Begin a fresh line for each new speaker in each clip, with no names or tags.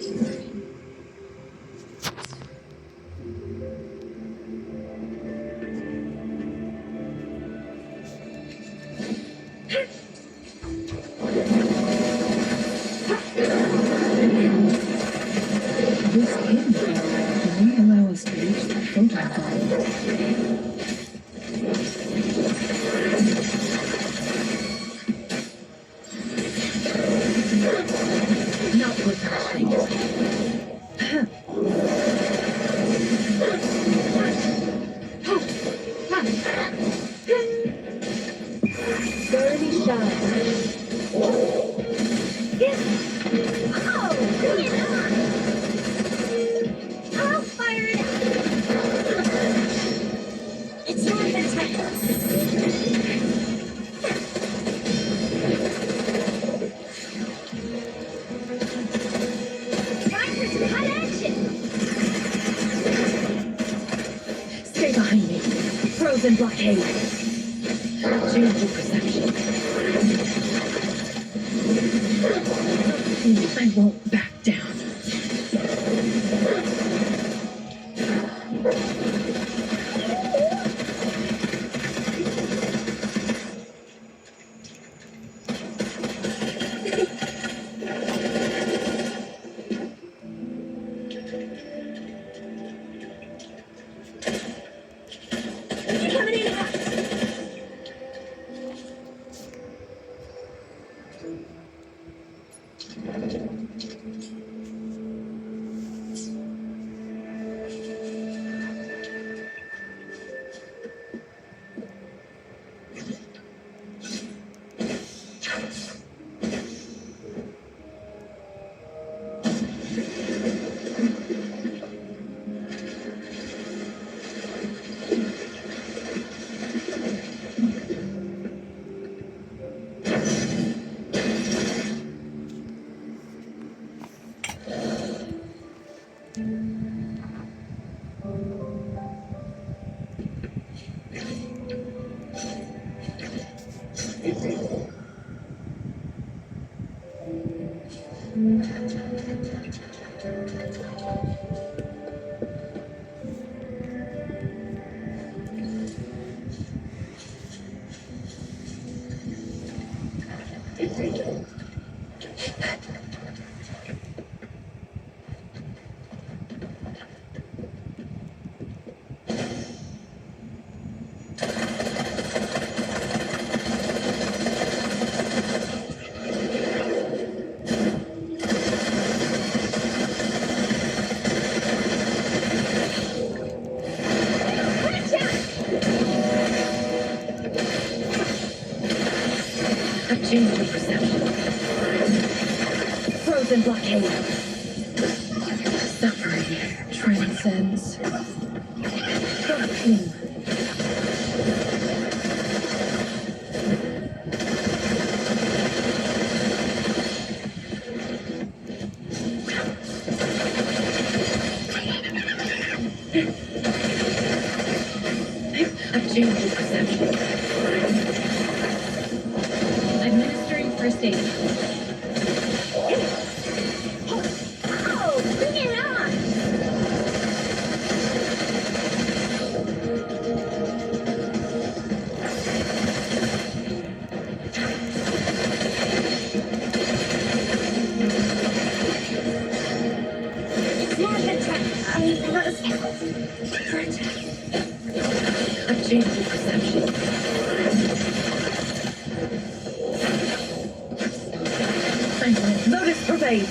This hidden power won't allow us to reach the photon bomb. Not with that thing.
Dirty shot. Oh, bring it on! I'll fire it up. It's not the time. Time for some hot action.
Stay behind me. Frozen blockade. Change your perception. I won't back down.
Coming in hot.
Change your perception. Frozen blockade. Suffering transcends. Dark gloom. I've changed your perception. Administering first aid.
Oh, bring it on! It's not the time.
I've changed your perception. Lotus pervade.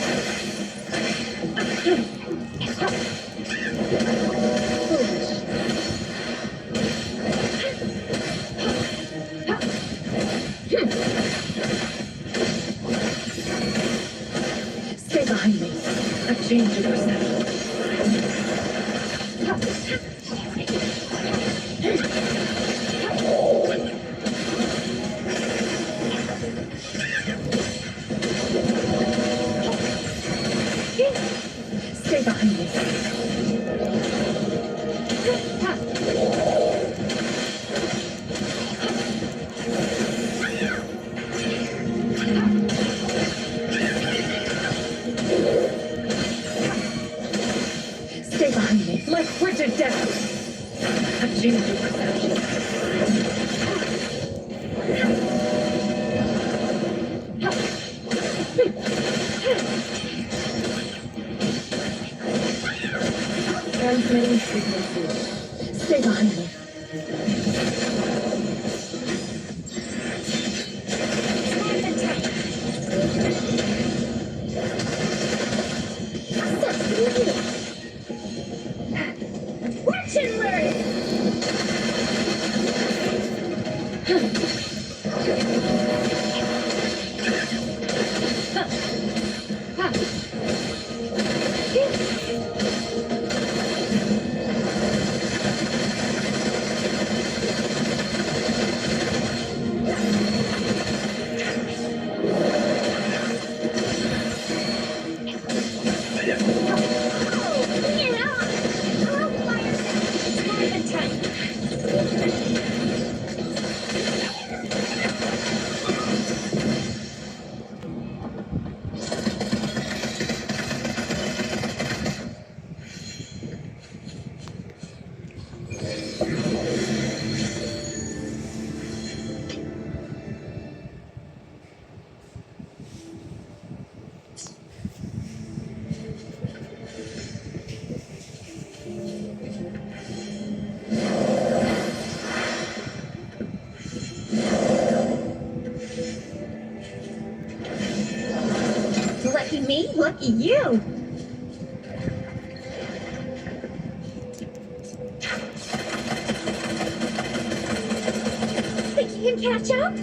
Stay behind me. I've changed your perception. Stay behind me. change your perception. Transmitting frequency. Stay behind me.
Smash attack. Watch and learn. Oh, bring it on. I'll fire them. Smash attack. Lucky me, lucky you. Think you can catch up?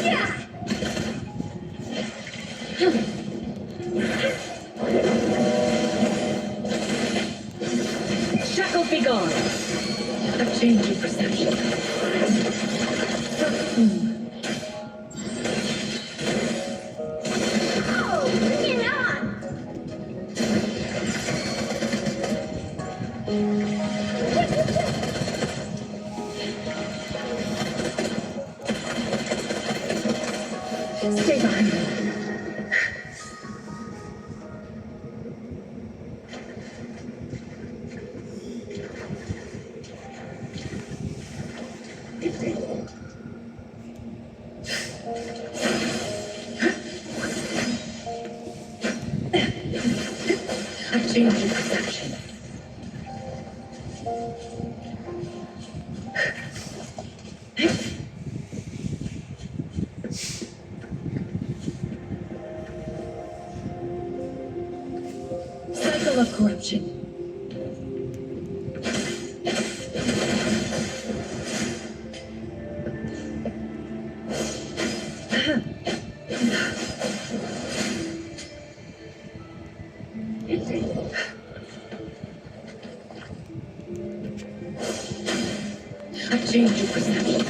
Yeah!
Shackle be gone. A change in perception.
Oh, bring it on!
Stay behind me. A change in perception. Cycle of corruption. A change in perception.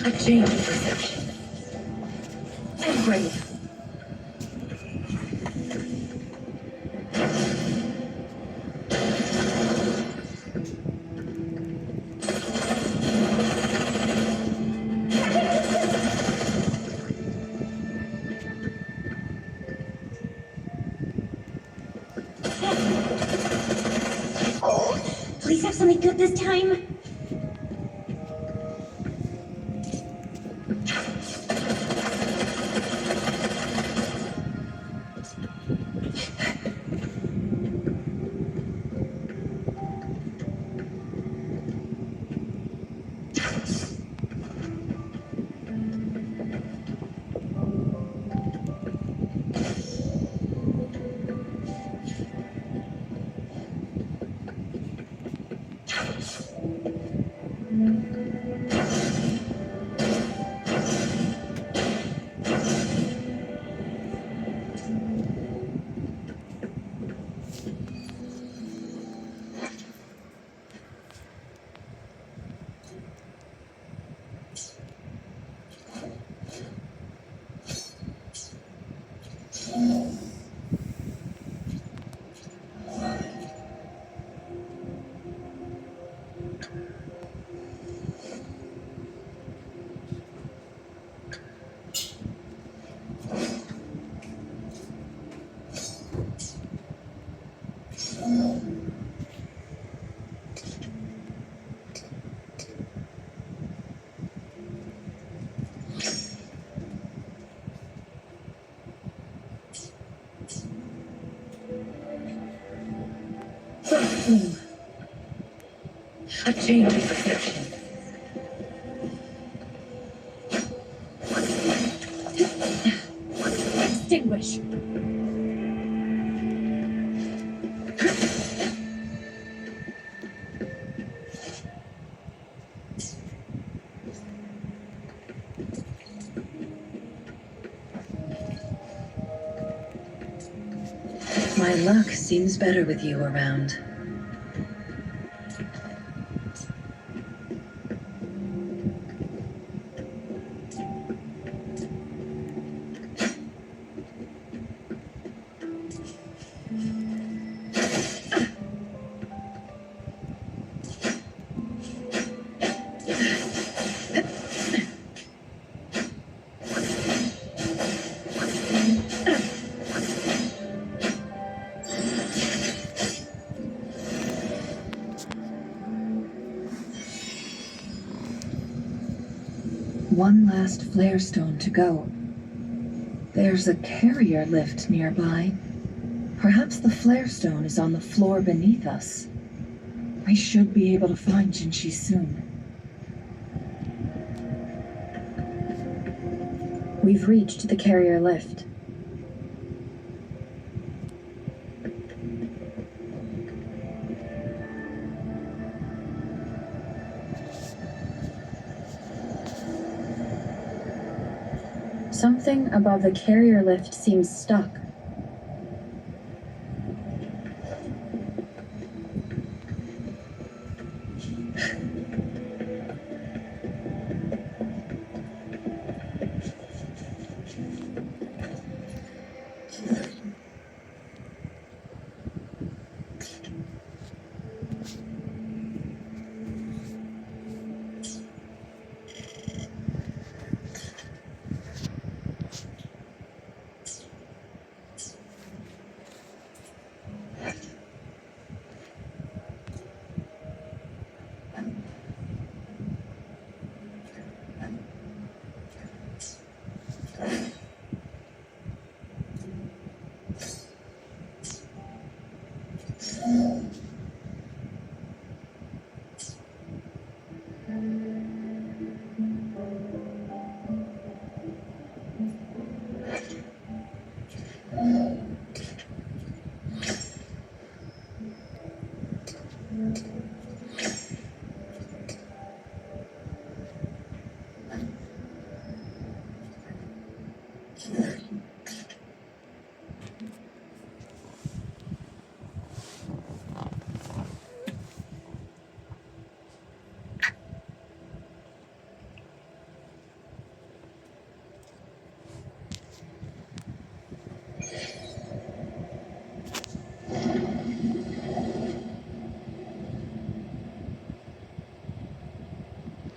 A change in perception. And brave.
Please have something good this time.
A change in perception.
Extinguish.
My luck seems better with you around. One last flare stone to go. There's a carrier lift nearby. Perhaps the flare stone is on the floor beneath us. I should be able to find Jinshi soon.
We've reached the carrier lift. Something above the carrier lift seems stuck.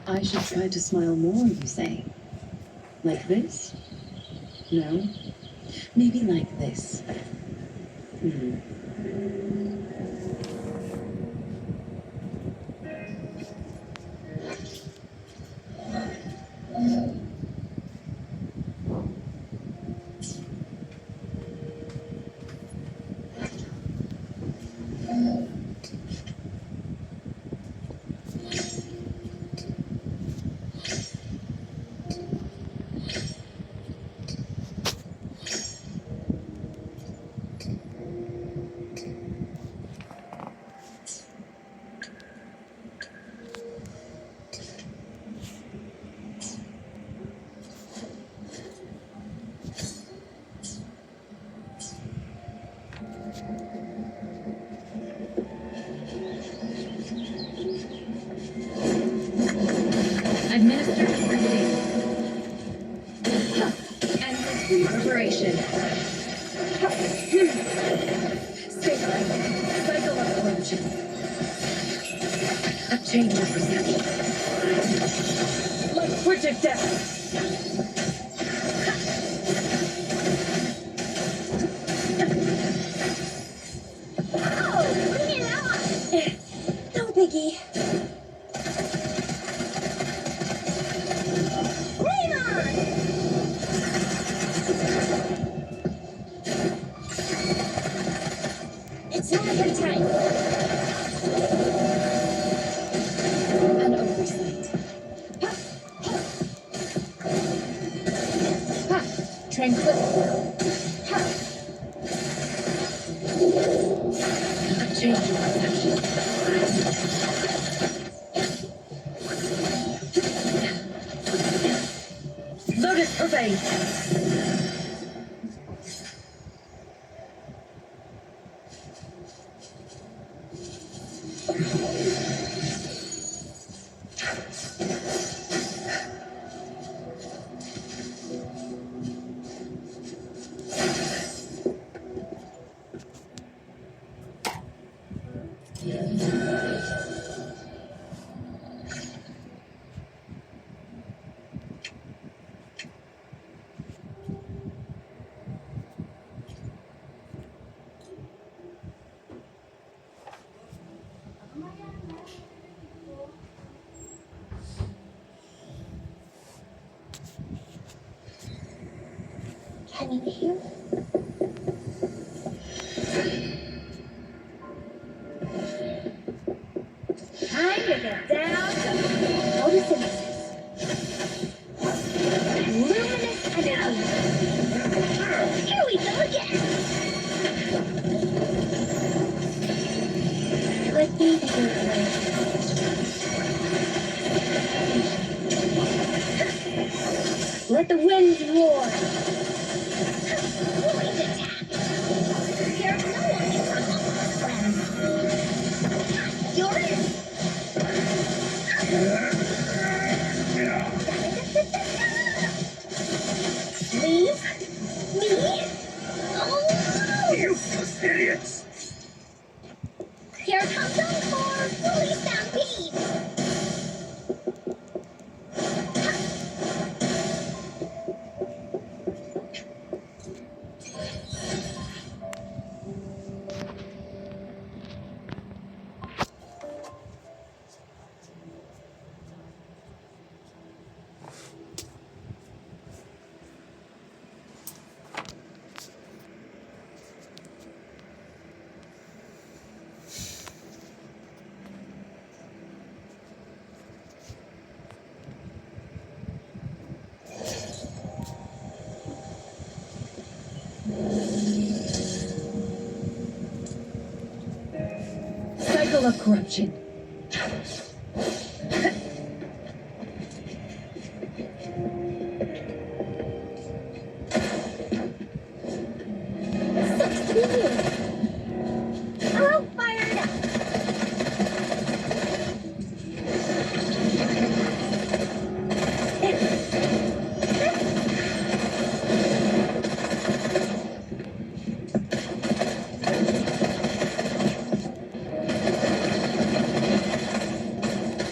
I should try to smile more, you say? Like this? No? Maybe like this.
Administer release. Endless reverberation. Stabilize. Cycle of corruption. A change of perception. Like frigid death.
Oh, bring it on! No biggie. Bring it on! It's not a good time.
An oversight. Tranquility. A change of perception. Lotus obey.
Can you hear? Time to get down to photosynthesis. Luminous energy. Here we go again. Let me be your friend. Let the winds roar. Void attack. There's no one can run off this Yours. Leave me alone.
Useless idiots!
Here comes Encore. Fully stampede.
Cycle of corruption.
Sucks to be you. I'll fire it up.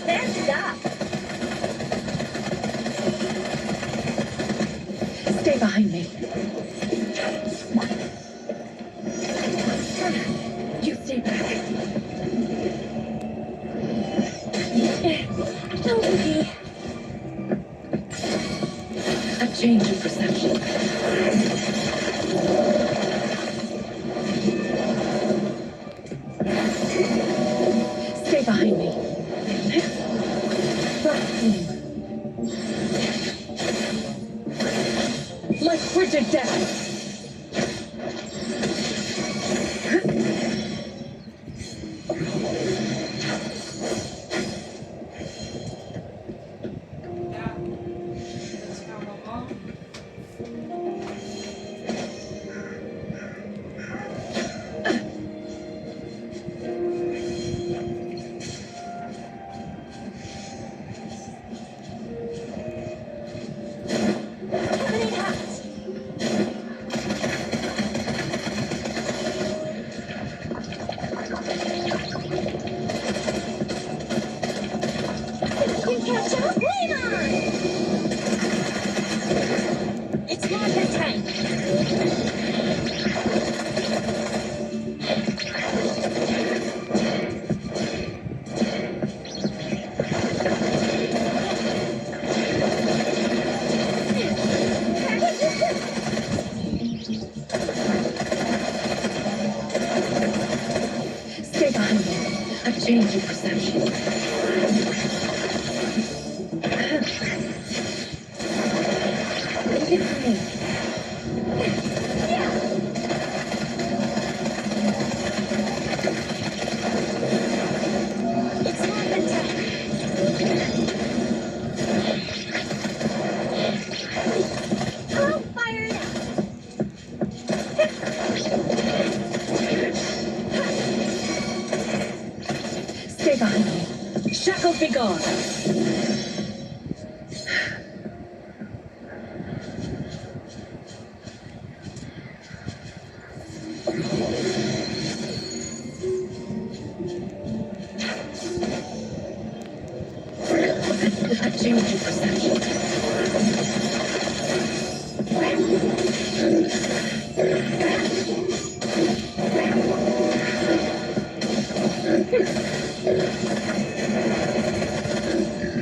Then stop.
Stay behind me. You stay back.
Okay.
A change in perception. Stay behind me. Like frigid death.
Coming in hot. You catch up? Flame on! It's water time.
Stay behind me. A change in perception. Leave it for me.
It's water time. I'll fire it up.
Stay behind me. Shackles be gone. A change in perception.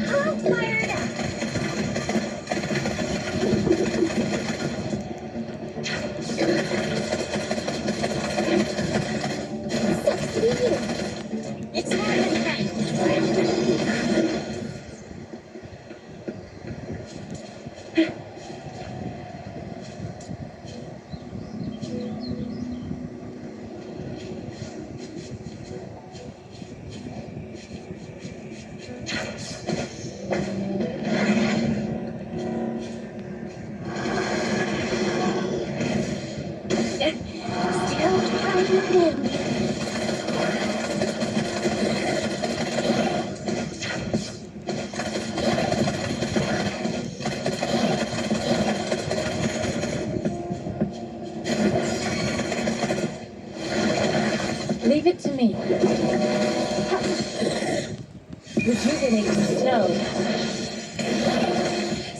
I'll fire it up. Sucks to be you. It's more than time.
Leave it to me. Rejuvenate the stone.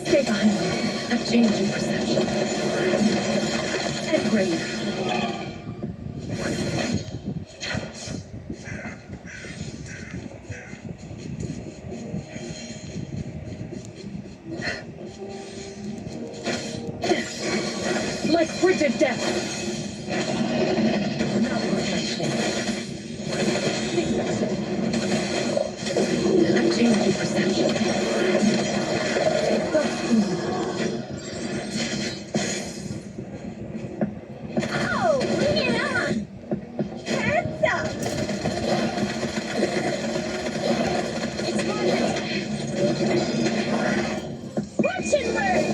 Stay behind me. A change in perception. And brave. Like frigid death. Not worth my a change in perception.
Oh, bring it on! Hands up! It's Margaret! Watch and learn!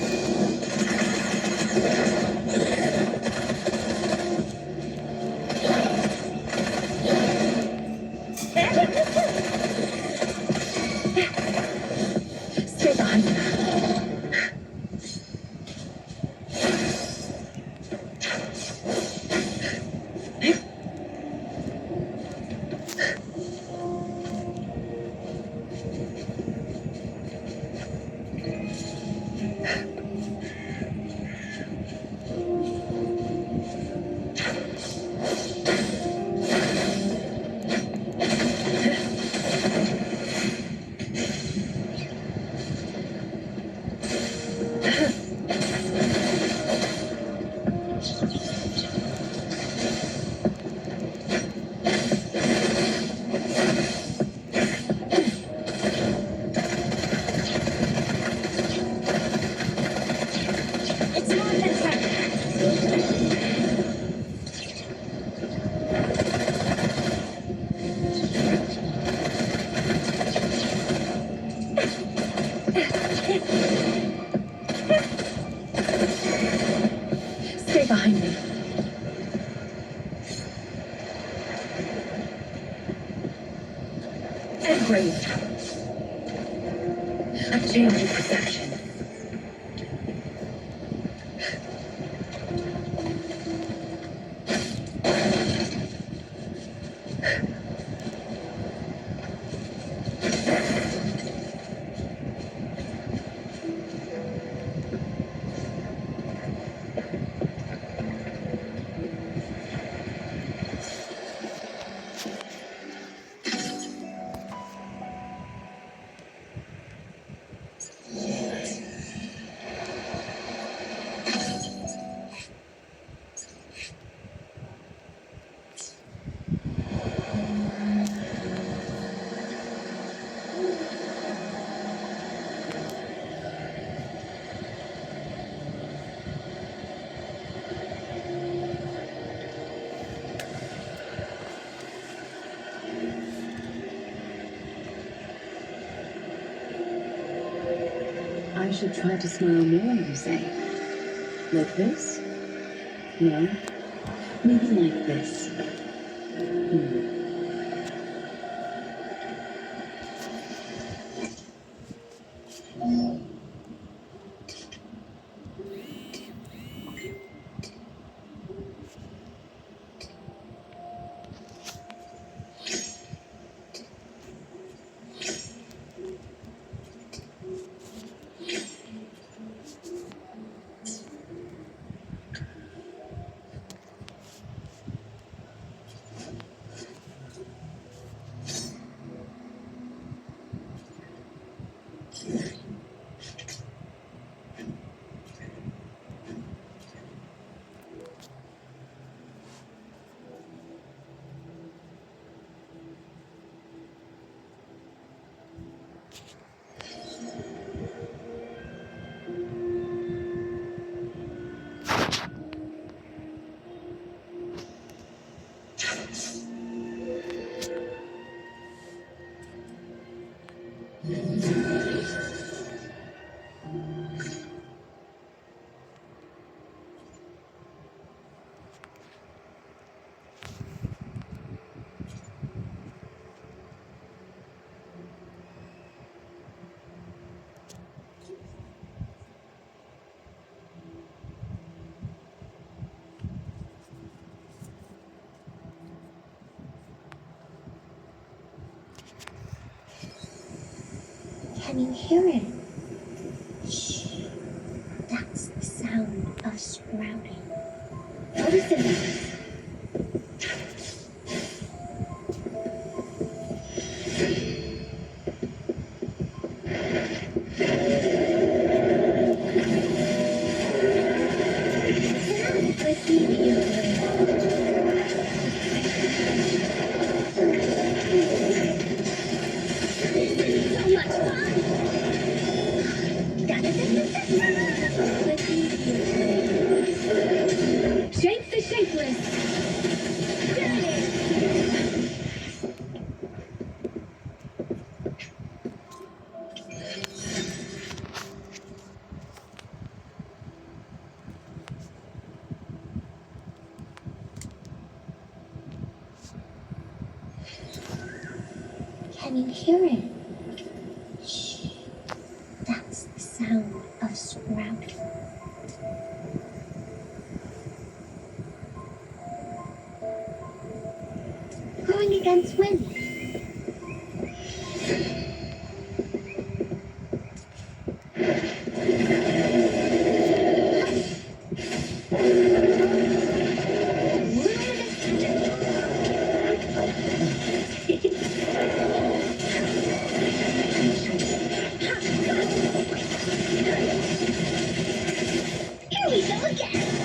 Stay behind me.
It's Margaret's turn!
Stay behind me. And brave. A change in perception.
I should try to smile more, you say? Like this? No? Maybe like this.
Can you hear it? Shh. That's the sound of sprouting. Photosynthesis. Let's see what you're doing. So much fun! Let's see what you're doing.
Shape the shapeless.
Got it! Can you hear it? Shh. That's the sound of sprouting. Going against wind. Here we go again.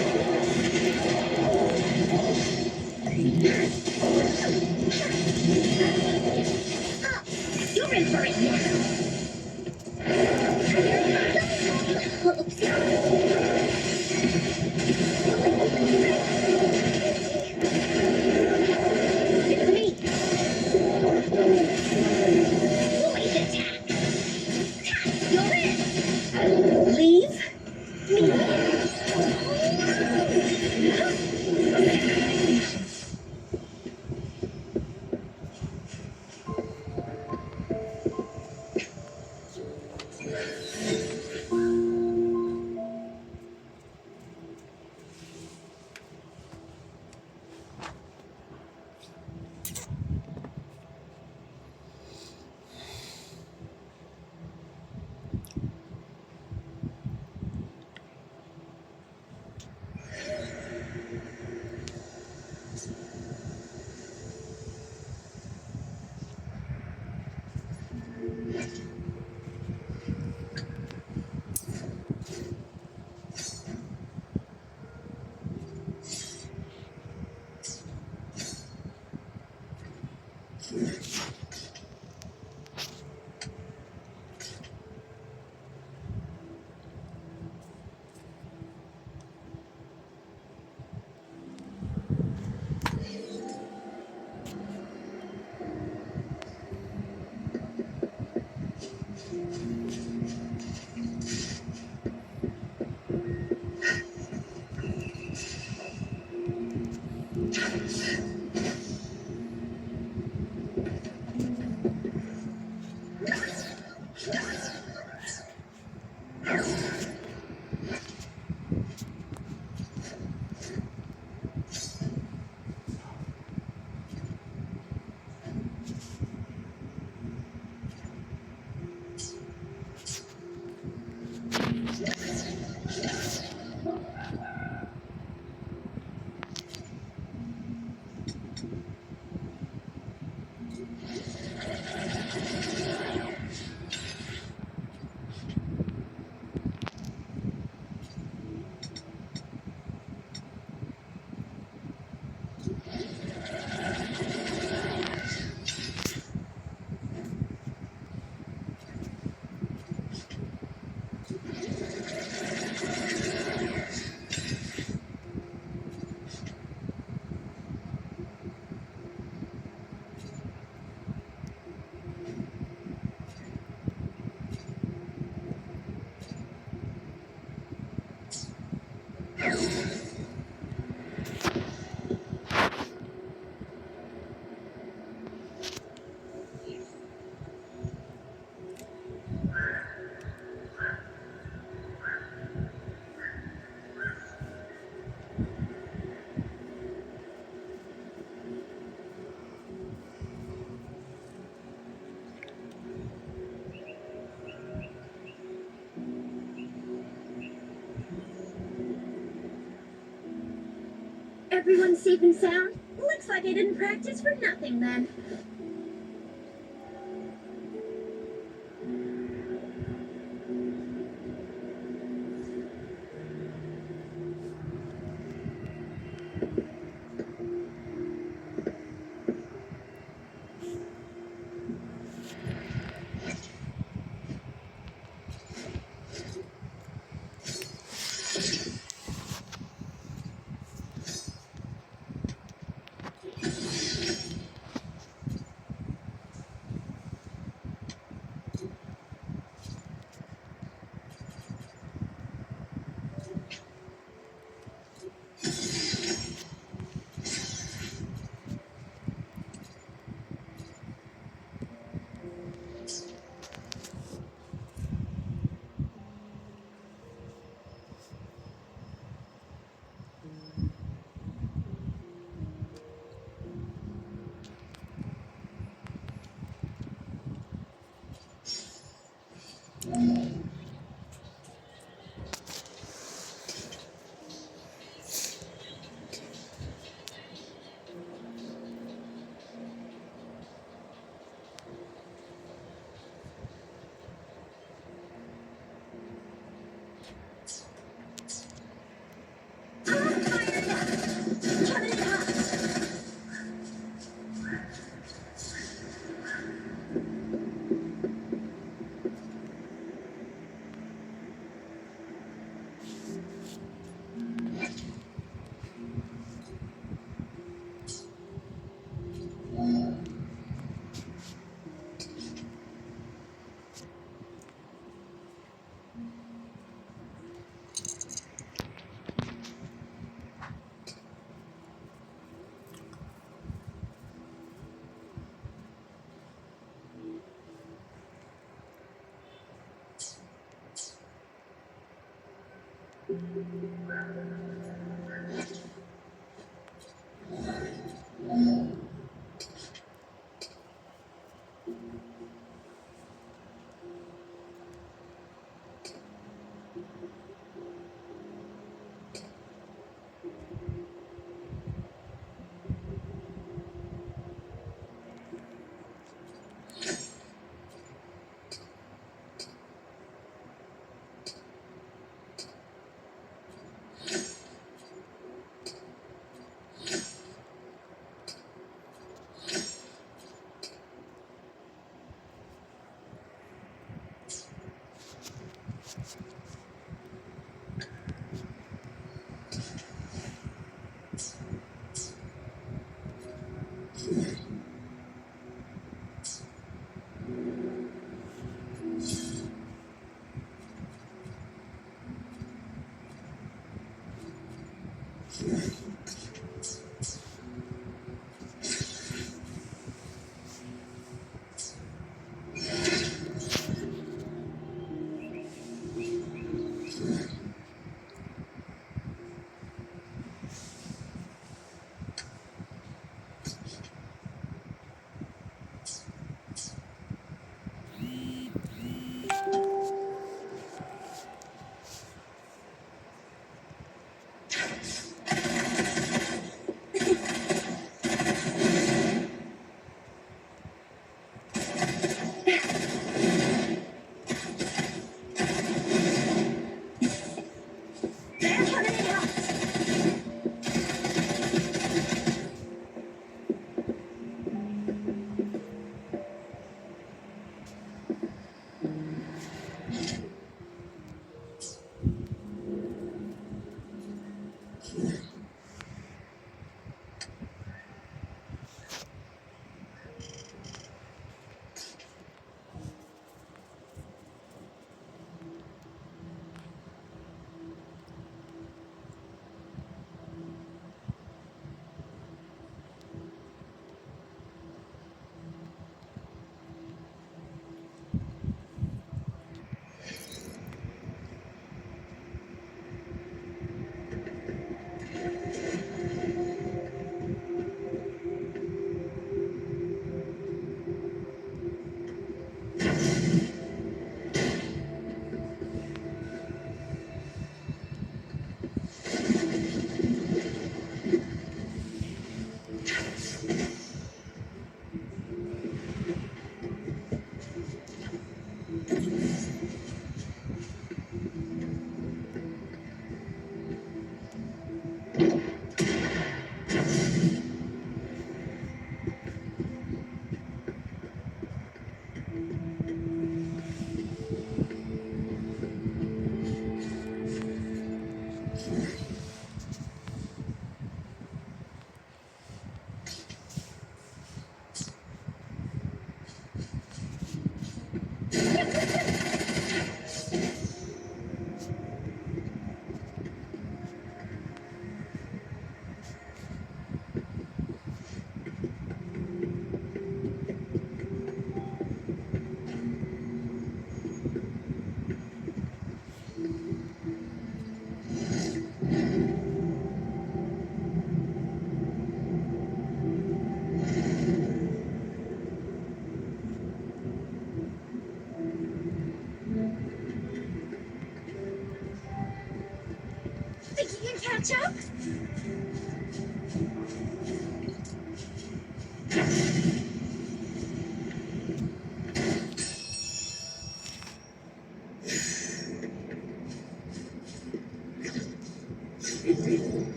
Everyone's safe and sound? Looks like I didn't practice for nothing then.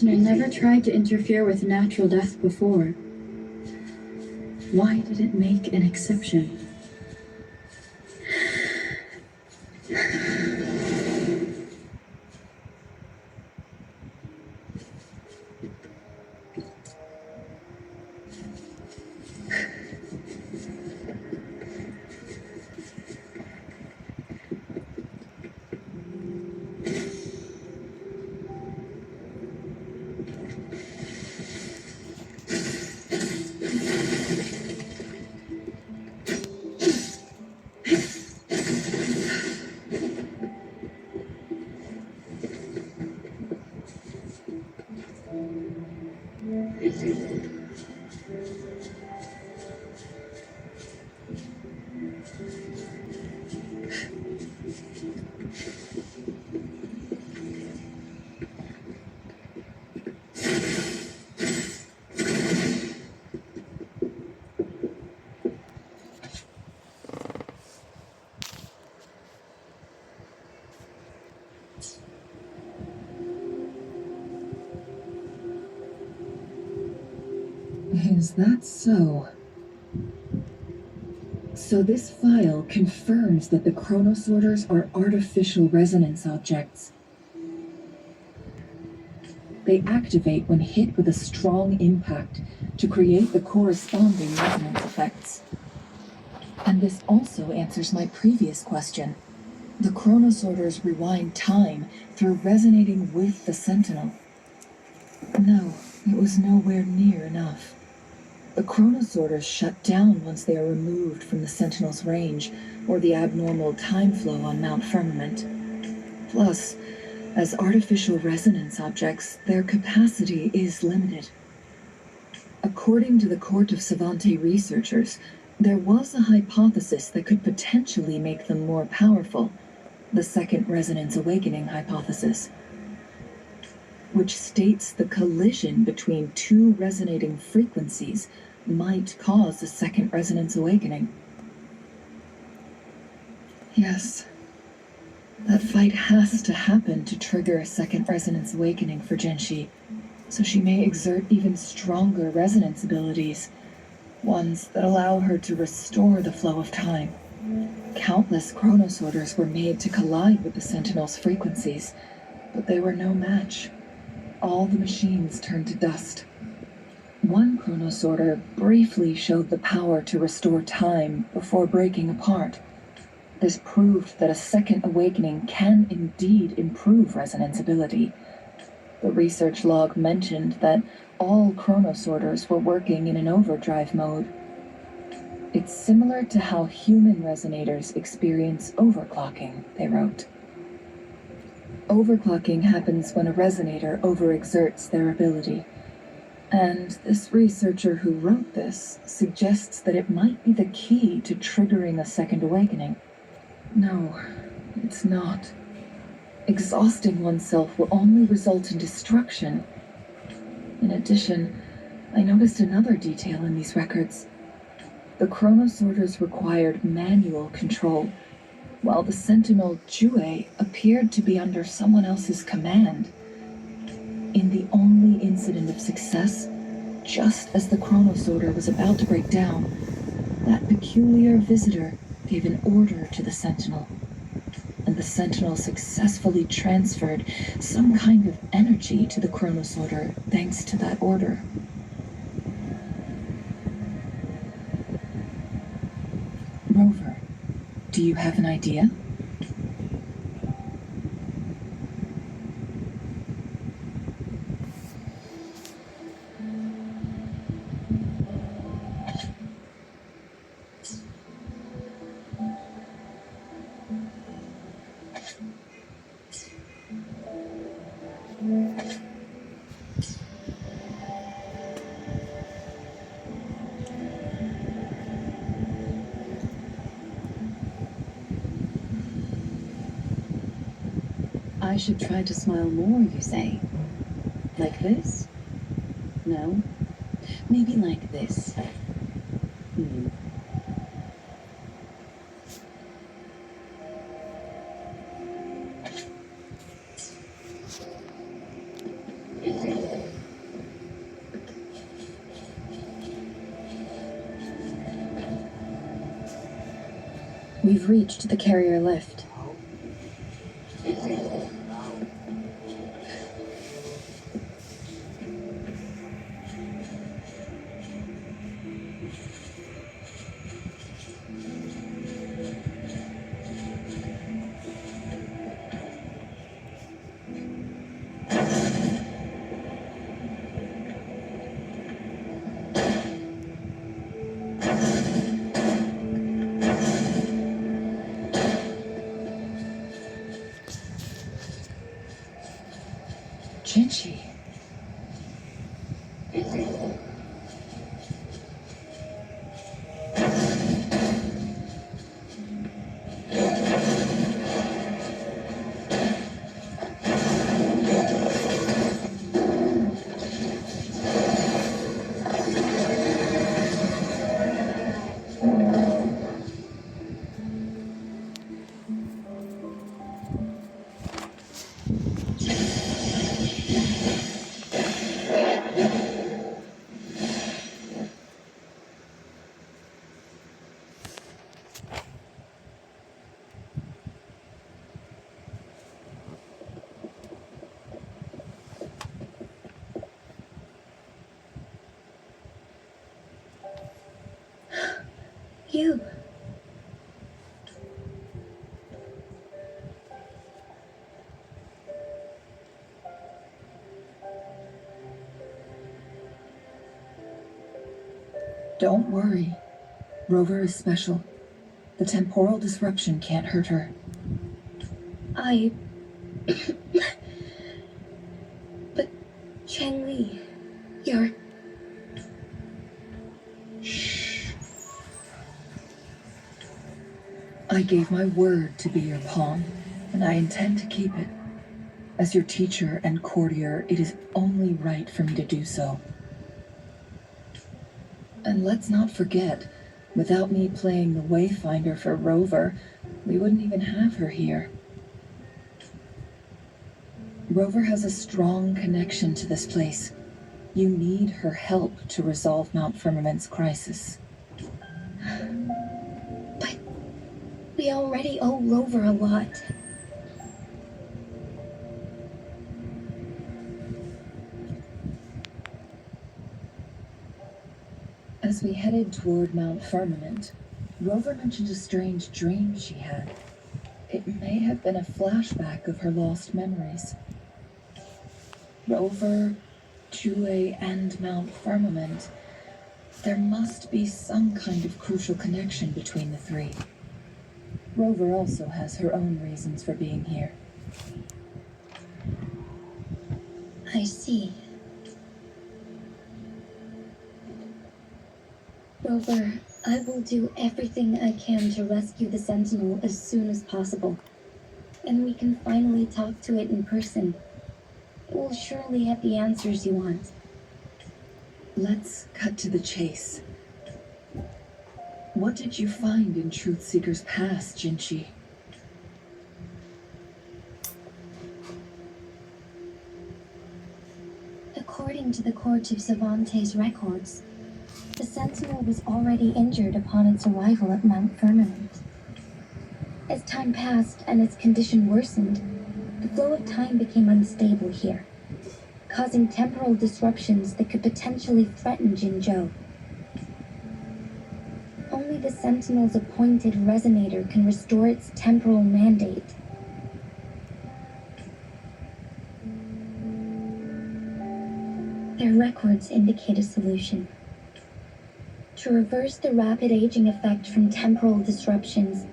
Sentinel never tried to interfere with natural death before. Why did it make an exception?
Is that so? So this file confirms that the chronosorters are artificial resonance objects. They activate when hit with a strong impact to create the corresponding resonance effects. And this also answers my previous question. The chronosorters rewind time through resonating with the Sentinel. No, it was nowhere near enough. The chronosorters shut down once they are removed from the Sentinel's range, or the abnormal time flow on Mount Firmament. Plus, as artificial resonance objects, their capacity is limited. According to the Court of Savante researchers, there was a hypothesis that could potentially make them more powerful, the Second Resonance Awakening hypothesis, which states the collision between two resonating frequencies might cause a second resonance awakening. Yes, that fight has to happen to trigger a second resonance awakening for Genshi, so she may exert even stronger resonance abilities, ones that allow her to restore the flow of time. Countless chronosorters were made to collide with the Sentinel's frequencies, but they were no match. All the machines turned to dust. One chronosorter briefly showed the power to restore time before breaking apart. This proved that a second awakening can indeed improve resonance ability. The research log mentioned that all chronosorters were working in an overdrive mode. It's similar to how human resonators experience overclocking, they wrote. Overclocking happens when a resonator overexerts their ability. And this researcher who wrote this suggests that it might be the key to triggering a second awakening. No, it's not. Exhausting oneself will only result in destruction. In addition, I noticed another detail in these records. The chronosorters required manual control, while the Sentinel Jue appeared to be under someone else's command. In the only incident of success, just as the chronosorter was about to break down, that peculiar visitor gave an order to the Sentinel, and the Sentinel successfully transferred some kind of energy to the chronosorter thanks to that order. Rover, do you have an idea?
I should try to smile more, you say? Like this? No? Maybe like this. Hmm.
We've reached the carrier lift.
Jinchi.
You.
Don't worry. Rover is special. The temporal disruption can't hurt her.
I... But, Changli, you're...
I gave my word to be your pawn, and I intend to keep it. As your teacher and courtier, it is only right for me to do so. And let's not forget, without me playing the Wayfinder for Rover, we wouldn't even have her here. Rover has a strong connection to this place. You need her help to resolve Mount Firmament's crisis.
But we already owe Rover a lot.
As we headed toward Mount Firmament, Rover mentioned a strange dream she had. It may have been a flashback of her lost memories. Rover, Jue, and Mount Firmament. There must be some kind of crucial connection between the three. Rover also has her own reasons for being here.
I see. Rover, I will do everything I can to rescue the Sentinel as soon as possible. And we can finally talk to it in person. It will surely have the answers you want.
Let's cut to the chase. What did you find in Truthseeker's past, Jinchi?
According to the Court of Savante's records, the Sentinel was already injured upon its arrival at Mount Firmament. As time passed and its condition worsened, the flow of time became unstable here, causing temporal disruptions that could potentially threaten Jinzhou. Only the Sentinel's appointed resonator can restore its temporal mandate. Their records indicate a solution. To reverse the rapid aging effect from temporal disruptions,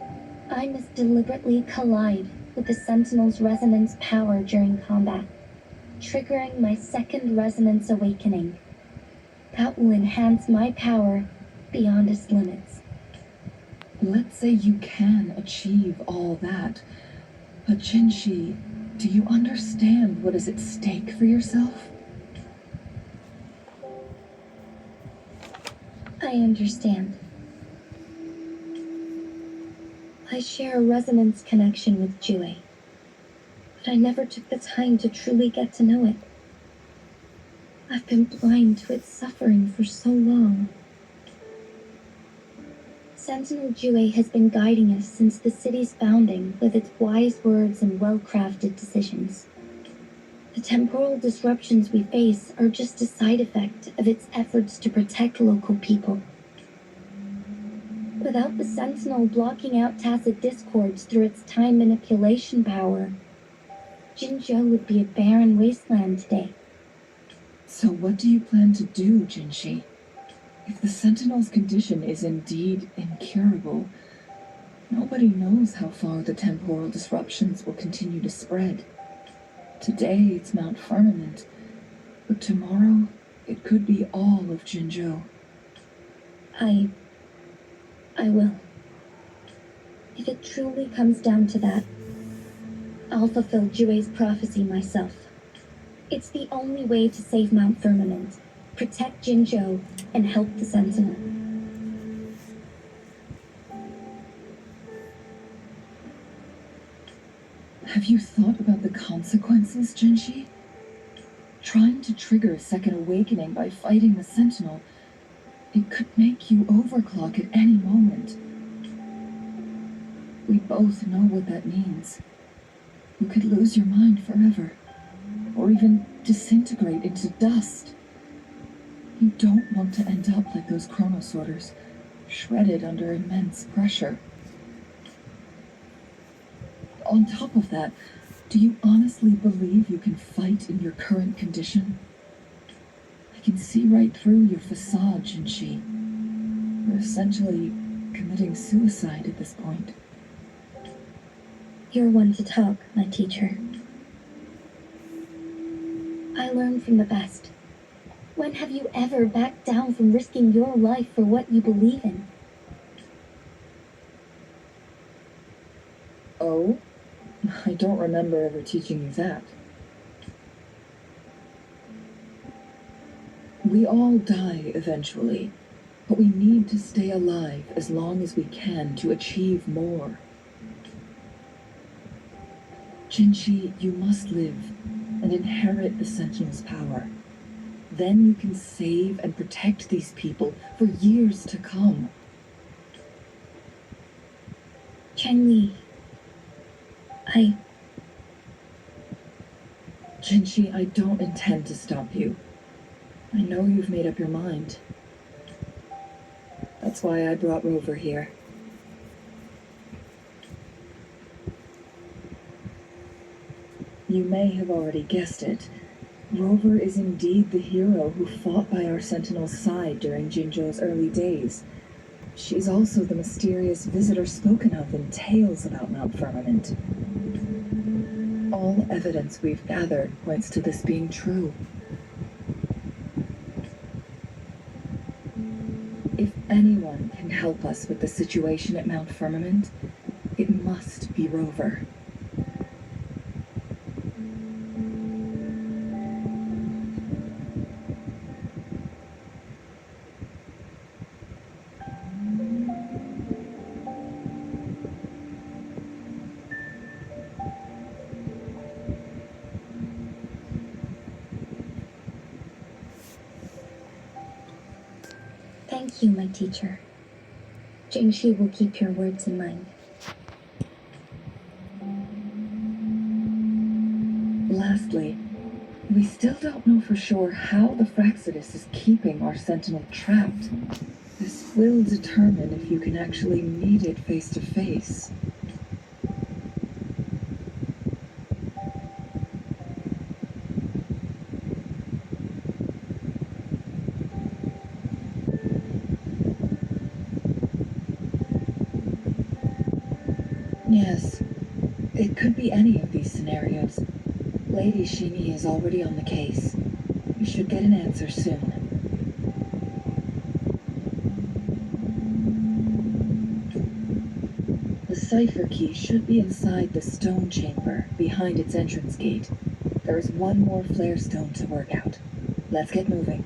I must deliberately collide with the Sentinel's resonance power during combat, triggering my second resonance awakening. That will enhance my power beyond its limits.
Let's say you can achieve all that, but Jinchi, do you understand what is at stake for yourself?
I understand. I share a resonance connection with Jue, but I never took the time to truly get to know it. I've been blind to its suffering for so long. Sentinel Jue has been guiding us since the city's founding with its wise words and well-crafted decisions. The temporal disruptions we face are just a side effect of its efforts to protect local people. Without the Sentinel blocking out tacit discords through its time manipulation power, Jinzhou would be a barren wasteland today.
So what do you plan to do, Jinshi? If the Sentinel's condition is indeed incurable, nobody knows how far the temporal disruptions will continue to spread. Today it's Mount Firmament, but tomorrow it could be all of Jinzhou.
I will. If it truly comes down to that, I'll fulfill Jue's prophecy myself. It's the only way to save Mount Firmament, protect Jinzhou, and help the Sentinel.
Have you thought about the consequences, Jinshi? Trying to trigger a second awakening by fighting the Sentinel, it could make you overclock at any moment. We both know what that means. You could lose your mind forever, or even disintegrate into dust. You don't want to end up like those chronosorters, shredded under immense pressure. On top of that, do you honestly believe you can fight in your current condition? I can see right through your facade, Jinshi. You're essentially committing suicide at this point.
You're one to talk, my teacher. I learn from the best. When have you ever backed down from risking your life for what you believe in?
Oh? I don't remember ever teaching you that. We all die eventually, but we need to stay alive as long as we can to achieve more. Jinshi, you must live and inherit the Sentinel's power. Then you can save and protect these people for years to come.
Chengli,
Jinshi, I don't intend to stop you. I know you've made up your mind. That's why I brought Rover here. You may have already guessed it. Rover is indeed the hero who fought by our Sentinel's side during Jinzhou's early days. She's also the mysterious visitor spoken of in tales about Mount Firmament. All evidence we've gathered points to this being true. If anyone can help us with the situation at Mount Firmament, it must be Rover.
thank you, my teacher. Jingshi will keep your words in mind.
Lastly, we still don't know for sure how the Fraxidus is keeping our Sentinel trapped. This will determine if you can actually meet it face to face. Yes, it could be any of these scenarios. Lady Shimi is already on the case. We should get an answer soon. The cipher key should be inside the stone chamber, behind its entrance gate. There is one more flare stone to work out. Let's get moving.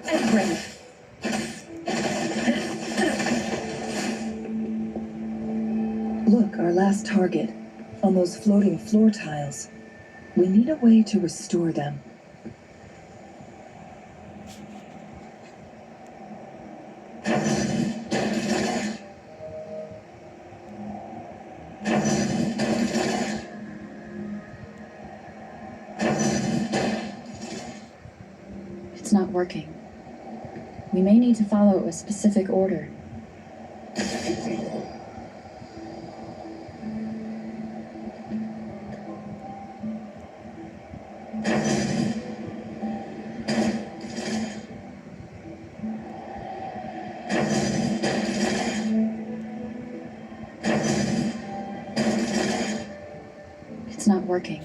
I'm ready.
Look, our last target. On those floating floor tiles. We need a way to restore them.
It's not working. We may need to follow a specific order. It's not working.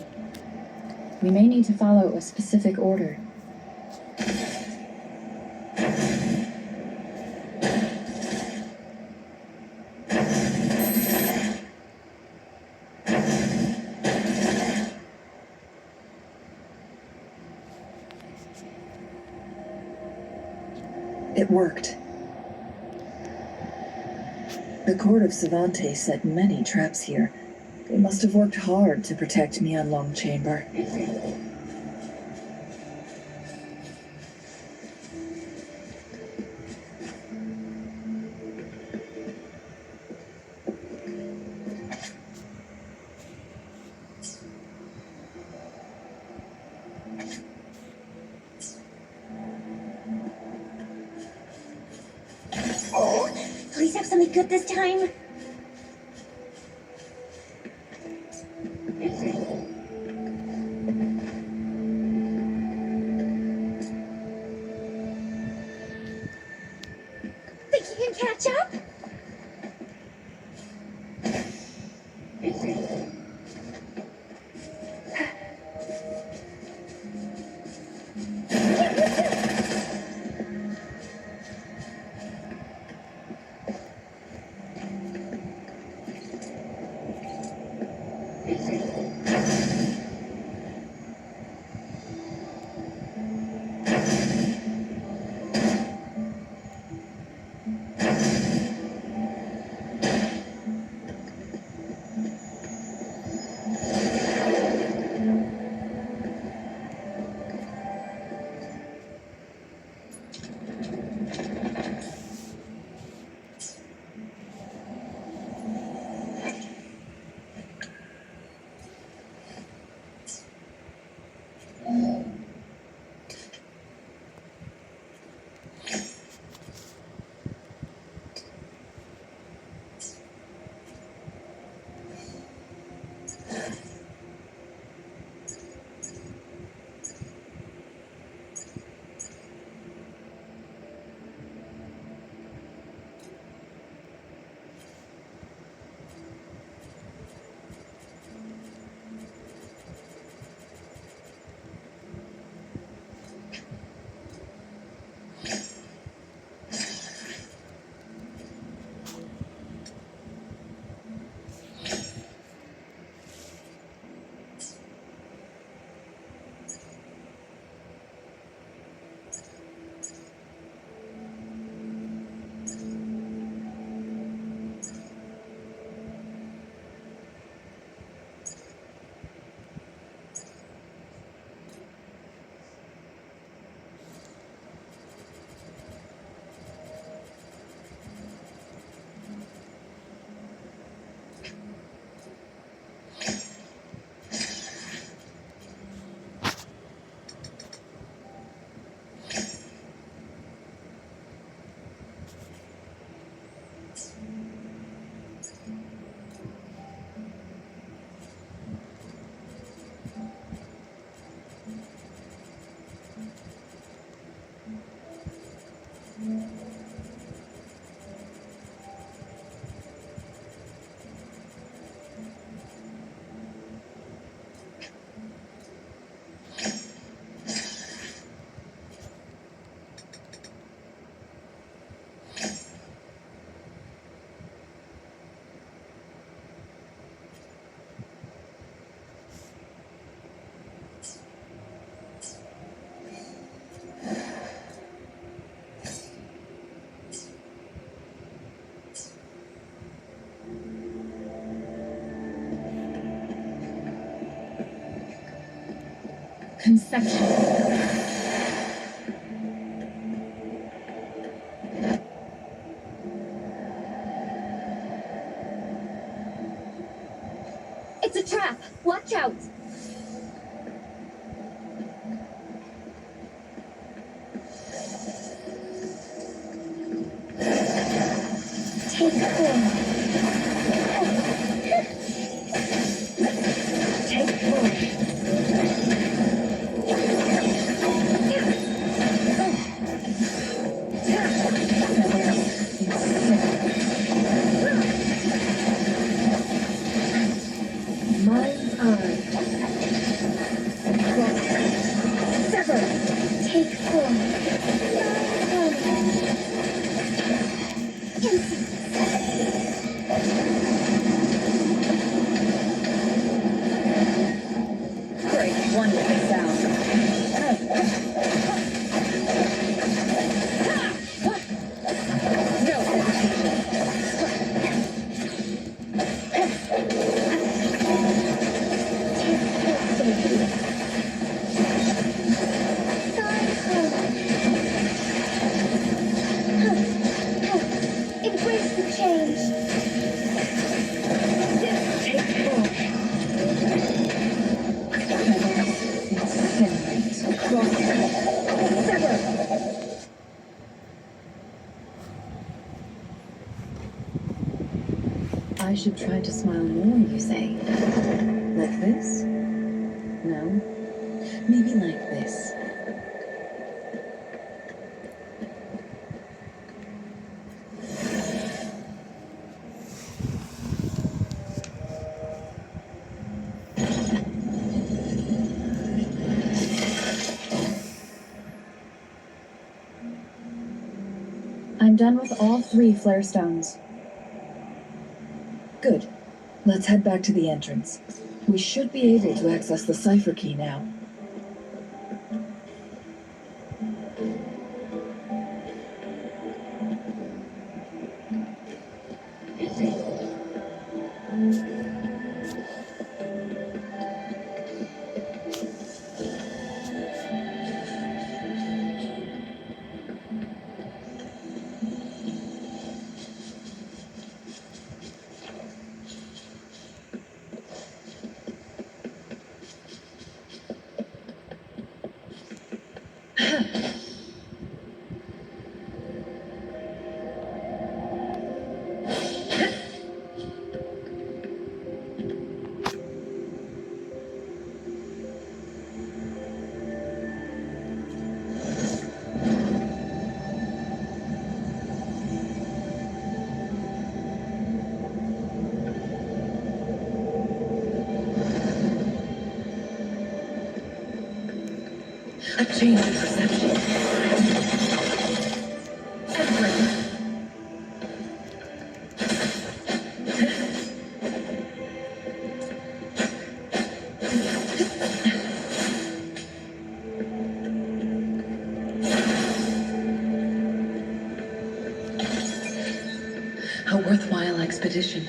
We may need to follow a specific order.
It worked. The Court of Savante set many traps here. They must have worked hard to protect me on Long Chamber.
Please have something good this time. Think you can catch up?
Conception.
It's a trap! Watch out! Take 4. Take 4.
Mind's eye. Sever.
Take 4.
Great, wonderful sound.
No hesitation.
Embrace the change.
Take 4.
Incinerate.
Cross. Sever.
I should try to smile more, you say? Like this? No? Maybe like this.
I'm done with all 3 flare stones.
Good. Let's head back to the entrance. We should be able to access the cipher key now.
A change in perception. Everett. A worthwhile expedition.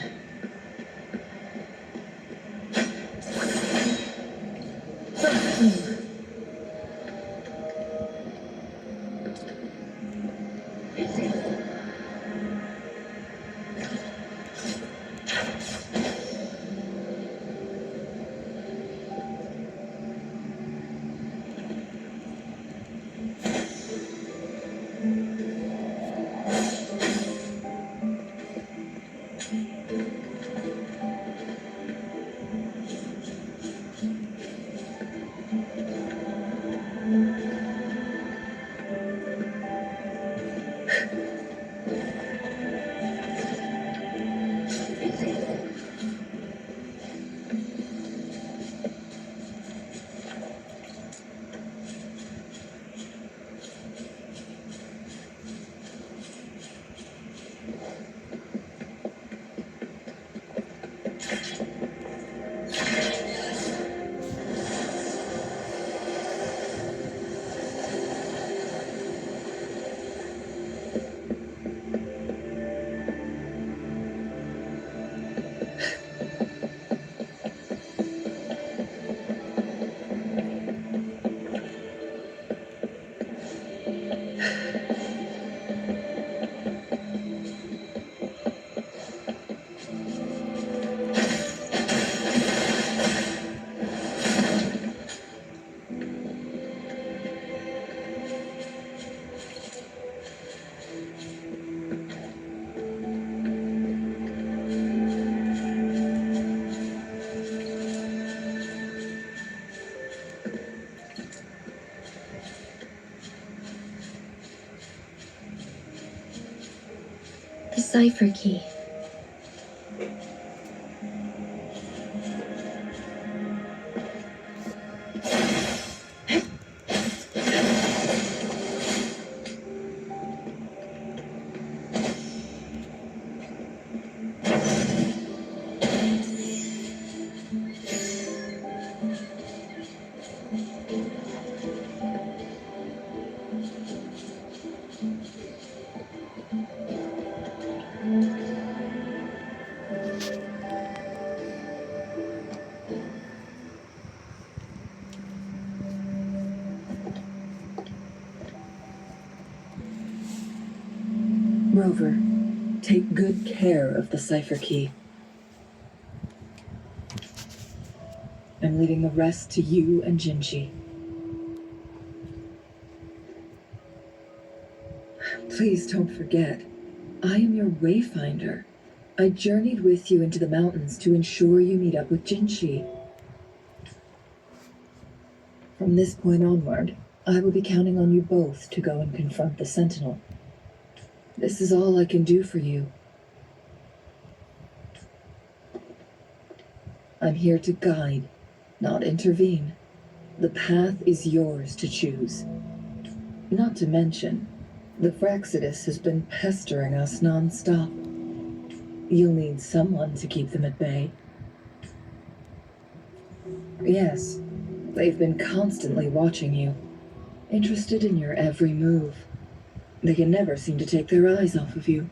cipher key.
Rover, take good care of the cipher key. I'm leaving the rest to you and Jinji. Please don't forget, I am your wayfinder. I journeyed with you into the mountains to ensure you meet up with Jinshi. From this point onward, I will be counting on you both to go and confront the Sentinel. This is all I can do for you. I'm here to guide, not intervene. The path is yours to choose. Not to mention, the Fraxidus has been pestering us non-stop. You'll need someone to keep them at bay. Yes, they've been constantly watching you, interested in your every move. They can never seem to take their eyes off of you.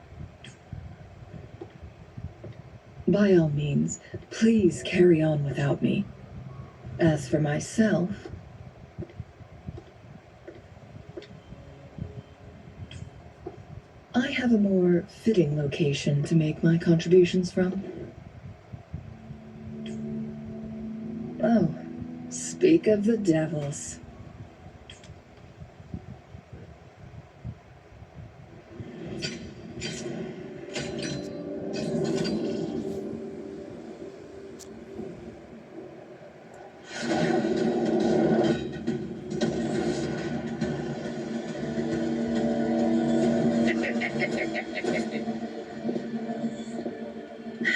By all means, please carry on without me. As for myself, I have a more fitting location to make my contributions from. Oh, speak of the devils.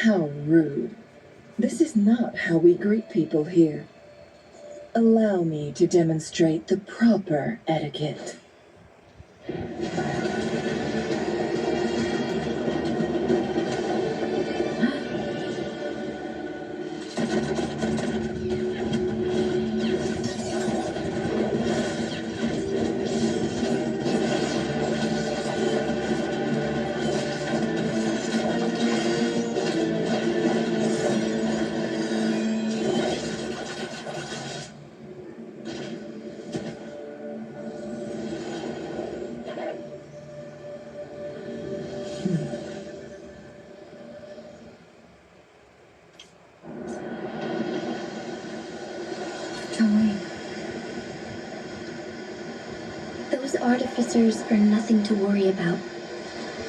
How rude. This is not how we greet people here. Allow me to demonstrate the proper etiquette.
Those artificers are nothing to worry about.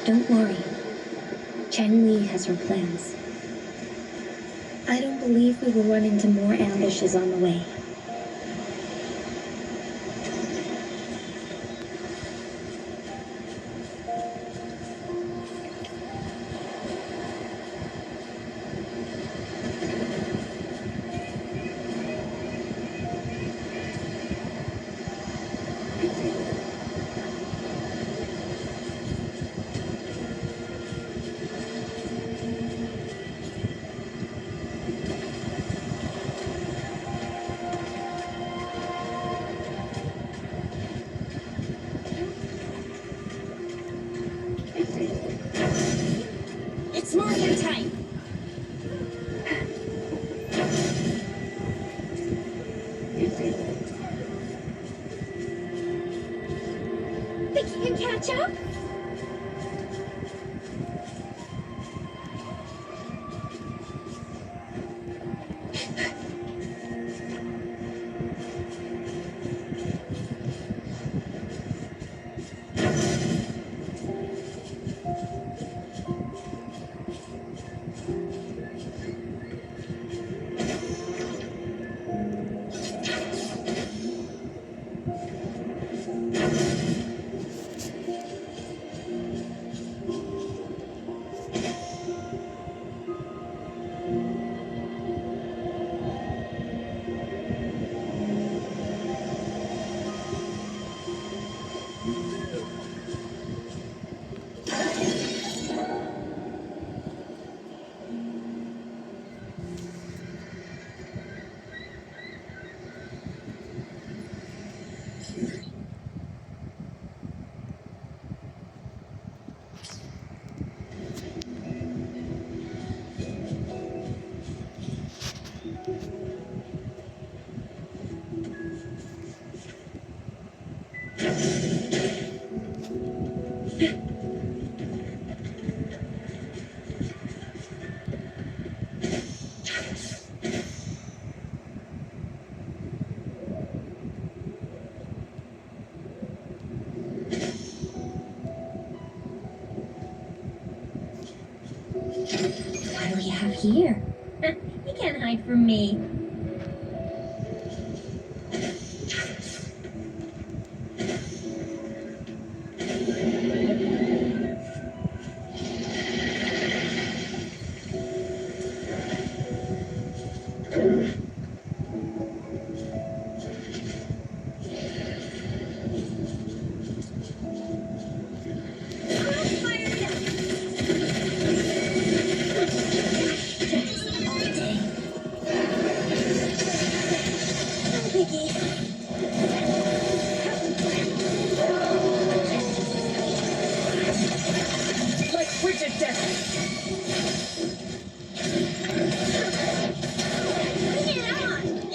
Don't worry. Chang Li has her plans. I don't believe we will run into more ambushes on the way.
It's market time!
They can't catch up? here? You can't hide from me.
Like frigid death.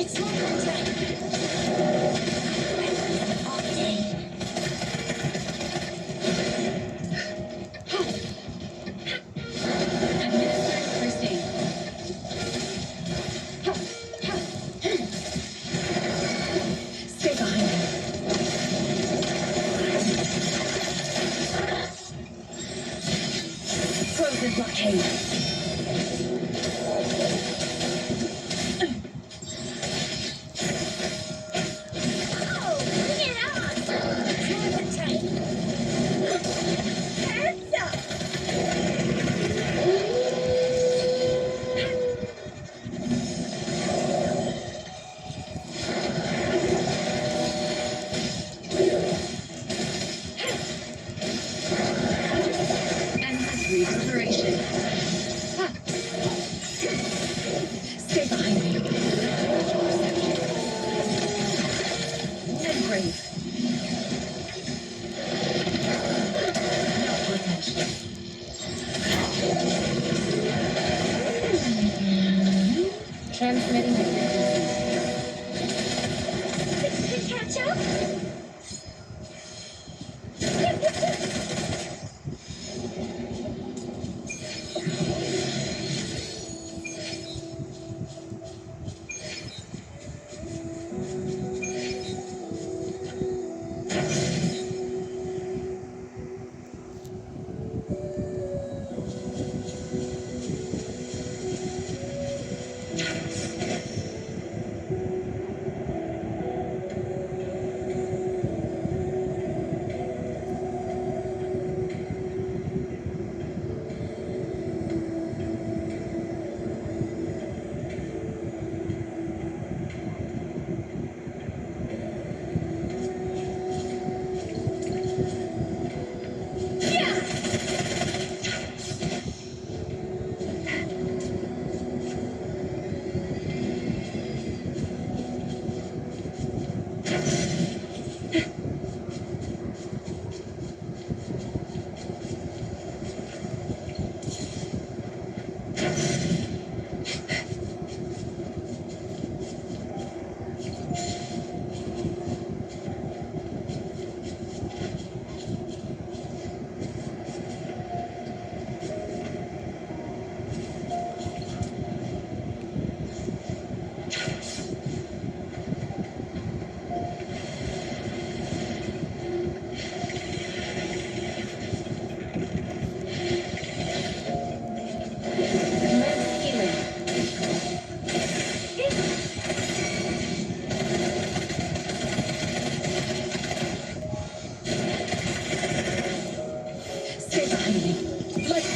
It's not that time. All day.
Administering first aid.
Stay behind me. Frozen blockade.
Oh, bring it on! It's not that time. Heads up!
Endless recuperation.
Stay behind me. And brave. Not worth mentioning.
Transmitting the frequency.
Catch up?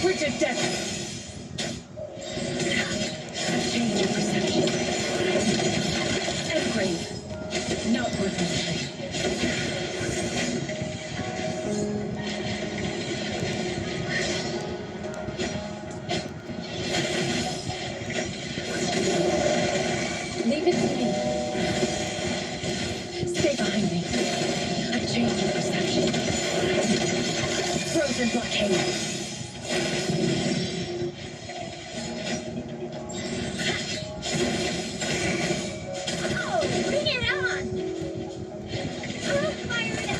frigid death. Change of perception. And grave. Not worth mentioning. Leave it to me. Stay behind me. A change of perception. Frozen blockade.
Oh, bring it on! I'll fire it up!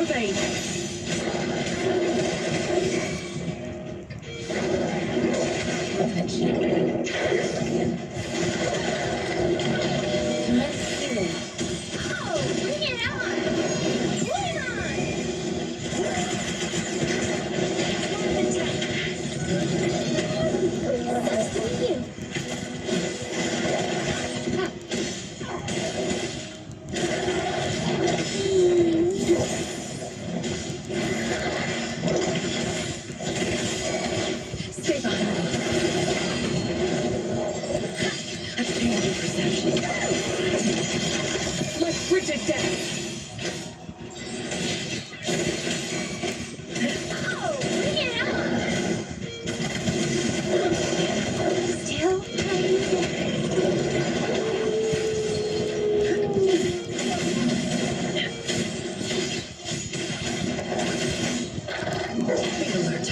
Terrain.
Commence healing. Oh, bring it on! Bring it on! Sucks to you.
Stay behind me. A change in perception. Like frigid death.
Oh, bring it on! Still
Be alert.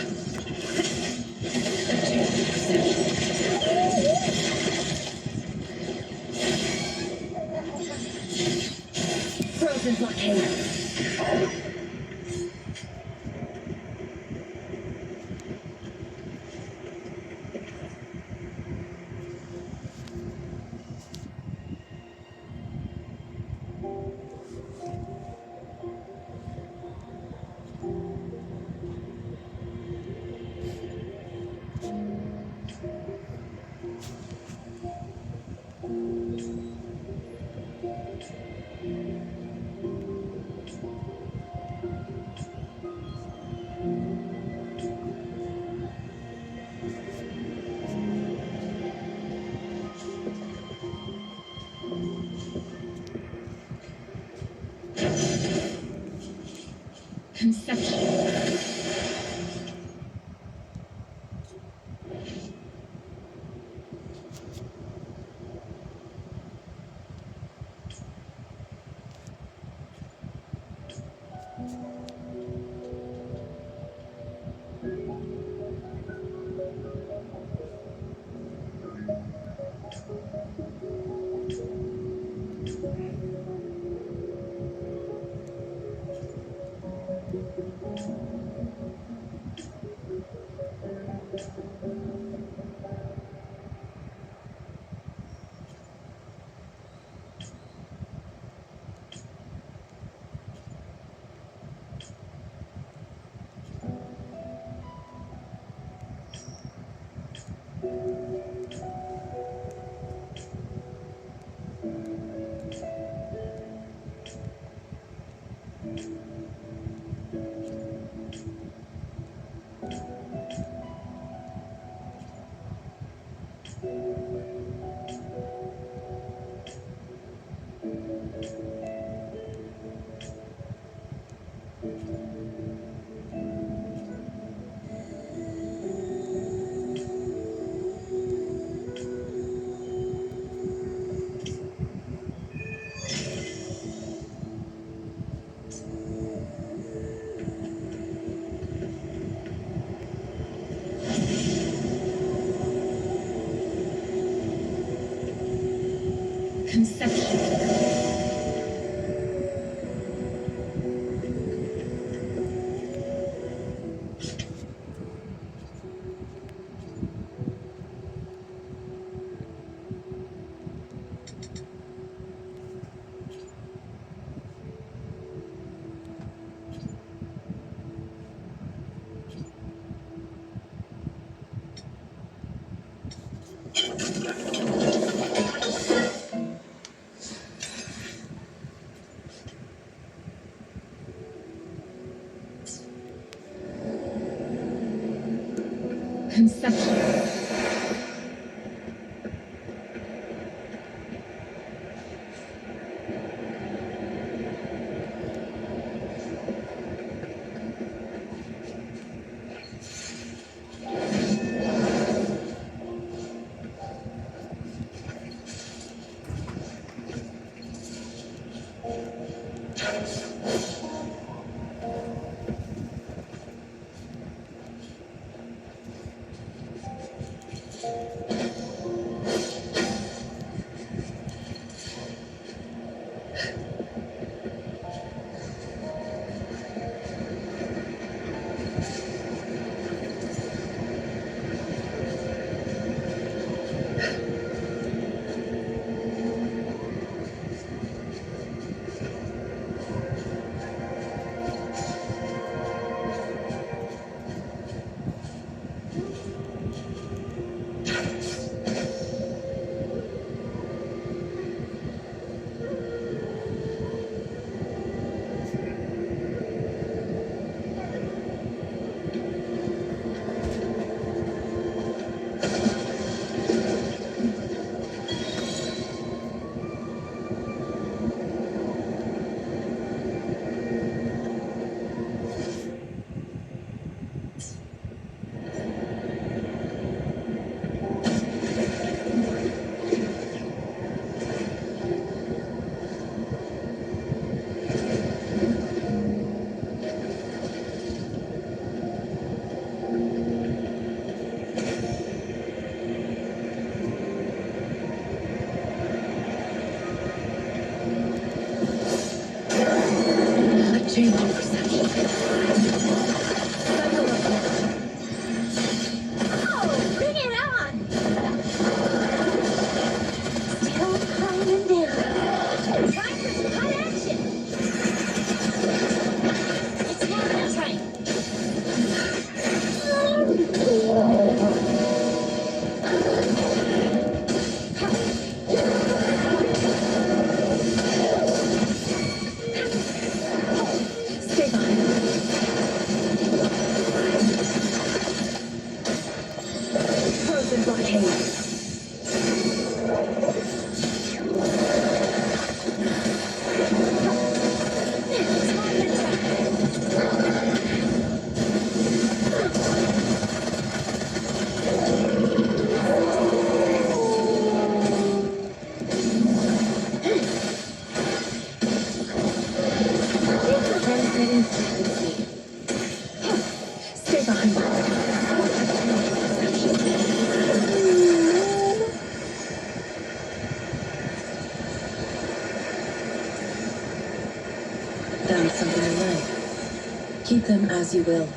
A change in perception. Frozen blockade. Conception. Conception. Conception. change in perception.
Oh, bring it on! Still climbing down. Time for some hot action! It's more than train.
Stay behind me. Frozen blockade.
It's more than train.
Transmitting frequency. Stay behind me.
Found something I like. Keep them as you will.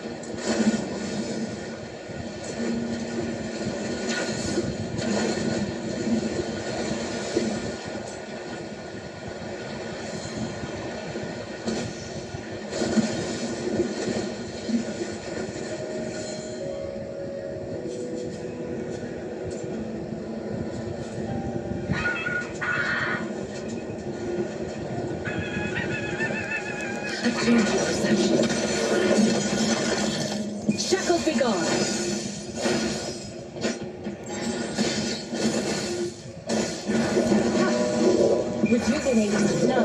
A change in perception. Shackles be gone. Rejuvenating. No.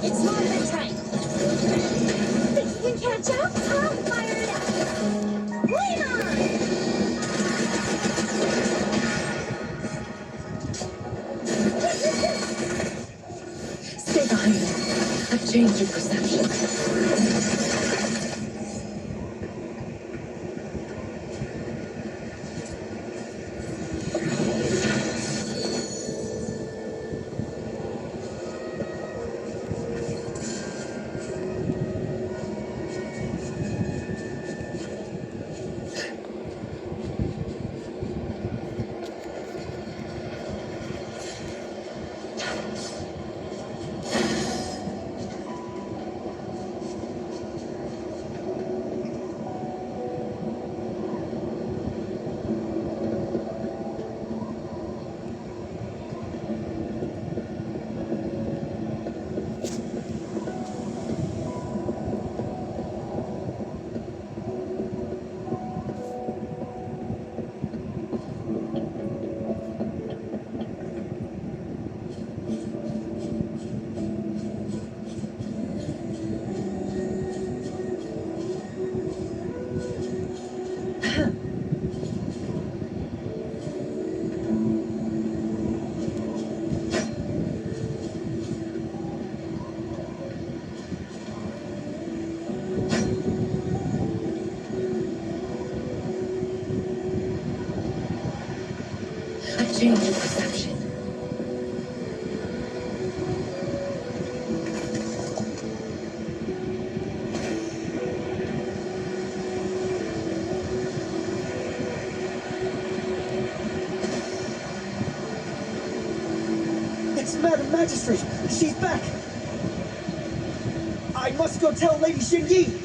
It's more than train. Think you can catch up? I'll fire it up. Flame on!
Stay behind me. A change in perception. A change in perception.
It's Madam Magistrate! She's back! I must go tell Lady Xingyi!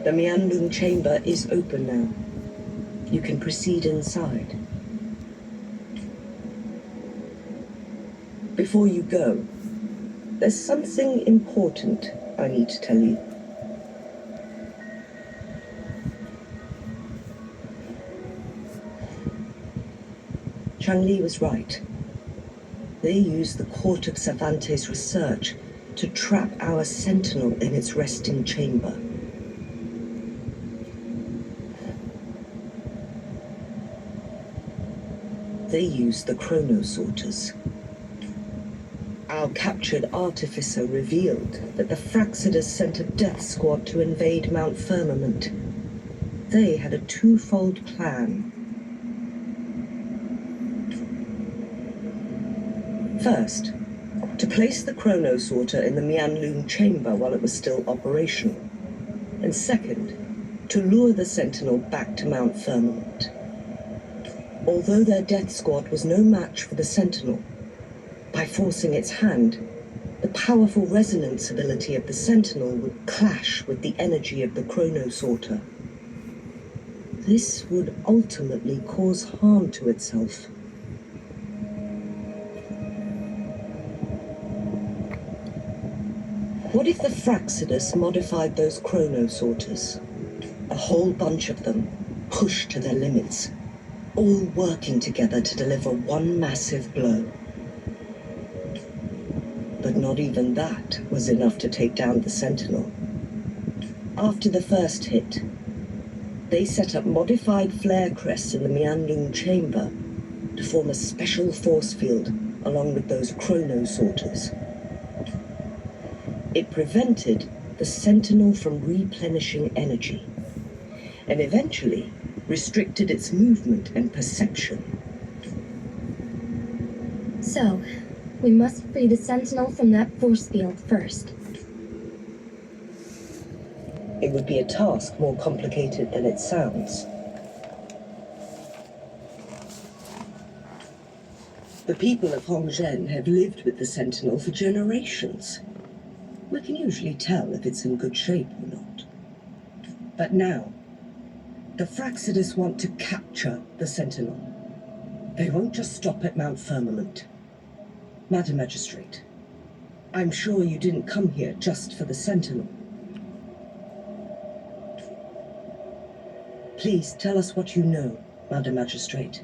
The Mianlun chamber is open now. You can proceed inside. Before you go, there's something important I need to tell you. Changli was right. They used the Court of Cervantes research to trap our Sentinel in its resting chamber. They used the Chronosorters. Our captured artificer revealed that the Fraxidus sent a death squad to invade Mount Firmament. They had a twofold plan. First, to place the Chronosorter in the Mianlun chamber while it was still operational. And second, to lure the Sentinel back to Mount Firmament. Although their death squad was no match for the Sentinel, by forcing its hand, the powerful resonance ability of the Sentinel would clash with the energy of the Chronosorter. This would ultimately cause harm to itself. What if the Fraxidus modified those Chronosorters? A whole bunch of them, pushed to their limits, all working together to deliver one massive blow. But not even that was enough to take down the Sentinel. After the first hit, they set up modified flare crests in the Mianlun chamber to form a special force field along with those Chronosorters. It prevented the Sentinel from replenishing energy, and eventually restricted its movement and perception.
So, we must free the Sentinel from that force field first.
It would be a task more complicated than it sounds. The people of Hongzhen have lived with the Sentinel for generations. We can usually tell if it's in good shape or not. But now, the Fraxidus want to capture the Sentinel. They won't just stop at Mount Firmament. Madam Magistrate, I'm sure you didn't come here just for the Sentinel. Please tell us what you know, Madam Magistrate.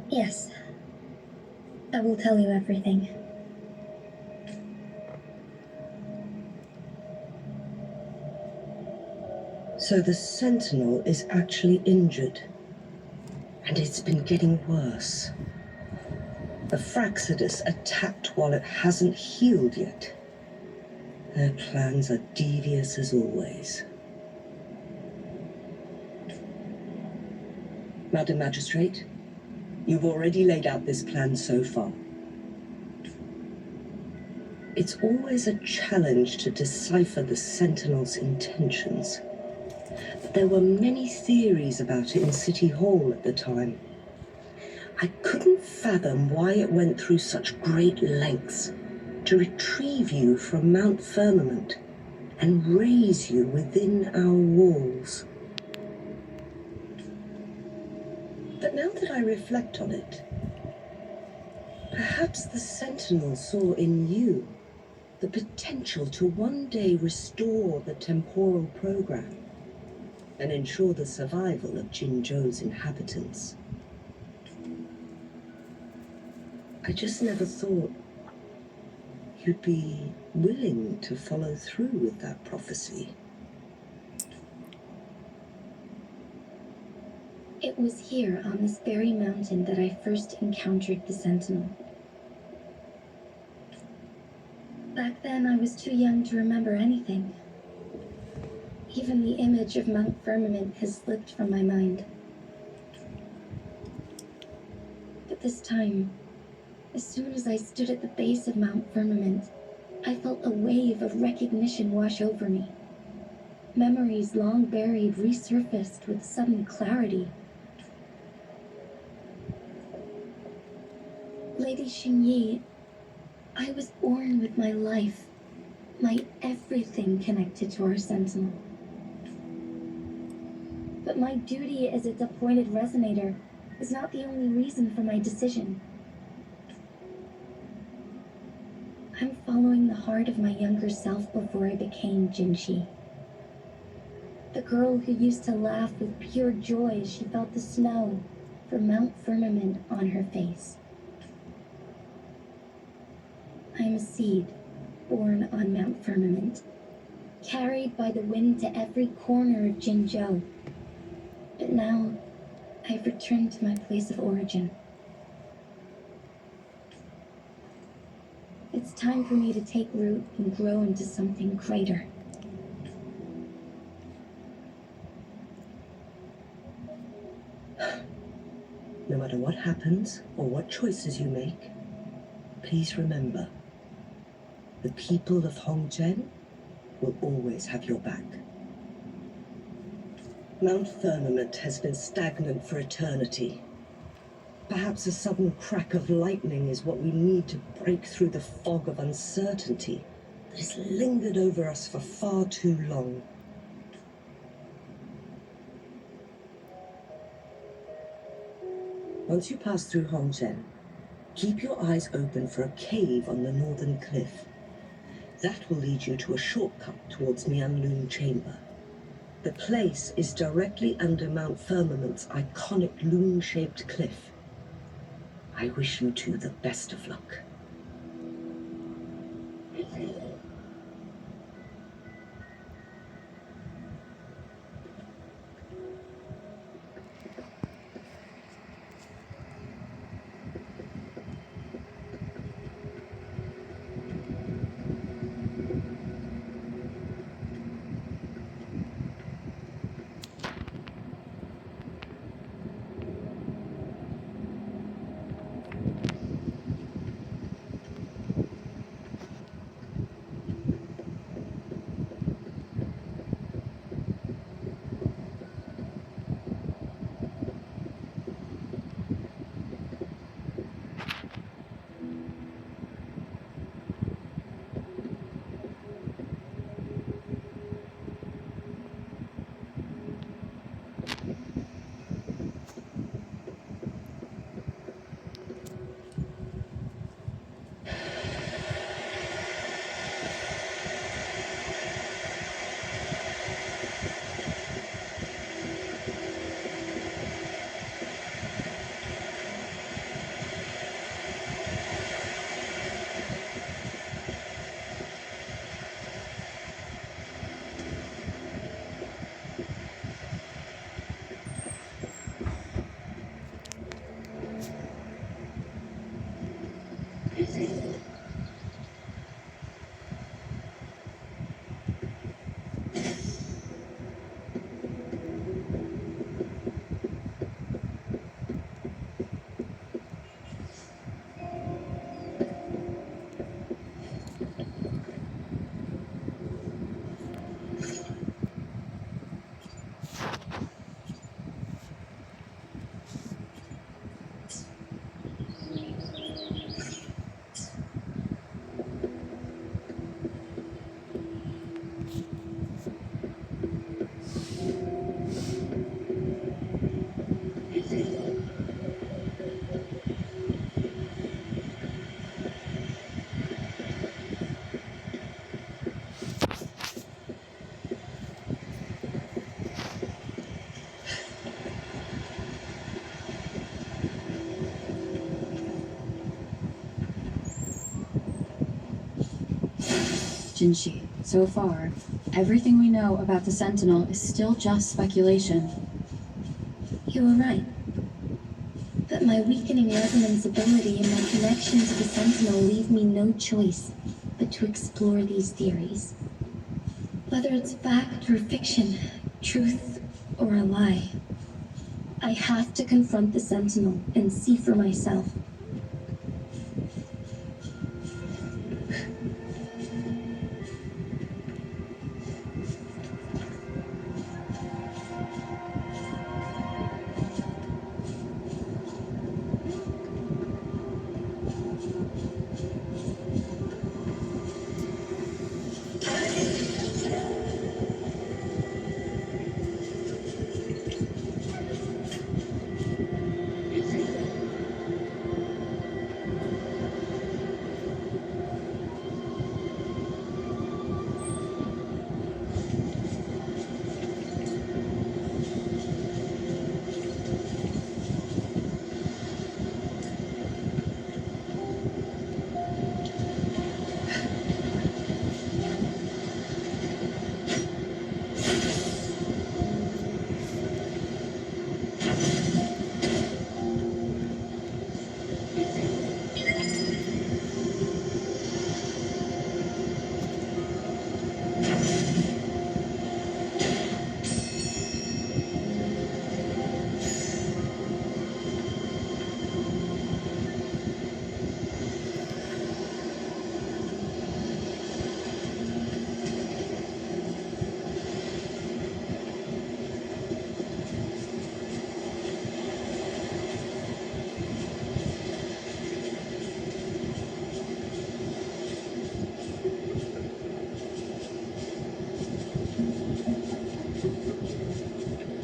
Yes. I will tell you everything.
So the Sentinel is actually injured. And it's been getting worse. The Fraxidus attacked while it hasn't healed yet. Their plans are devious as always. Madam Magistrate, you've already laid out this plan so far. It's always a challenge to decipher the Sentinel's intentions. But there were many theories about it in City Hall at the time. I couldn't fathom why it went through such great lengths to retrieve you from Mount Firmament and raise you within our walls. But now that I reflect on it, perhaps the Sentinel saw in you the potential to one day restore the temporal program and ensure the survival of Jinzhou's inhabitants. I just never thought you'd be willing to follow through with that prophecy.
It was here on this very mountain that I first encountered the Sentinel. Back then, I was too young to remember anything. Even the image of Mount Firmament has slipped from my mind. But this time, as soon as I stood at the base of Mount Firmament, I felt a wave of recognition wash over me. Memories long buried resurfaced with sudden clarity. Lady Xingyi, I was born with my life, my everything connected to our sentinel. But my duty as its appointed resonator is not the only reason for my decision. I'm following the heart of my younger self before I became Jinshi. The girl who used to laugh with pure joy as she felt the snow from Mount Firmament on her face. I am a seed born on Mount Firmament, carried by the wind to every corner of Jinzhou. But now, I've returned to my place of origin. It's time for me to take root and grow into something greater.
No matter what happens or what choices you make, please remember, the people of Hongzhen will always have your back. Mount Firmament has been stagnant for eternity. Perhaps a sudden crack of lightning is what we need to break through the fog of uncertainty that has lingered over us for far too long. Once you pass through Hongzhen, keep your eyes open for a cave on the northern cliff. That will lead you to a shortcut towards Mianlun Chamber. The place is directly under Mount Firmament's iconic loon-shaped cliff. I wish you two the best of luck.
Jinshi, so far, everything we know about the Sentinel is still just speculation.
You were right. But my weakening resonance ability and my connection to the Sentinel leave me no choice but to explore these theories. Whether it's fact or fiction, truth or a lie, I have to confront the Sentinel and see for myself.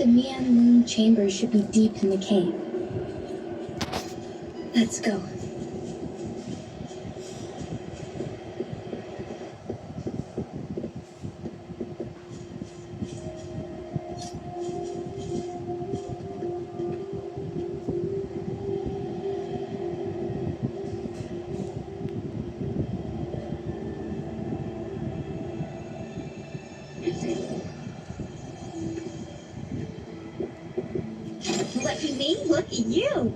Mian Loon chamber should be deep in the cave. Let's go.
Look at me, look at you.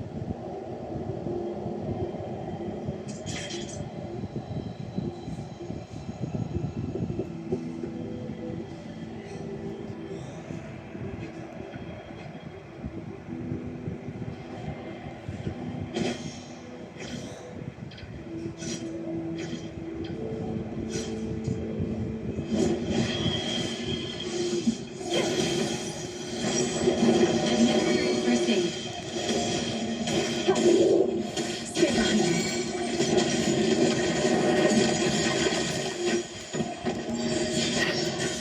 First aid. Stay behind me.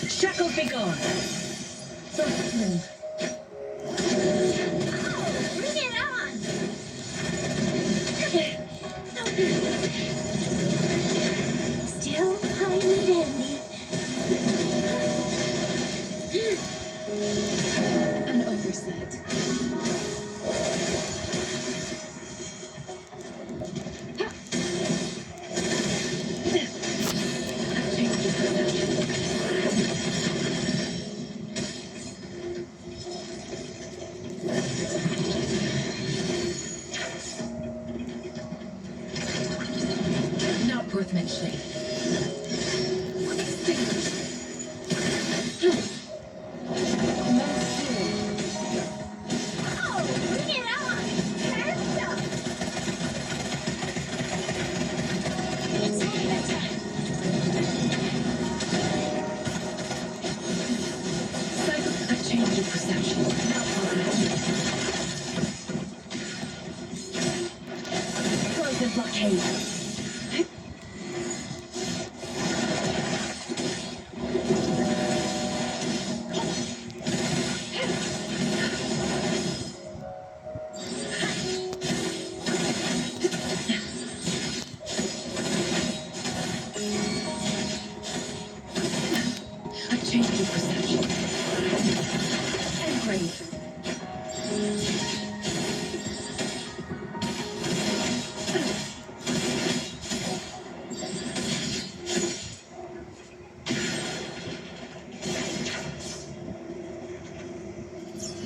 Shackles be gone. Don't move. Bring it on. Still fine and dandy.
An oversight.
I've changed your perception. Not worthmanship. I've changed your perception. Not worthmanship. Frozen blockade. I've changed your perception. And brave.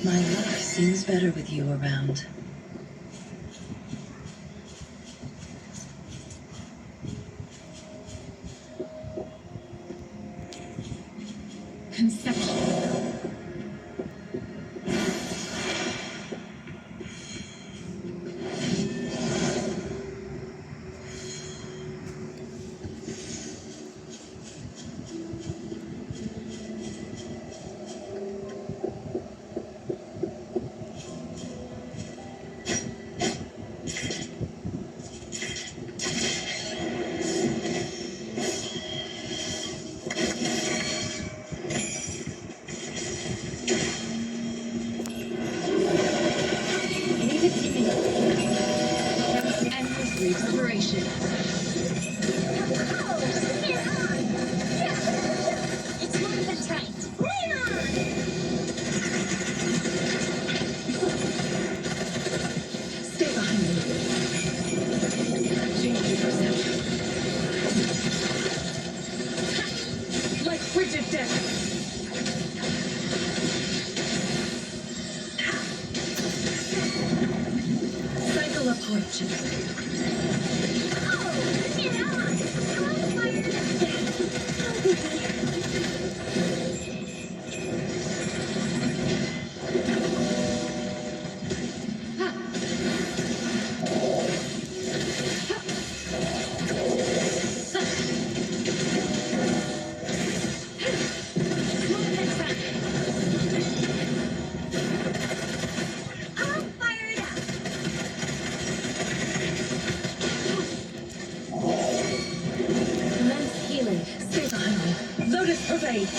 My luck seems better with you around.
Conception. Leave it to me. Endless reverberation. It's more than tight. Stay behind me. Change your perception. Like frigid death. Cycle of corruption. Lens healing. Stay behind me. Lotus parade.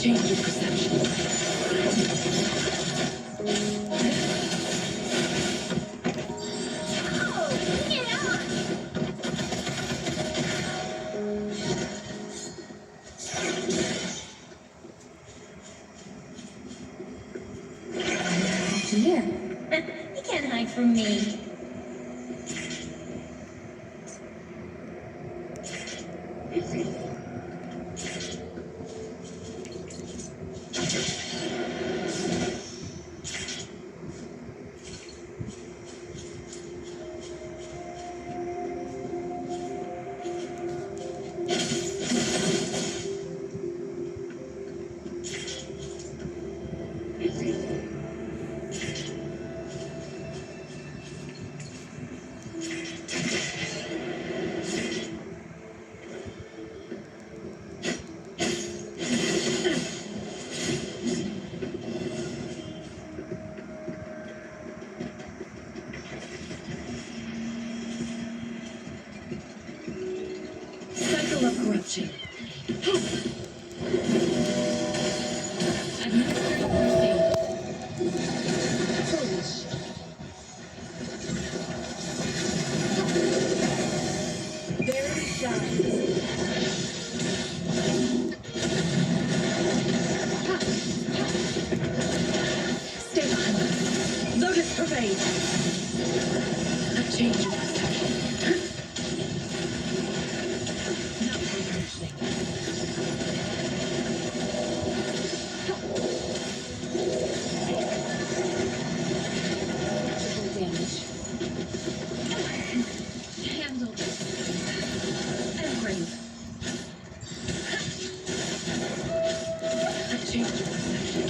change of perception.
Here. You can't hide from me.
Cycle of corruption. Administering first aid. Foolish. There it shines. Stay behind us. Lotus pervade. A change of perception. Not rehearsing. Magical damage. Handled. Engrave. A change of perception.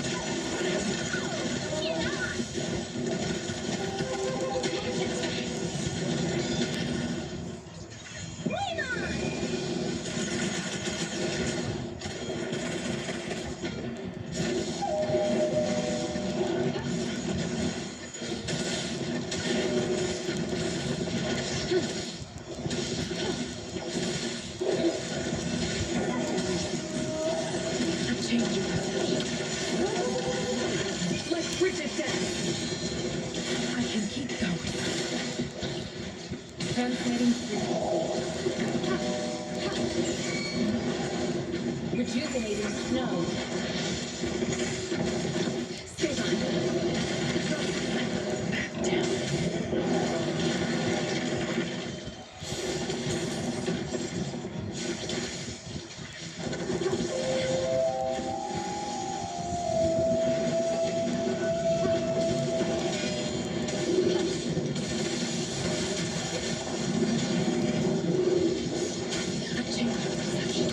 A change of perception. Like frigid death. I can keep going. Transmitting frequency. Rejuvenating snow. Stay behind. Back down. A change of perception.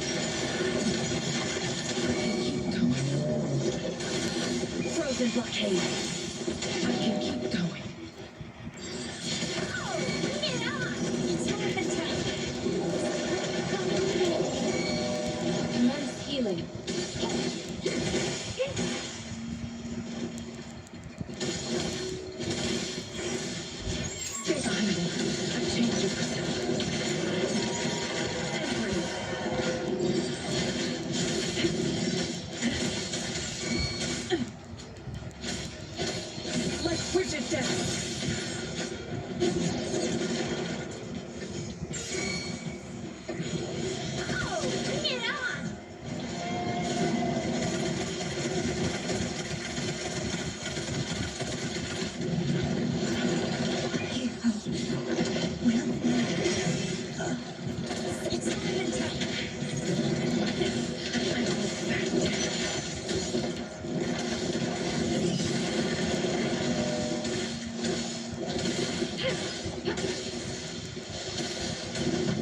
I can keep going. Frozen blockade. I can keep going. Commence healing. Stay behind me. A change of perception. Engrave. Like frigid death.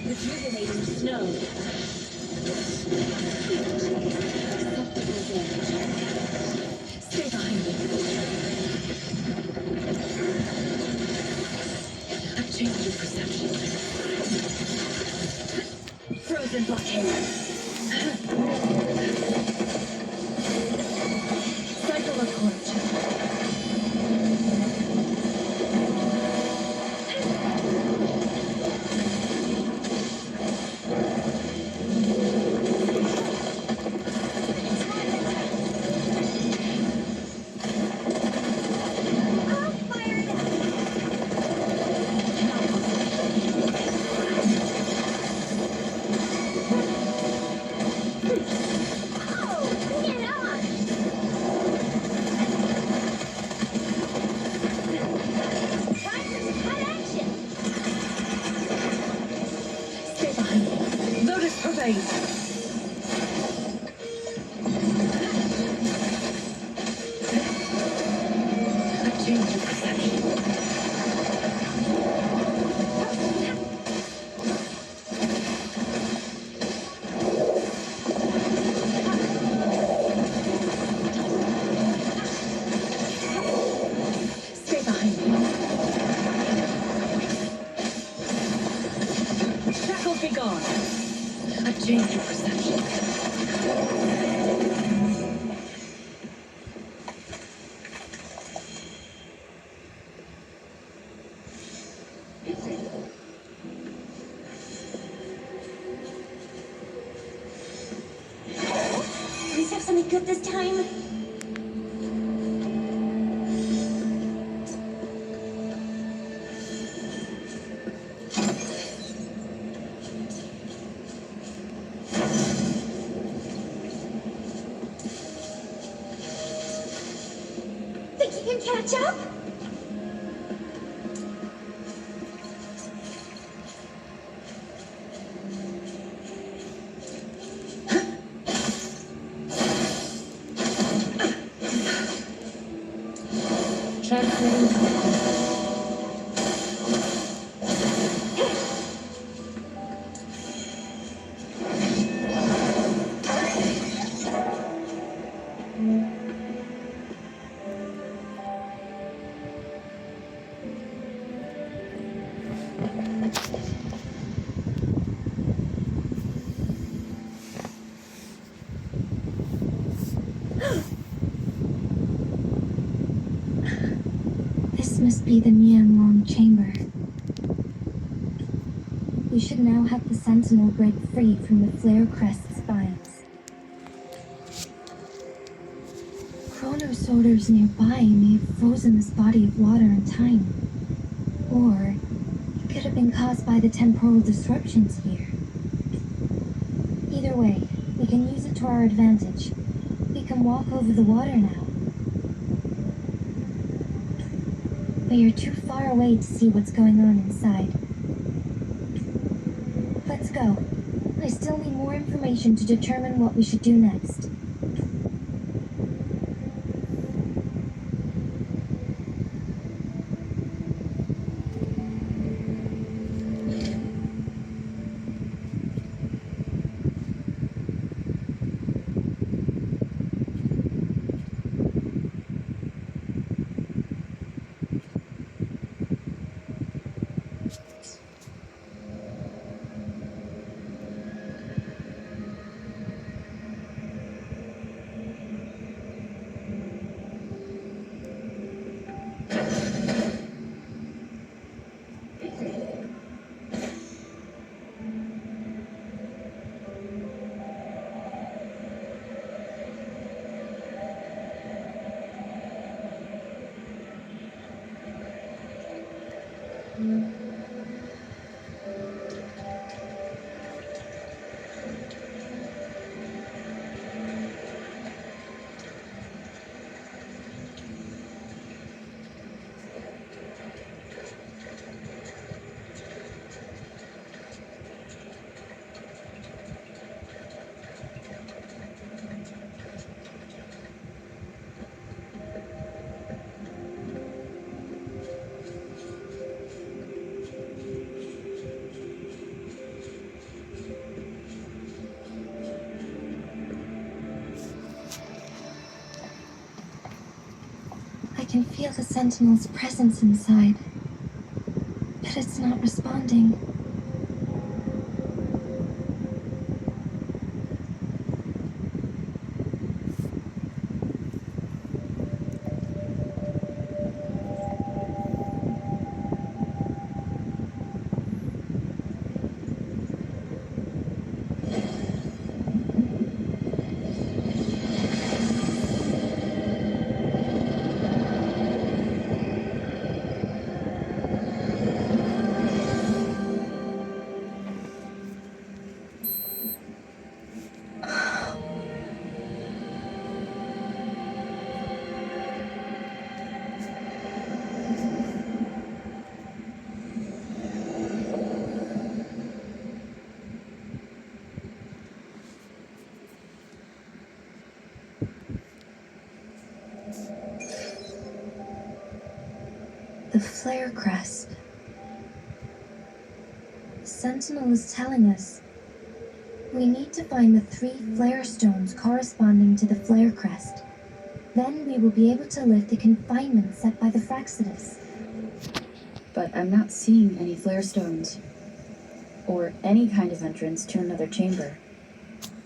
Rejuvenating snow. Susceptible damage. Stay behind me. A change of perception. Frozen blockade. Cycle of corruption. parade. A change of perception. Stay behind me. Shackles be gone. A change of perception.
Please have something good this time. Think you can catch up?
Translating.
This must be the Mianlong chamber. We should now have the Sentinel break free from the Flare Crest spines. Chronosorters nearby may have frozen this body of water in time. Or it could have been caused by the temporal disruptions here. Either way, we can use it to our advantage. We can walk over the water now. We are too far away to see what's going on inside. Let's go. I still need more information to determine what we should do next. I can feel the Sentinel's presence inside, but it's not responding. The flare crest. Sentinel is telling us we need to find the 3 flare stones corresponding to the flare crest. Then we will be able to lift the confinement set by the Fraccidus.
But I'm not seeing any flare stones. Or any kind of entrance to another chamber.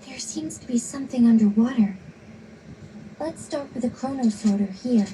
There seems to be something underwater. Let's start with the chronosorter here.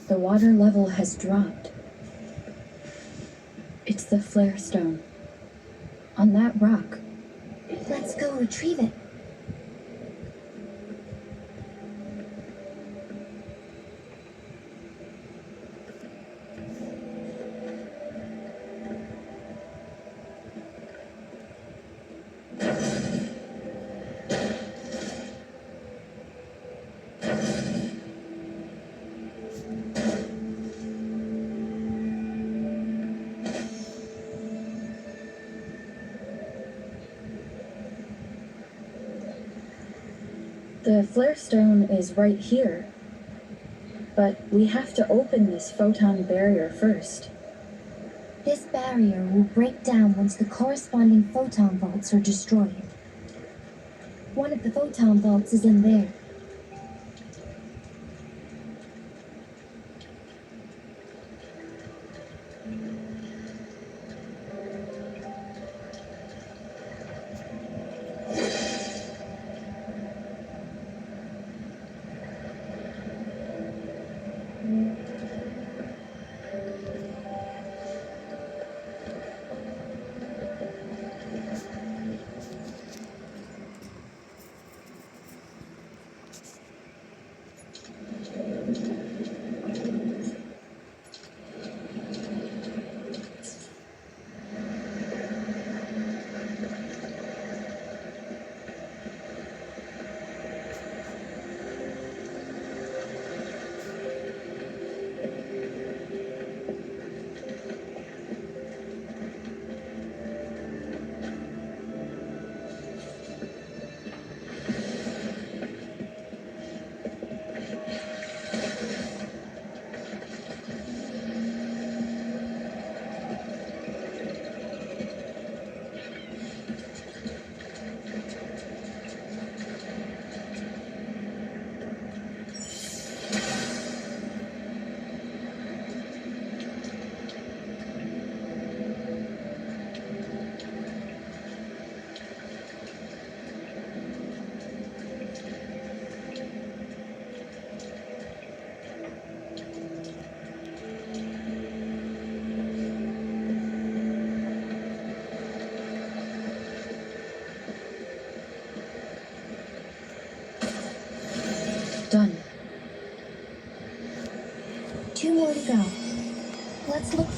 The water level has dropped. It's the flare stone. On that rock.
Let's go retrieve it.
The flare stone is right here. But we have to open this photon barrier first.
This barrier will break down once the corresponding photon vaults are destroyed. One of the photon vaults is in there.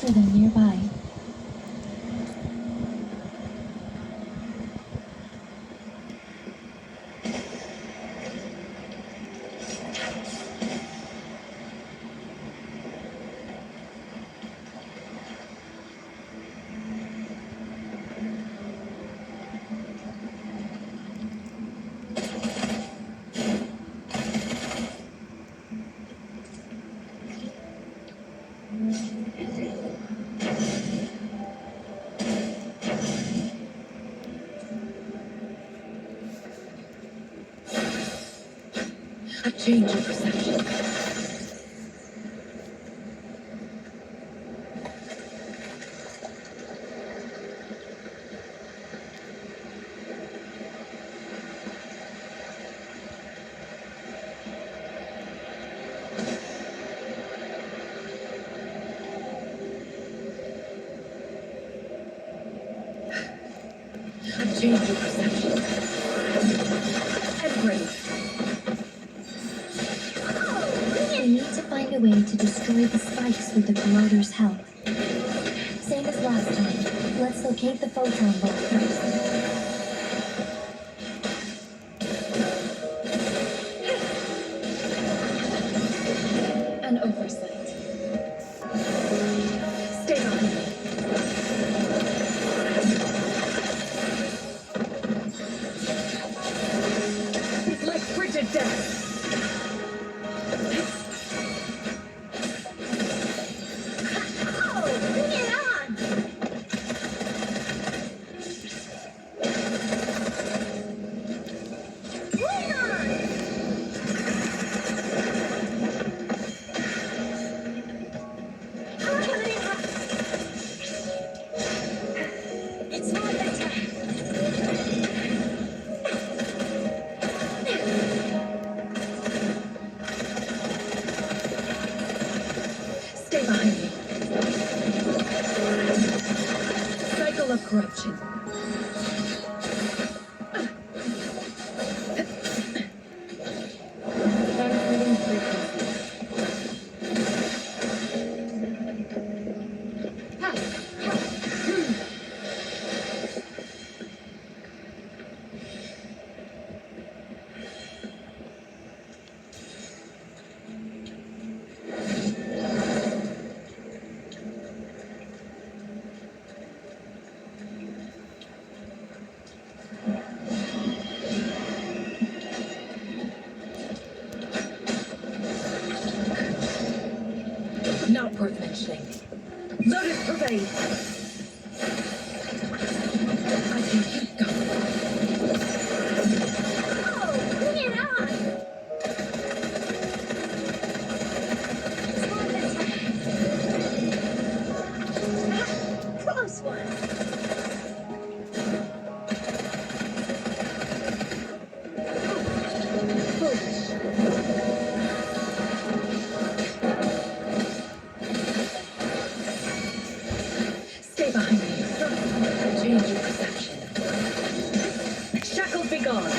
faster than nearby.
A change of perception. A change of perception. And ready.
We need to find a way to destroy the spikes with the corroder's help. Same as last time. Let's locate the photon bolt first.
An oversight. Stay on me. Like frigid death. It's not better. Stay behind me. Cycle of corruption. Transmitting frequency. Not worth mentioning. Lotus pervade. I can keep going.
Bring it on! Close one!
Stay behind me. Change your perception. Shackles be gone.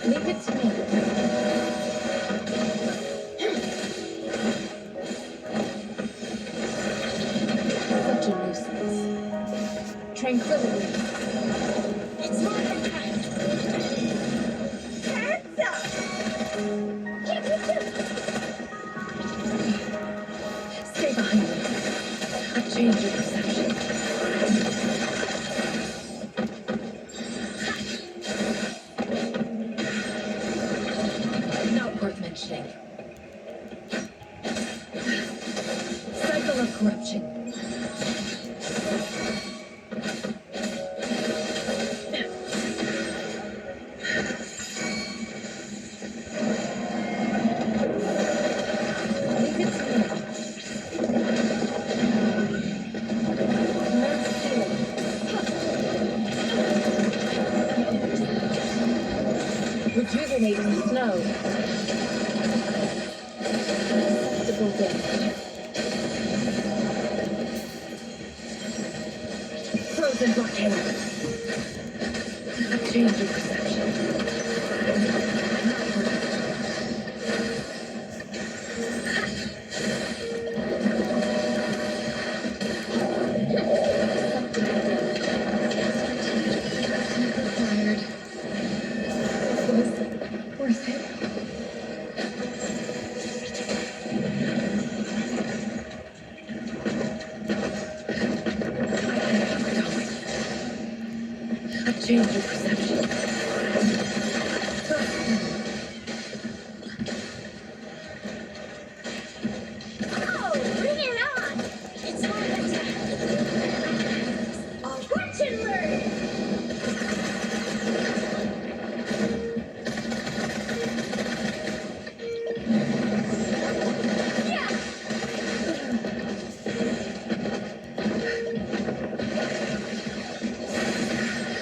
Leave it to me.
Such a nuisance. Tranquility.
It's not the time. Hands up!
Stay behind me. A change your perception. Not worth mentioning. Cycle of corruption.
Leave it to me. Immense healing. Rejuvenating snow. Acceptable damage.
change your perception.
Oh, bring it on! It's my attack. Watch and learn!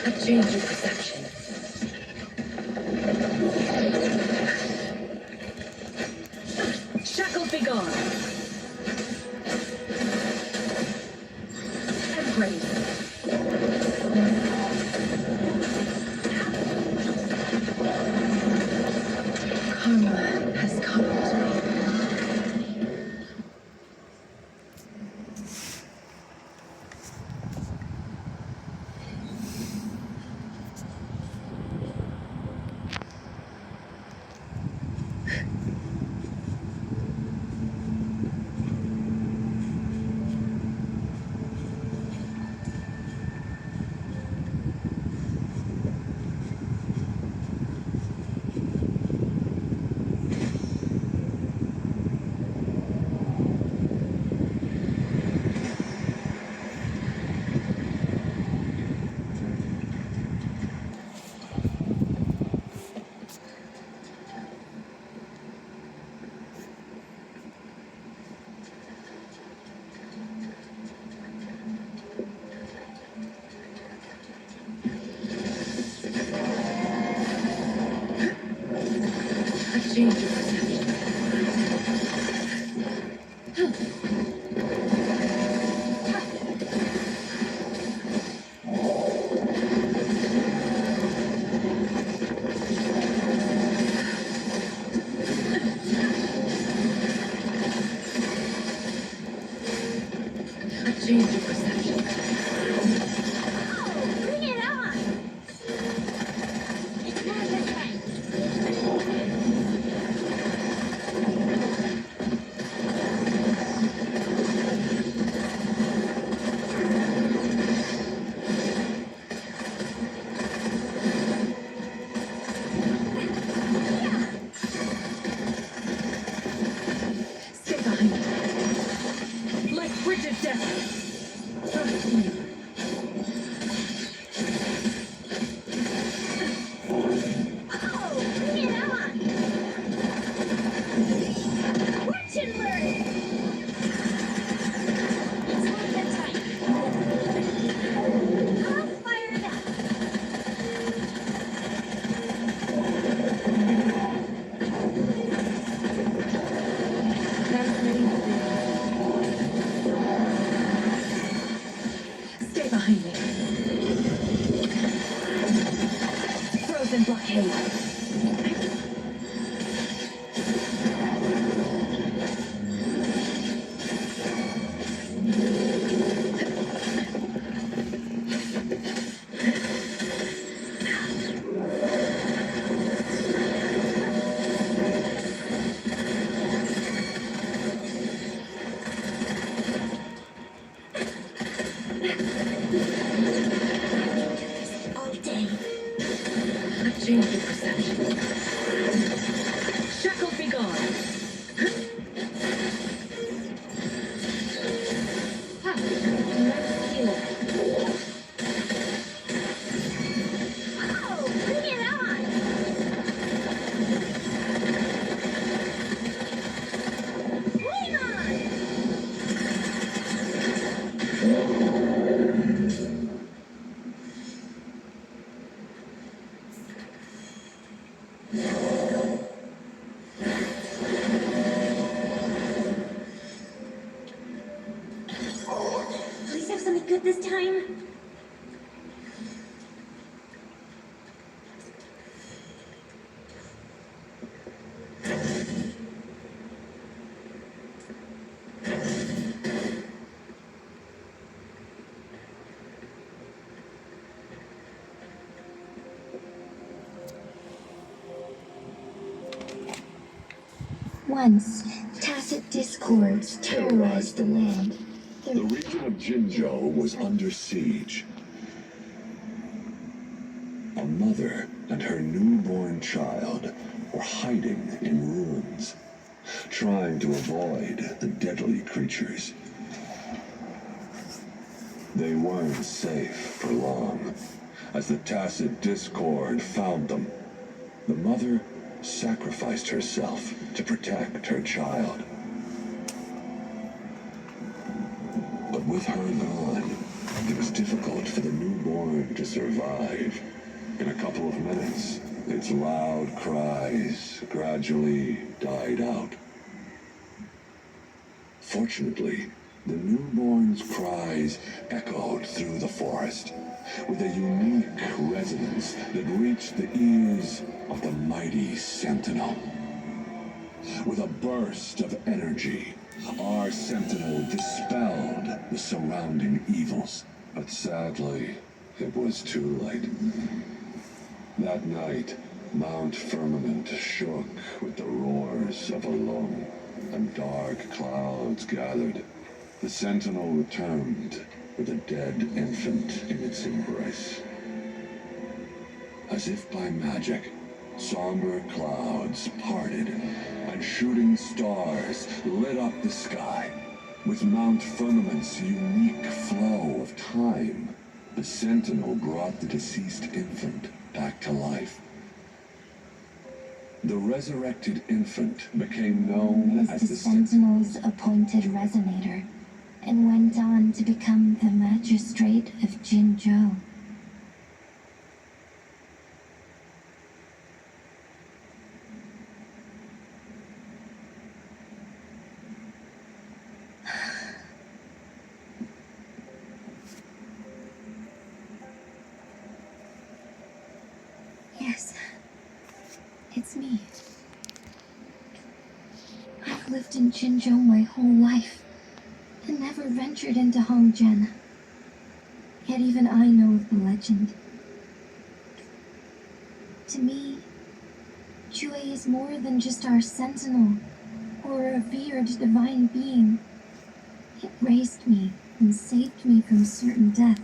I've changed your perception. Shackles be gone. Embrace. Karma has come to me. I've changed your perception. I've changed your perception.
Oh, bring it on! It's my attack.
Stay behind me. Like frigid death.
Oh, bring it on! Watch and learn! It's my attack. All fired up!
Stay behind me. Frozen blockade.
All day.
I've changed your perception. Shackles be gone.
Ha! Let's heal. Oh, bring it on! Hang on! Please have something good this time. Once, tacit discords terrorized the land.
The region of Jinzhou was under siege. A mother and her newborn child were hiding in ruins, trying to avoid the deadly creatures. They weren't safe for long, as the Tacit Discord found them. The mother sacrificed herself to protect her child. But with her gone, it was difficult for the newborn to survive. In a couple of minutes, its loud cries gradually died out. Fortunately, the newborn's cries echoed through the forest with a unique resonance that reached the ears of the mighty Sentinel. With a burst of energy, our Sentinel dispelled the surrounding evils. But sadly, it was too late. That night, Mount Firmament shook with the roars of a lung, and dark clouds gathered. The Sentinel returned with a dead infant in its embrace. As if by magic, somber clouds parted, and shooting stars lit up the sky. With Mount Firmament's unique flow of time, the Sentinel brought the deceased infant back to life. The resurrected infant became known as
the Sentinel's appointed resonator, and went on to become the Magistrate of Jinzhou. Yes, it's me. I've lived in Jinzhou my whole life, and never ventured into Hongzhen. Yet even I know of the legend. To me, Jue is more than just our sentinel, or a revered divine being. It raised me and saved me from certain death.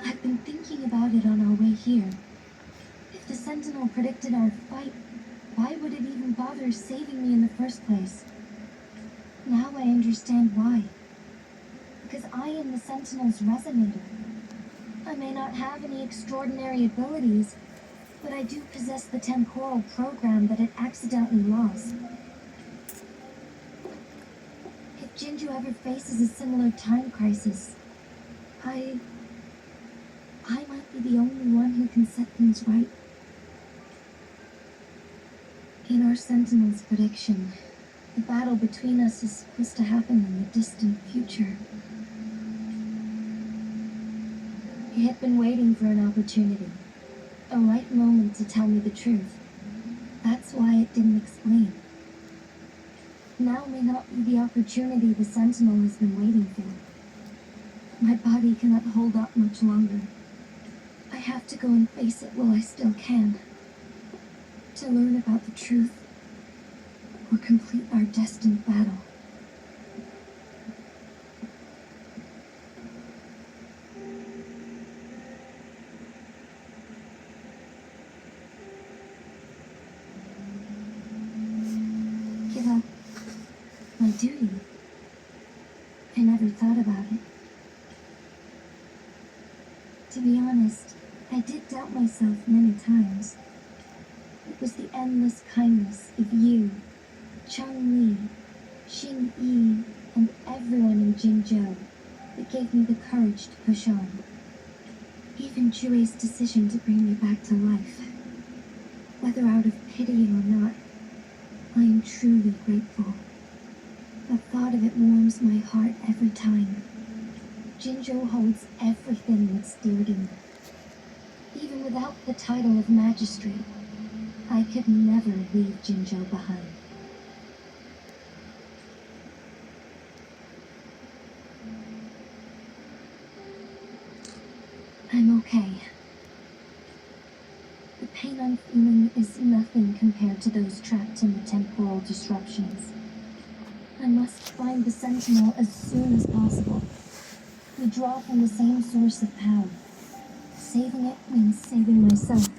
I've been thinking about it on our way here. If the sentinel predicted our fight, why would it even bother saving me in the first place? Now I understand why. Because I am the Sentinel's resonator. I may not have any extraordinary abilities, but I do possess the temporal program that it accidentally lost. If Jinzhou ever faces a similar time crisis, I might be the only one who can set things right. In our Sentinel's prediction, the battle between us is supposed to happen in the distant future. He had been waiting for an opportunity, a right moment to tell me the truth. That's why it didn't explain. Now may not be the opportunity the Sentinel has been waiting for. My body cannot hold up much longer. I have to go and face it while I still can. To learn about the truth, or complete our destined battle. Give up my duty. I never thought about it. To be honest, I did doubt myself many times. It was the endless kindness of you, Changli, Xing Yi, and everyone in Jinzhou that gave me the courage to push on. Even Jue's decision to bring me back to life. Whether out of pity or not, I am truly grateful. The thought of it warms my heart every time. Jinzhou holds everything that's dear to me. Even without the title of magistrate, I could never leave Jinzhou behind. I'm okay. The pain I'm feeling is nothing compared to those trapped in the temporal disruptions. I must find the Sentinel as soon as possible. We draw from the same source of power. Saving it means saving myself.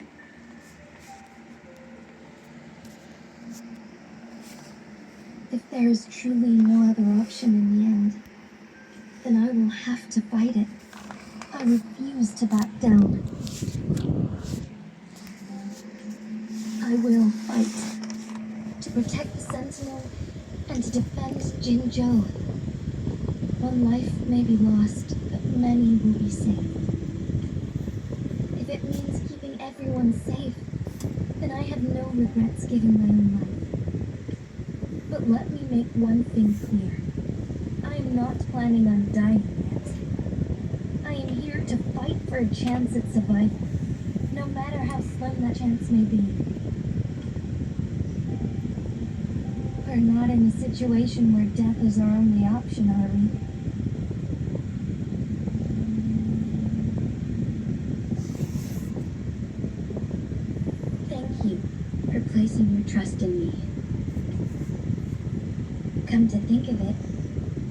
If there is truly no other option in the end, then I will have to fight it. I refuse to back down. I will fight to protect the Sentinel and to defend Jinzhou. One life may be lost, but many will be saved. If it means keeping everyone safe, then I have no regrets giving my own life. But let me make one thing clear. I am not planning on dying yet. I am here to fight for a chance at survival, no matter how slim that chance may be. We're not in a situation where death is our only option, are we? Thank you for placing your trust in me. Come to think of it,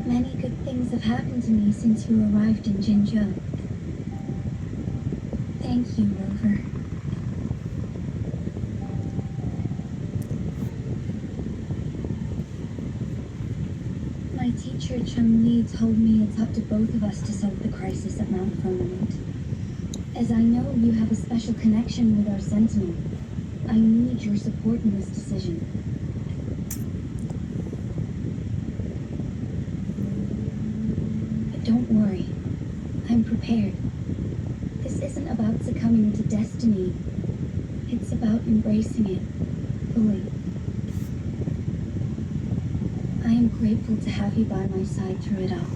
many good things have happened to me since you arrived in Jinzhou. Thank you, Rover. My teacher Chun-Li told me it's up to both of us to solve the crisis at Mount Firmament. As I know you have a special connection with our Sentinel, I need your support in this decision. But don't worry, I'm prepared. This isn't about succumbing to destiny. It's about embracing it fully. I am grateful to have you by my side through it all.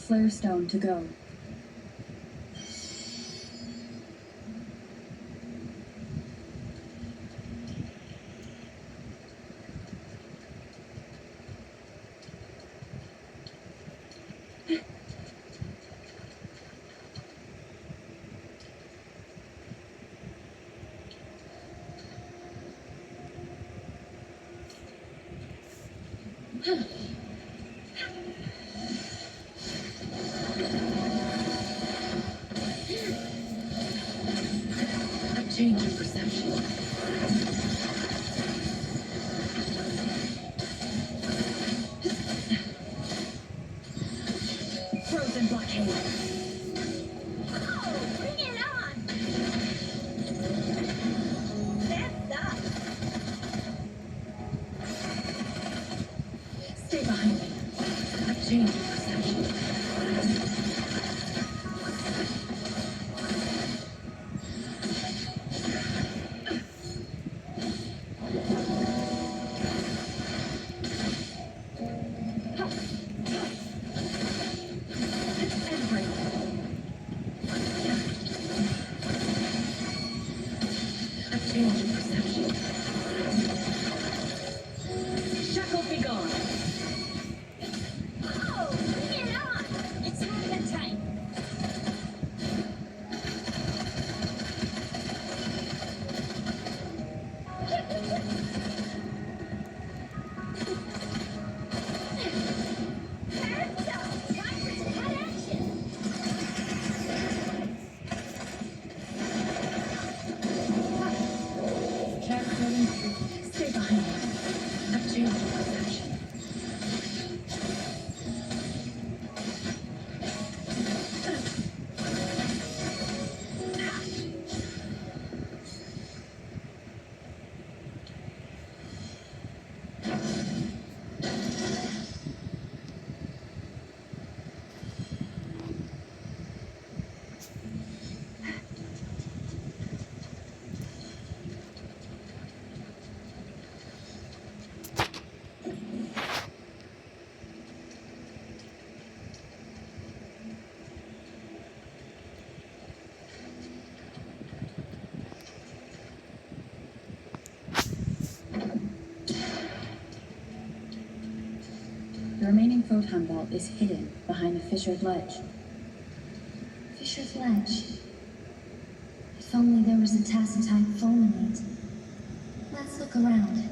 flare stone to go.
A change in perception. Frozen blockade.
Oh, bring it on! That's up!
Stay behind me. A change in perception. A change in perception. Shackle be gone.
Oh, bring it on! It's movement time! Heads up! Time for head action!
Stay behind me. A change in perception.
The remaining photon belt is hidden behind the fissured ledge.
Fisher's Ledge. If only there was a tacitite fulminate. Let's look around.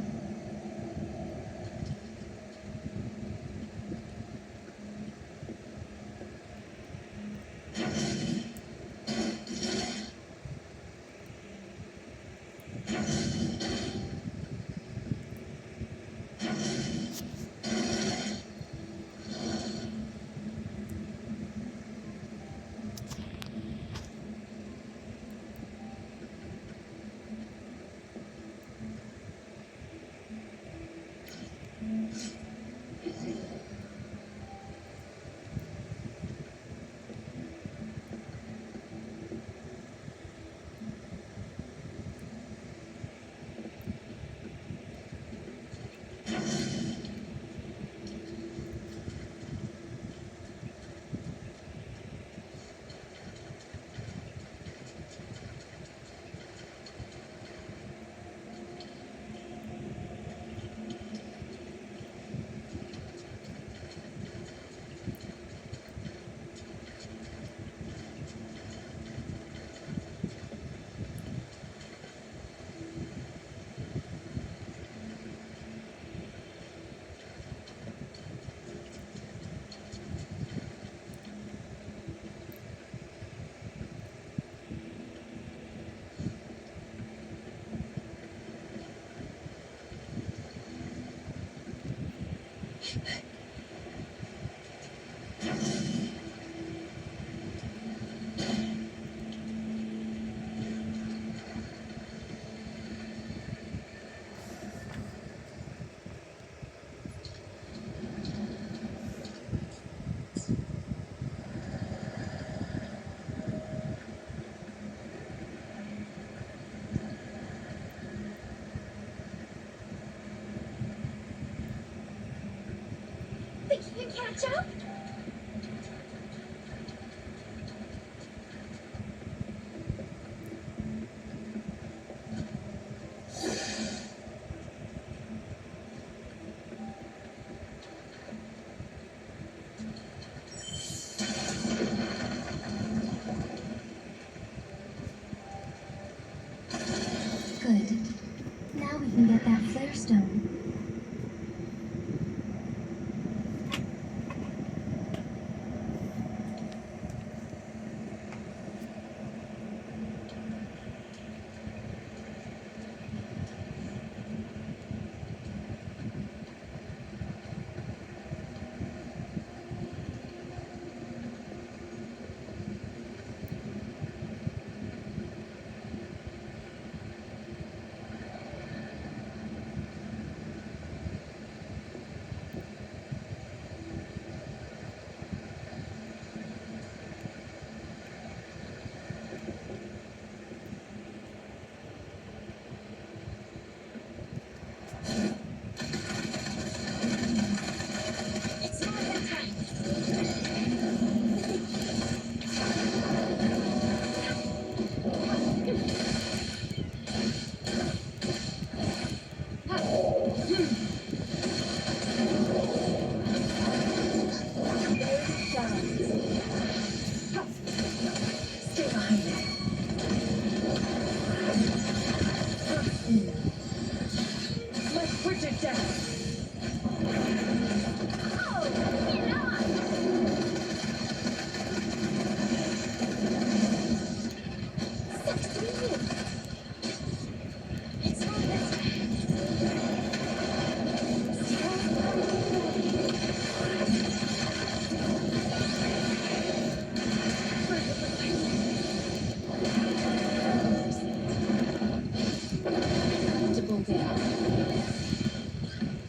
Think you can catch up? and get that flare stone.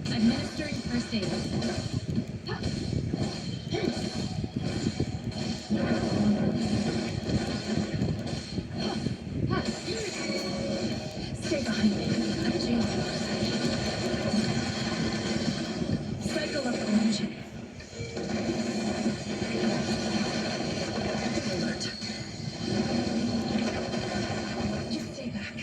Administering first aid. Stay behind me. I'm changing. Cycle up engine. Alert. You stay back.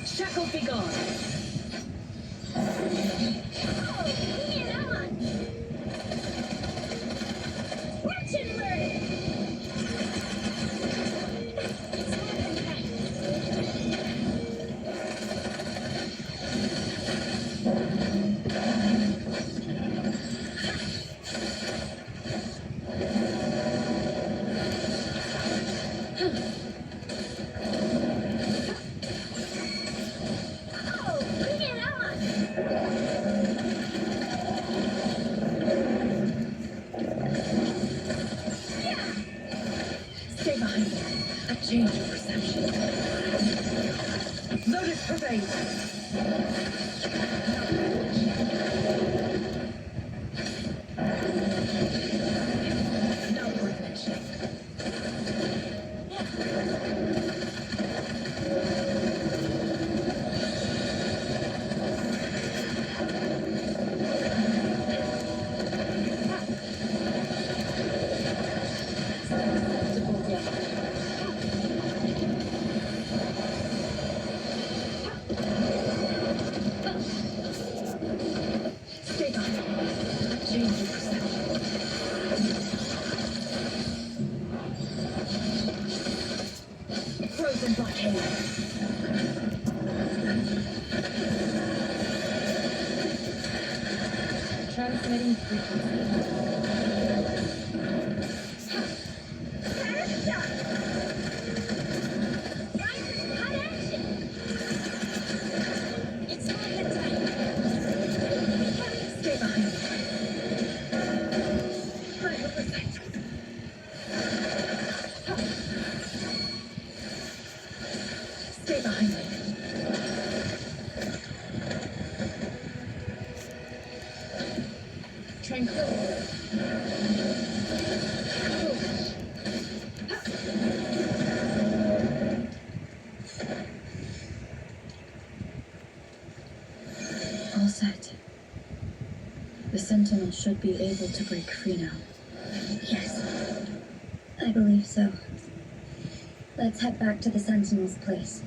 Shackles be gone. Stay behind me. A change of perception. Lotus pervade. Not worth mentioning. Stay behind me. A change of perception. Frozen blockade. Transmitting frequency. Stay behind me. 5%. Stay behind me. Tranquility.
All set.
The Sentinel should be able to break free now.
Yes, I believe so. Let's head back to the Sentinel's place.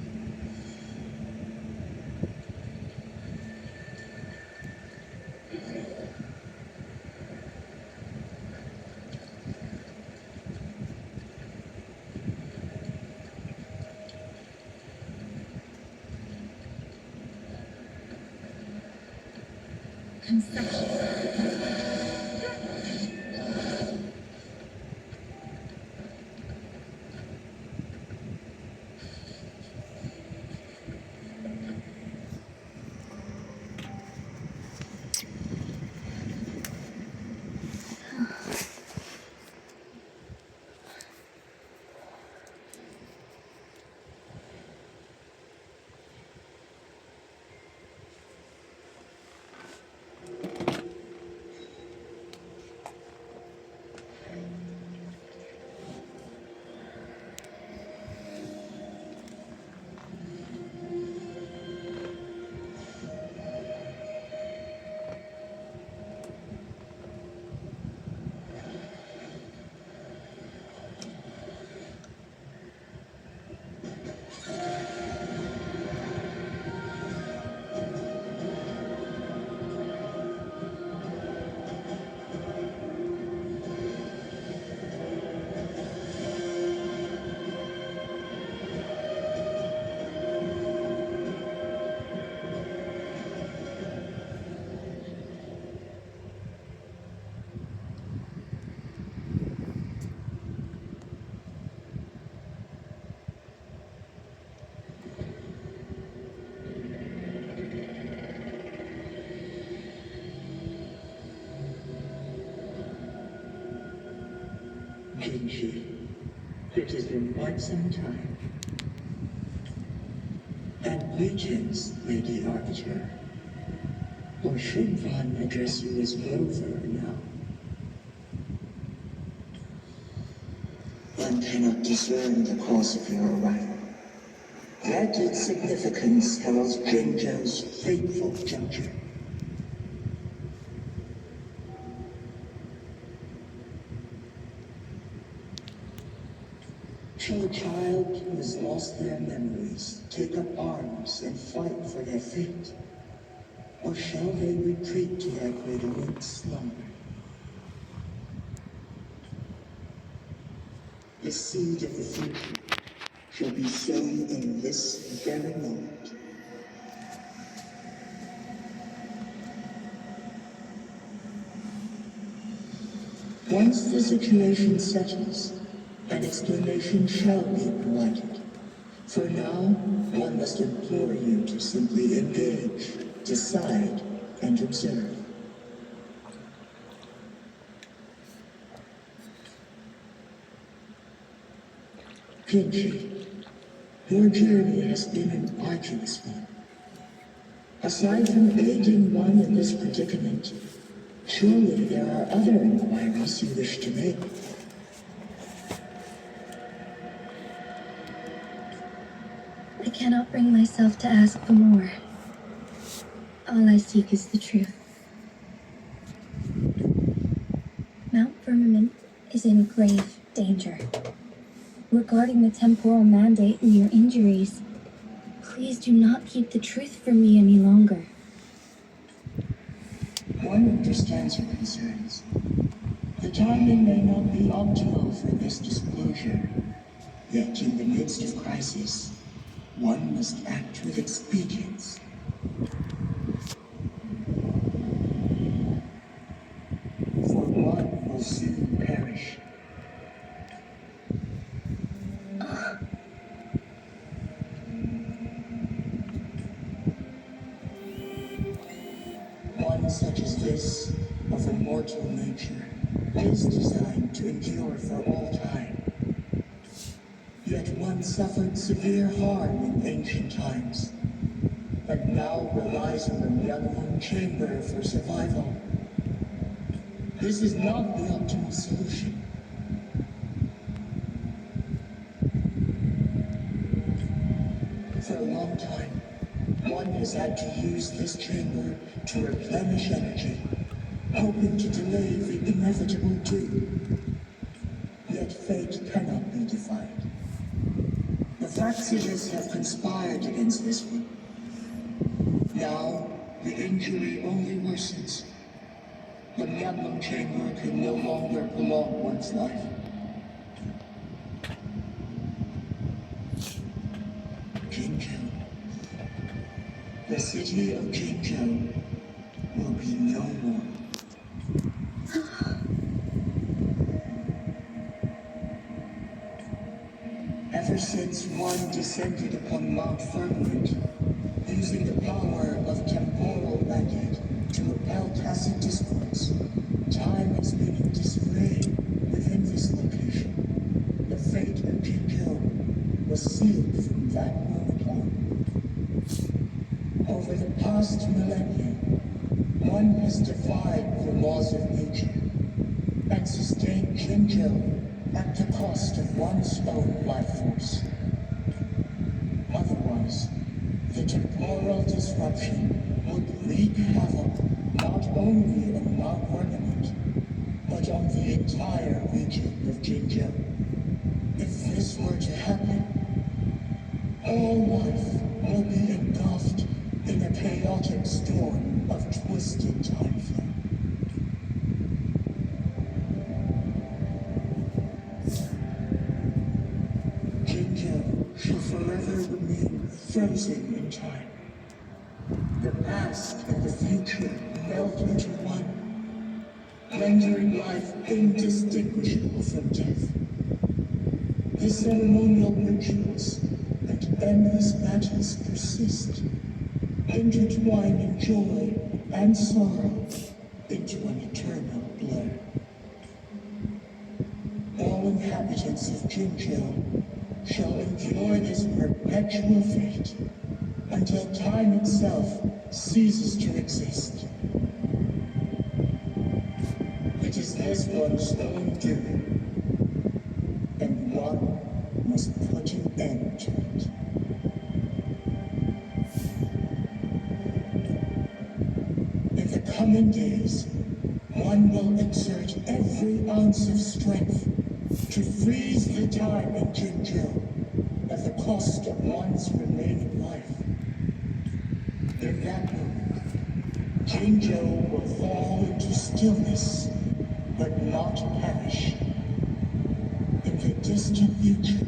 Kinji, it has been quite some time. And greetings, Lady Arbiter. Or should one address you as Rover now? One cannot discern the cause of your arrival. That its significance heralds Jinzhou's fateful juncture. Shall a child who has lost their memories take up arms and fight for their fate? Or shall they retreat to their cradle-linked slumber? The seed of the future shall be sown in this very moment. Once the situation settles, an explanation shall be provided. For now, one must implore you to simply engage, decide, and observe. Kinji, your journey has been an arduous one. Aside from aiding one in this predicament, surely there are other inquiries you wish to make.
I cannot bring myself to ask for more. All I seek is the truth. Mount Firmament is in grave danger. Regarding the temporal mandate and your injuries, please do not keep the truth from me any longer.
One understands your concerns. The timing may not be optimal for this disclosure. Yet in the midst of crisis, one must act with expedience. For one will soon perish. One such as this, of immortal nature, is designed to endure for all time. Yet one suffered severe harm in ancient times, and now relies on the Mianlun Chamber for survival. This is not the optimal solution. For a long time, one has had to use this chamber to replenish energy, hoping to delay the inevitable doom. Yet fate cannot be defied. The Fraxidus have conspired against this one. Now, the injury only worsens. The Mianlong Chamber can no longer prolong one's life. Jinzhou. The city of Jinzhou will be no more. Ever since one descended upon Mount Firmament, using the power of temporal magic to repel tacit discourse, time has been in disarray within this location. The fate of Jinzhou was sealed from that moment on. Over the past millennia, one has defied the laws of nature and sustained Jinzhou at the cost of one's own life force. Otherwise, the temporal disruption would wreak havoc not only on Mount Ornament, but on the entire region of Jinzhou. If this were to happen, all life will be engulfed in a chaotic storm of twisted time flow. Jinzhou shall forever remain frozen in time. The past and the future melt into one, rendering life indistinguishable from death. The ceremonial rituals and endless battles persist, intertwining joy and sorrow into an eternal blur. All inhabitants of Jinzhou shall endure this perpetual fate until time itself ceases to exist. It is this one's own doing, and one must put an end to it. In the coming days, one will exert every ounce of strength to freeze the time in Jinzhou at the cost of one's remaining life. In that moment, Jinzhou will fall into stillness, but not perish. In the distant future,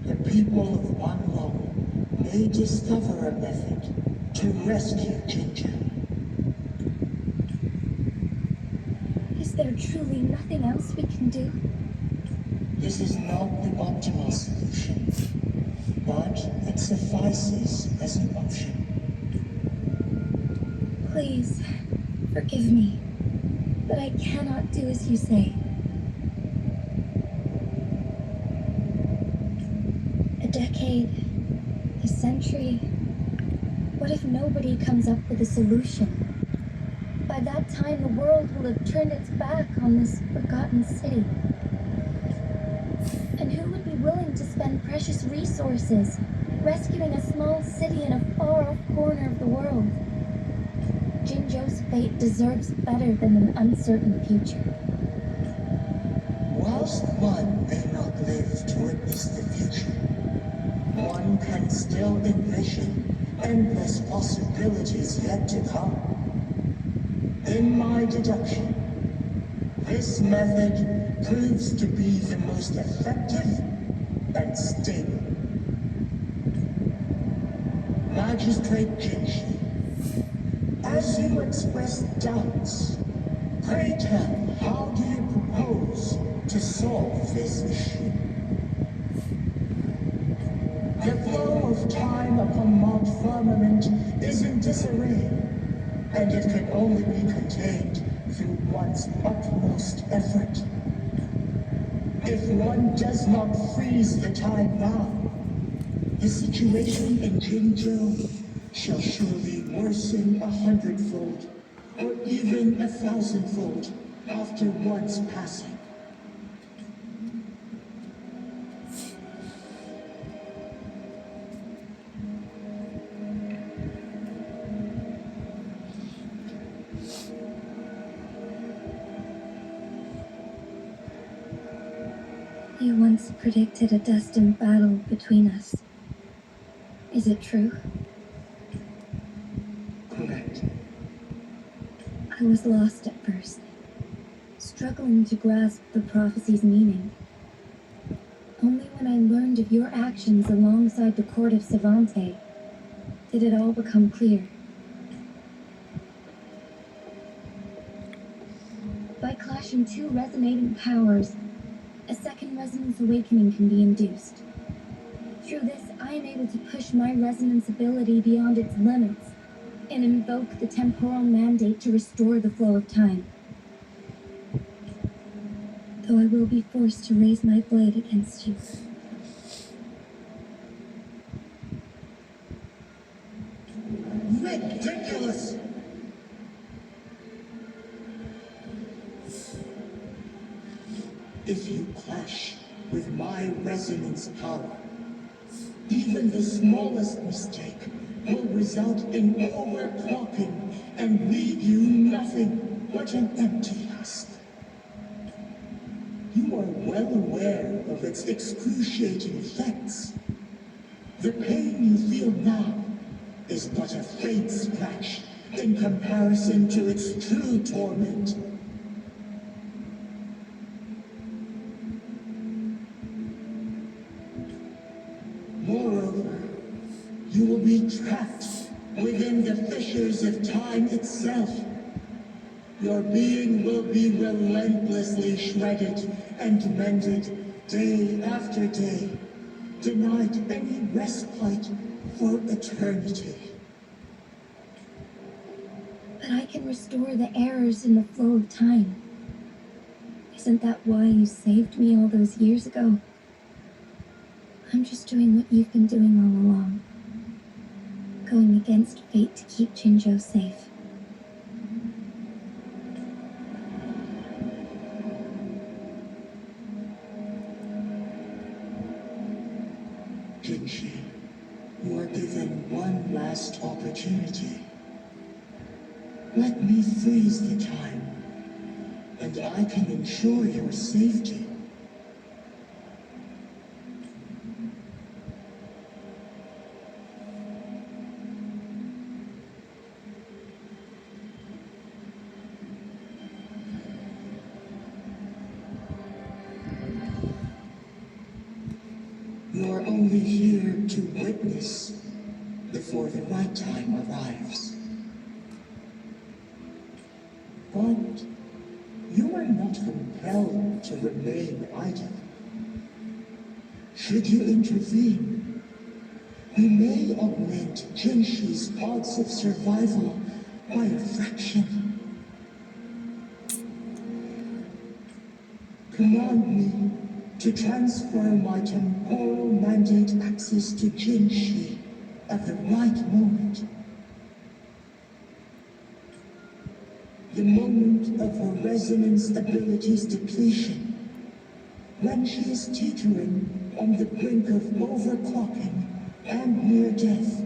the people of Wanlong may discover a method to rescue Jinzhou.
Is there truly nothing else we can do?
This is not the optimal solution, but it suffices as an option.
Please, forgive me, but I cannot do as you say. A decade, a century. What if nobody comes up with a solution? By that time, the world will have turned its back on this forgotten city. And who would be willing to spend precious resources rescuing a small city in a far-off corner of the world? Jinzhou's fate deserves better than an uncertain future.
Whilst one may not live to witness the future, one can still envision endless possibilities yet to come. In my deduction, this method proves to be the most effective and stable. Magistrate Jinshi, as you express doubts, pray tell, how do you propose to solve this issue? The flow of time upon Mount Firmament is in disarray, and it can only be contained through one's utmost effort. If one does not freeze the time now, the situation in Jinzhou shall surely worsen 100-fold, or even 1,000-fold after one's passing.
You once predicted a destined battle between us. Is it true?
Correct.
I was lost at first, struggling to grasp the prophecy's meaning. Only when I learned of your actions alongside the court of Savante did it all become clear. By clashing two resonating powers, a second resonance awakening can be induced. Through this, I am able to push my resonance ability beyond its limits and invoke the temporal mandate to restore the flow of time. Though I will be forced to raise my blade against you.
Ridiculous! If you clash with my resonance power, even the smallest mistake will result in overclocking and leave you nothing but an empty husk. You are well aware of its excruciating effects. The pain you feel now is but a faint scratch in comparison to its true torment. Moreover, you will be trapped within the fissures of time itself. Your being will be relentlessly shredded and mended day after day, denied any respite for eternity.
But I can restore the errors in the flow of time. Isn't that why you saved me all those years ago? I'm just doing what you've been doing all along. Going against fate to keep Jinzhou safe.
Jinshi, you are given one last opportunity. Let me freeze the time, and I can ensure your safety. You are only here to witness before the right time arrives. But you are not compelled to remain idle. Should you intervene, you may augment Jinshi's odds of survival by a fraction. Command me to transfer my temporal mandate access to Jinshi at the right moment. The moment of her resonance ability's depletion, when she is teetering on the brink of overclocking and near death.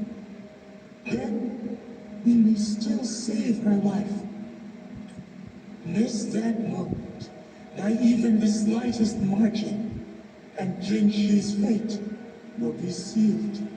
Then we may still save her life. Miss that moment by even the slightest margin, and Jinshi's fate will be sealed.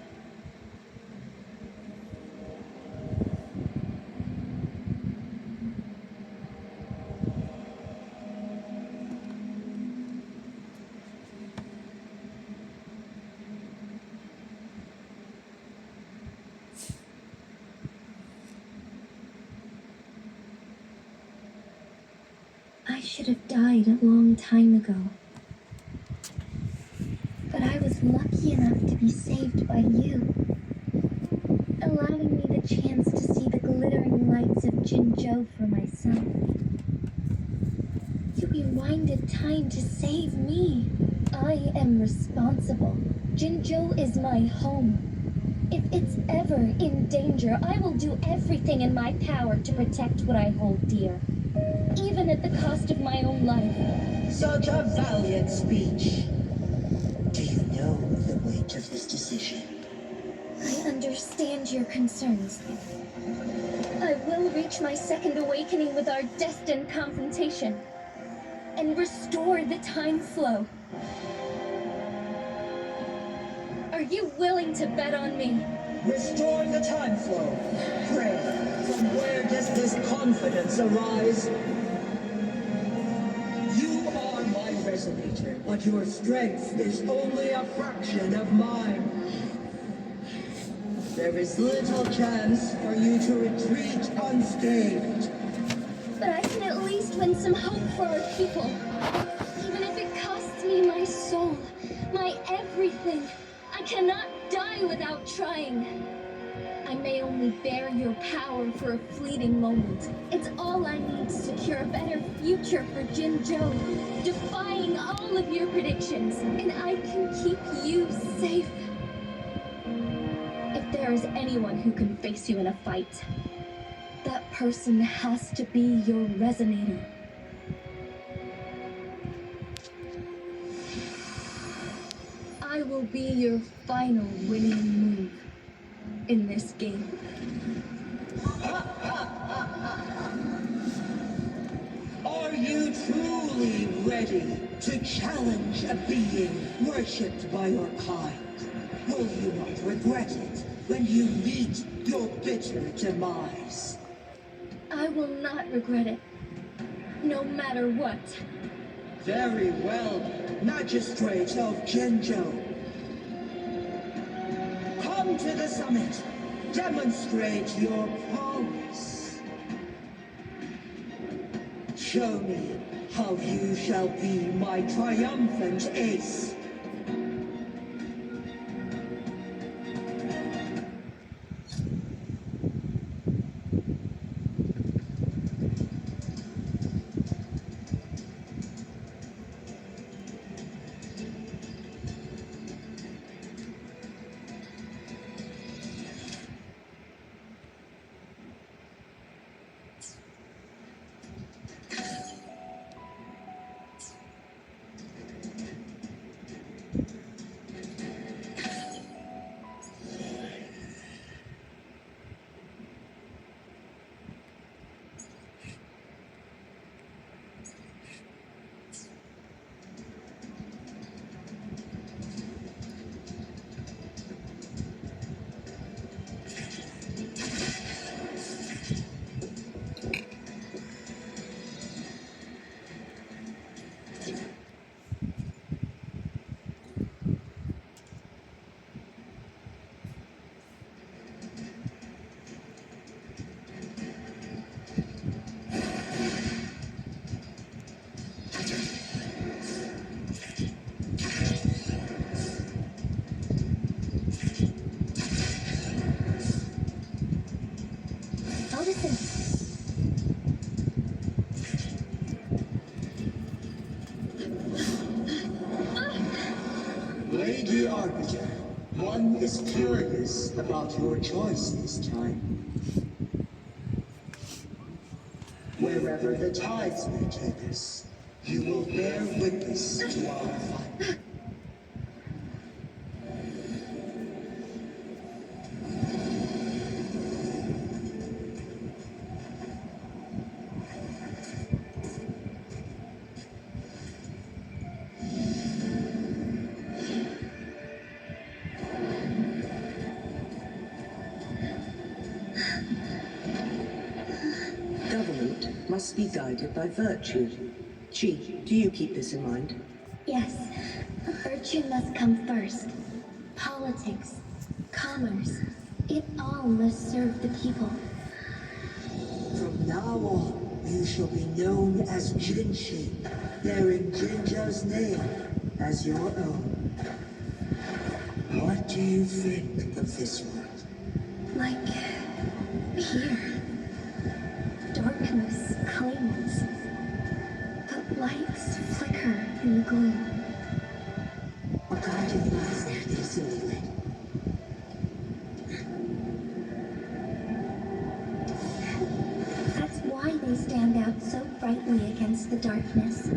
I should have died a long time ago. But I was lucky enough to be saved by you, allowing me the chance to see the glittering lights of Jinzhou for myself. You rewinded time to save me. I am responsible. Jinzhou is my home. If it's ever in danger, I will do everything in my power to protect what I hold dear, even at the cost of my own life.
Such a valiant speech. Do you know the weight of this decision?
I understand your concerns. I will reach my second awakening with our destined confrontation and restore the time flow. Are you willing to bet on me?
Restore the time flow. Pray, from where does this confidence arise? You are my resonator, but your strength is only a fraction of mine. There is little chance for you to retreat unscathed.
But I can at least win some hope for our people. Even if it costs me my soul, my everything. I cannot die without trying. I may only bear your power for a fleeting moment. It's all I need to secure a better future for Jinzhou, defying all of your predictions, and I can keep you safe. If there is anyone who can face you in a fight, that person has to be your resonator. I will be your final winning move in this game.
Are you truly ready to challenge a being worshipped by your kind? Will you not regret it when you meet your bitter demise?
I will not regret it, no matter what.
Very well, Magistrate of Jinzhou. Come to the summit. Demonstrate your prowess. Show me how you shall be my triumphant ace. Lady Arbiter, one is curious about your choice this time. Wherever the tides may take us, you will bear witness to our fight.
Government must be guided by virtue. Chi, do you keep this in mind?
Yes, virtue must come first. Politics, commerce, it all must serve the people.
From now on, you shall be known as Jinshi, bearing Jinzhou's name as your own. What do you think of this world?
Like here. Darkness clings, but lights flicker in the gloom.
A guiding light is silhouette.
That's why they stand out so brightly against the darkness.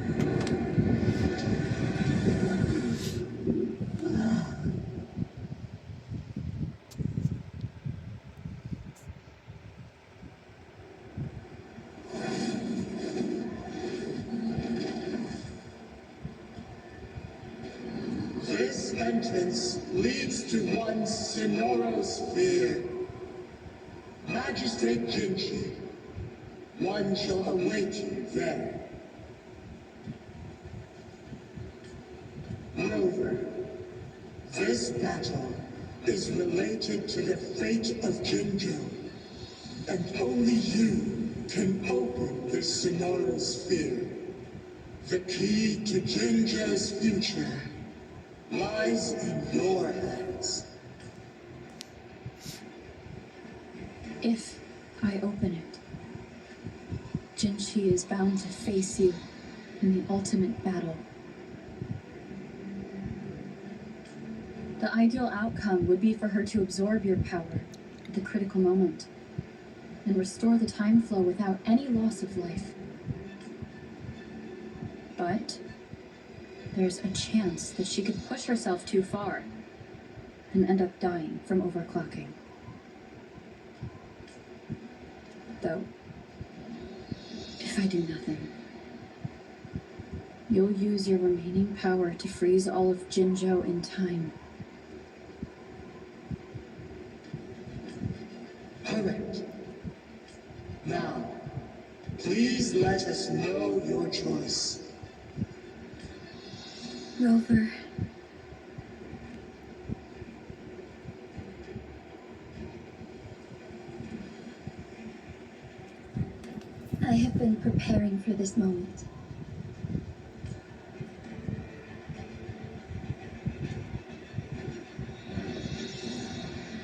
This and entrance leads to one Sonoro sphere. Magistrate Jinchi, one shall await you there. Rover, this battle is related to the fate of Jinjo, and only you can open the Sonoro sphere. The key to Jinjo's future lies in your hands.
If I open it, Jinchi is bound to face you in the ultimate battle. The ideal outcome would be for her to absorb your power at the critical moment and restore the time flow without any loss of life. But there's a chance that she could push herself too far and end up dying from overclocking. Though, if I do nothing, you'll use your remaining power to freeze all of Jinjo in time.
Correct. Now, please let us know your choice.
Rover, I have been preparing for this moment.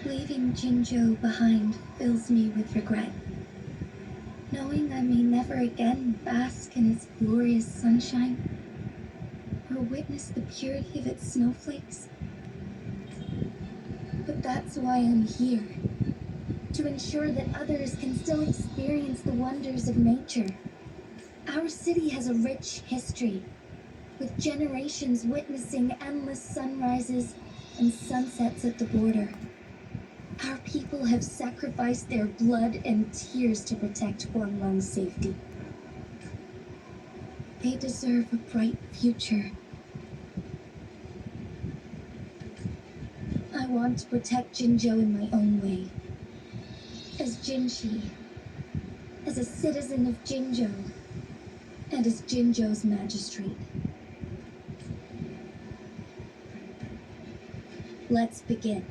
Leaving Jinjo behind fills me with regret. Knowing I may never again bask in its glorious sunshine, or witness the purity of its snowflakes. But that's why I'm here. To ensure that others can still experience the wonders of nature. Our city has a rich history, with generations witnessing endless sunrises and sunsets at the border. Our people have sacrificed their blood and tears to protect Huanglong's safety. They deserve a bright future. I want to protect Jinjo in my own way. As Jinchi, as a citizen of Jinjo, and as Jinjo's magistrate. Let's begin.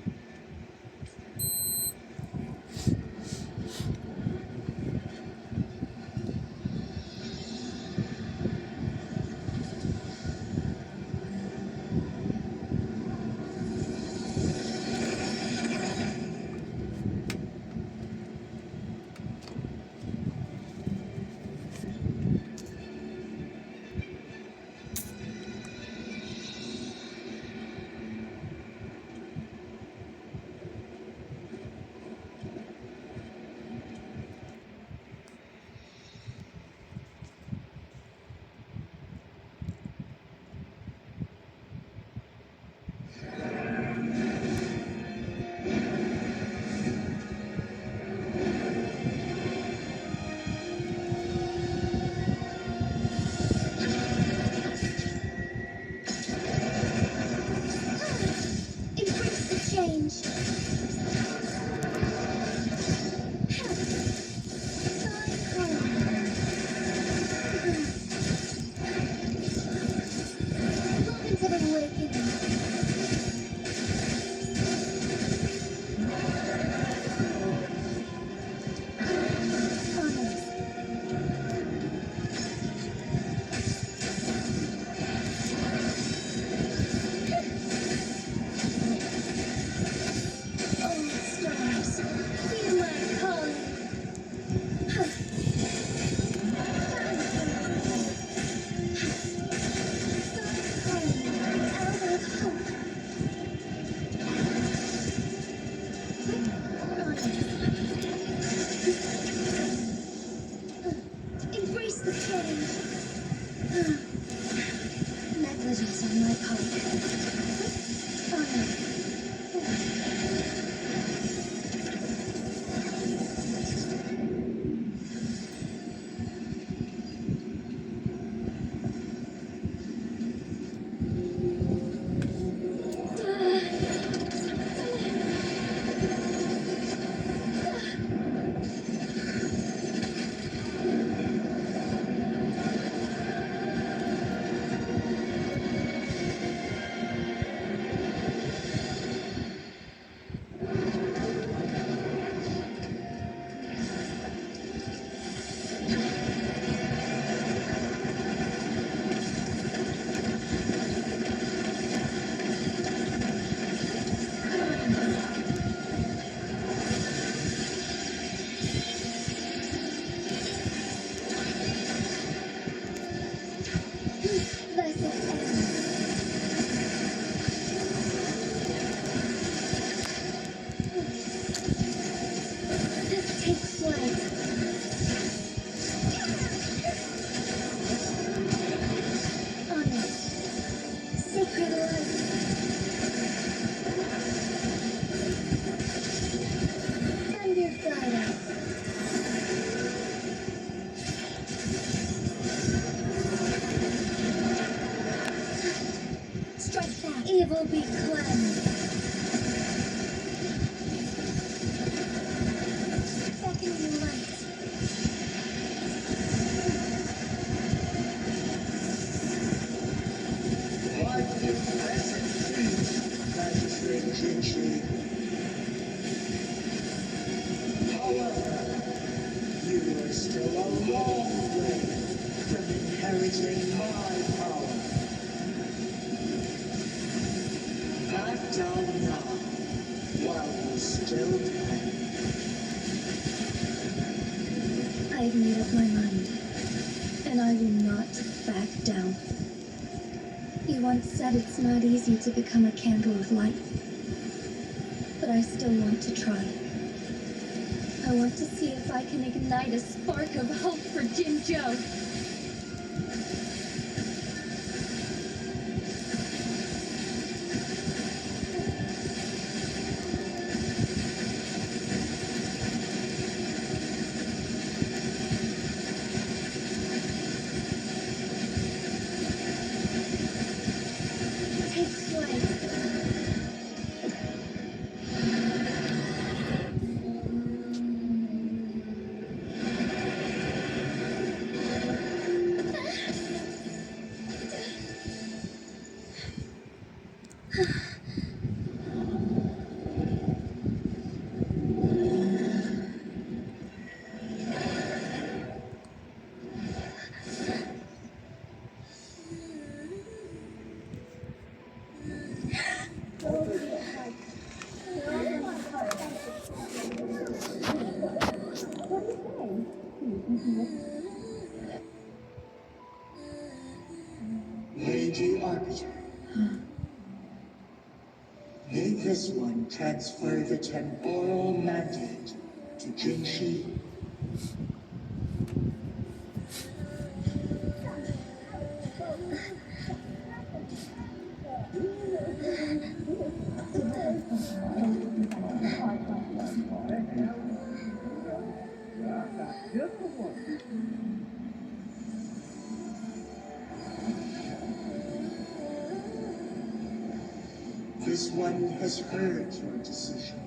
Evil be cleansed. Beckoning light.
Like your present feet, Magistrate Jinchi. However, you are still a long way from inheriting my power. Back down now, while you still can.
I've made up my mind, and I will not back down. You once said it's not easy to become a candle of light, but I still want to try. I want to see if I can ignite a spark of hope for Jinzhou. Take flight.
Lady Arbiter. May this one transfer the temporal mandate to Jinshi? This one has heard your decision.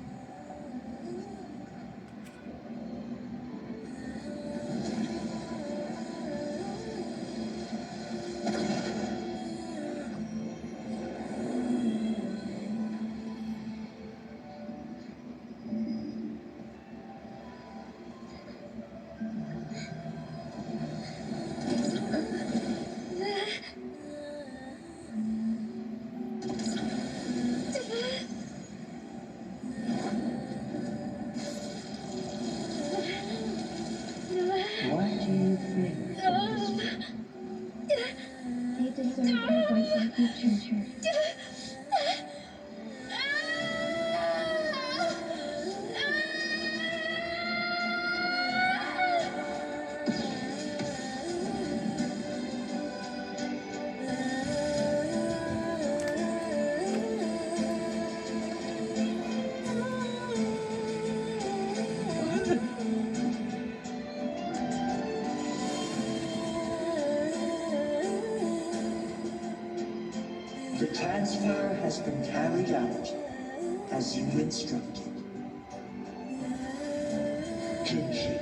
What do you think of this?
They deserve a voice like you, Jinzhou.
The transfer has been carried out as you instructed. Jinshi,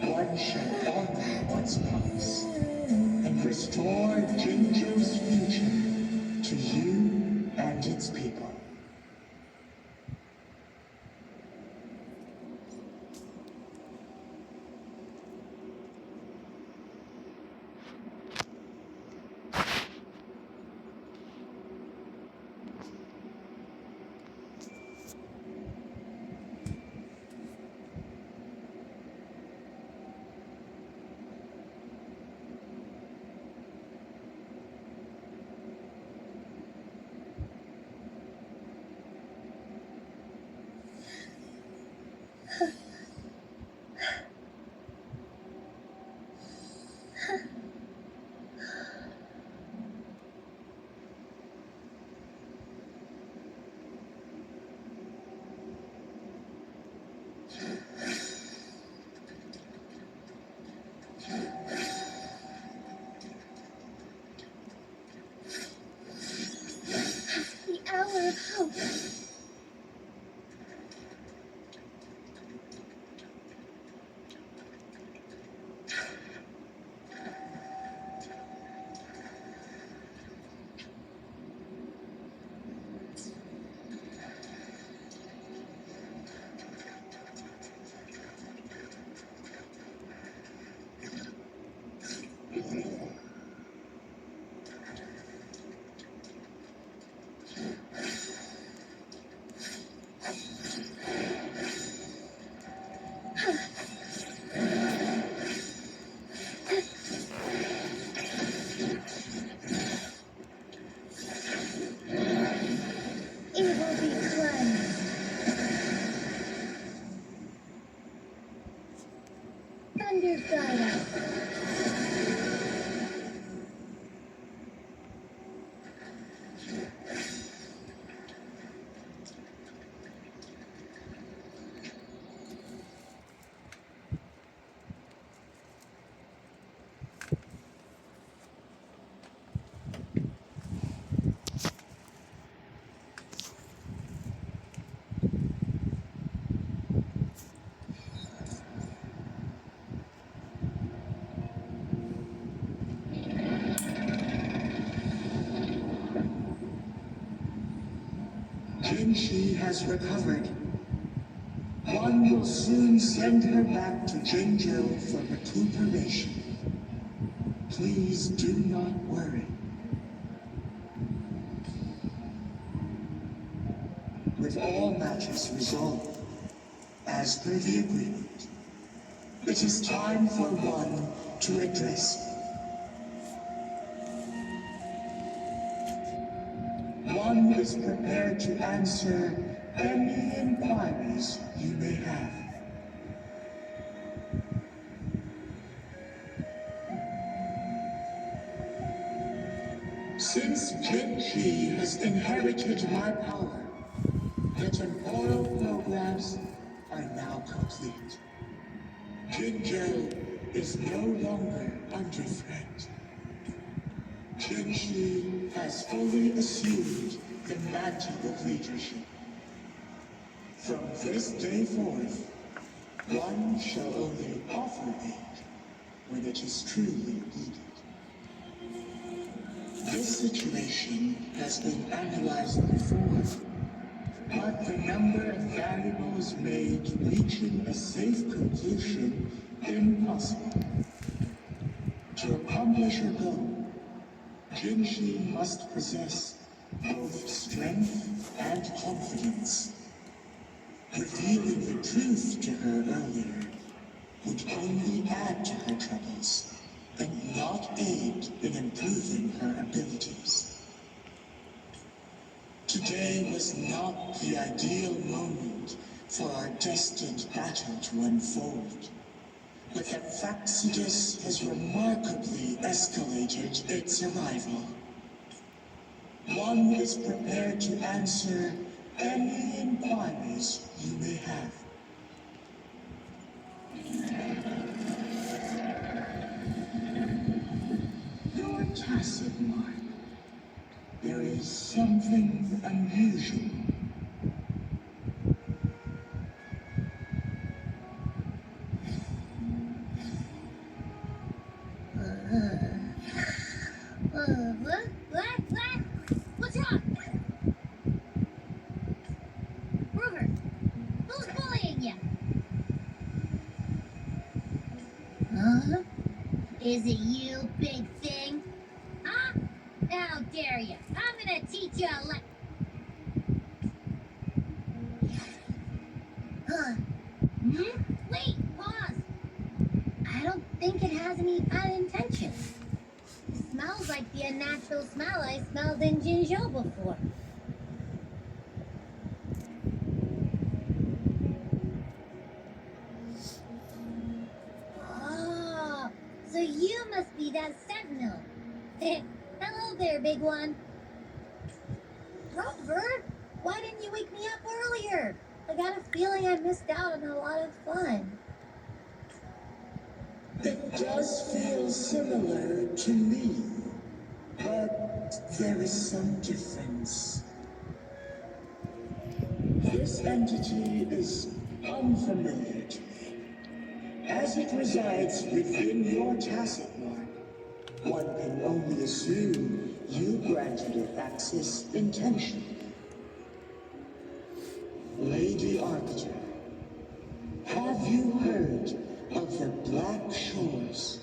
one shall honor one's promise and restore Jinju's future to you and its people.
Thunder guide us.
Jinshi has recovered. One will soon send her back to Jinzhou for recuperation. Please do not worry. With all matters resolved, as per the agreement, it is time for one to address you. One is prepared to answer any inquiries you may have. Since Jinshi has inherited my power, the temporal programs are now complete. Jinzhou is no longer under threat. Jinshi has fully assumed the mantle of leadership. From this day forth, one shall only offer aid when it is truly needed. This situation has been analyzed before, but the number of variables made reaching a safe conclusion impossible. To accomplish her goal, Jinshi must possess both strength and confidence. Revealing the truth to her earlier would only add to her troubles and not aid in improving her abilities. Today was not the ideal moment for our destined battle to unfold. But the Phaxidus has remarkably escalated its arrival. One is prepared to answer any inquiries you may have. Your tacit mark. There is something unusual.
What? What's wrong? Ruger, who's bullying you? Huh? Is it you, big thing? Huh? How dare you? I'm gonna teach you a lesson. Huh? Wait, pause. I don't think it has any bad intentions. It smells like the unnatural smell I smelled in Jinzhou before. Oh, so you must be that sentinel. Hello there, big one. Rover, why didn't you wake me up earlier? I got a feeling I missed out on a lot of fun.
It does feel similar to me, but there is some difference. This entity is unfamiliar to me. As it resides within your tacit mark, one can only assume you granted it access intentionally. Lady Arbiter, have you heard of the Black Shores?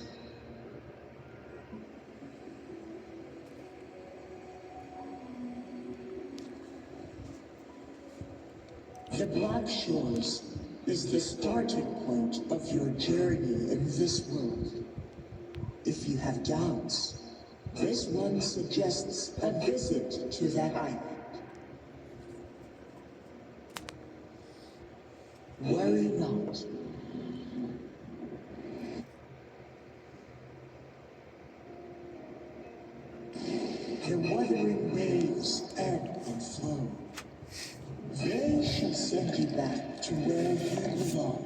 The Black Shores is the starting point of your journey in this world. If you have doubts, this one suggests a visit to that island. Worry not. The wuthering waves ebb and flow. They shall send you back to where you belong.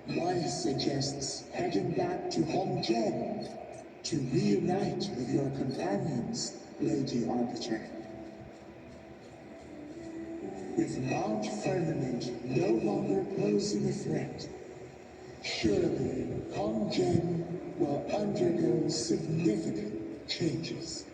One suggests heading back to Hongjian to reunite with your companions, Lady Arbiter. With Mount Firmament no longer posing a threat, surely Hongjian will undergo significant changes.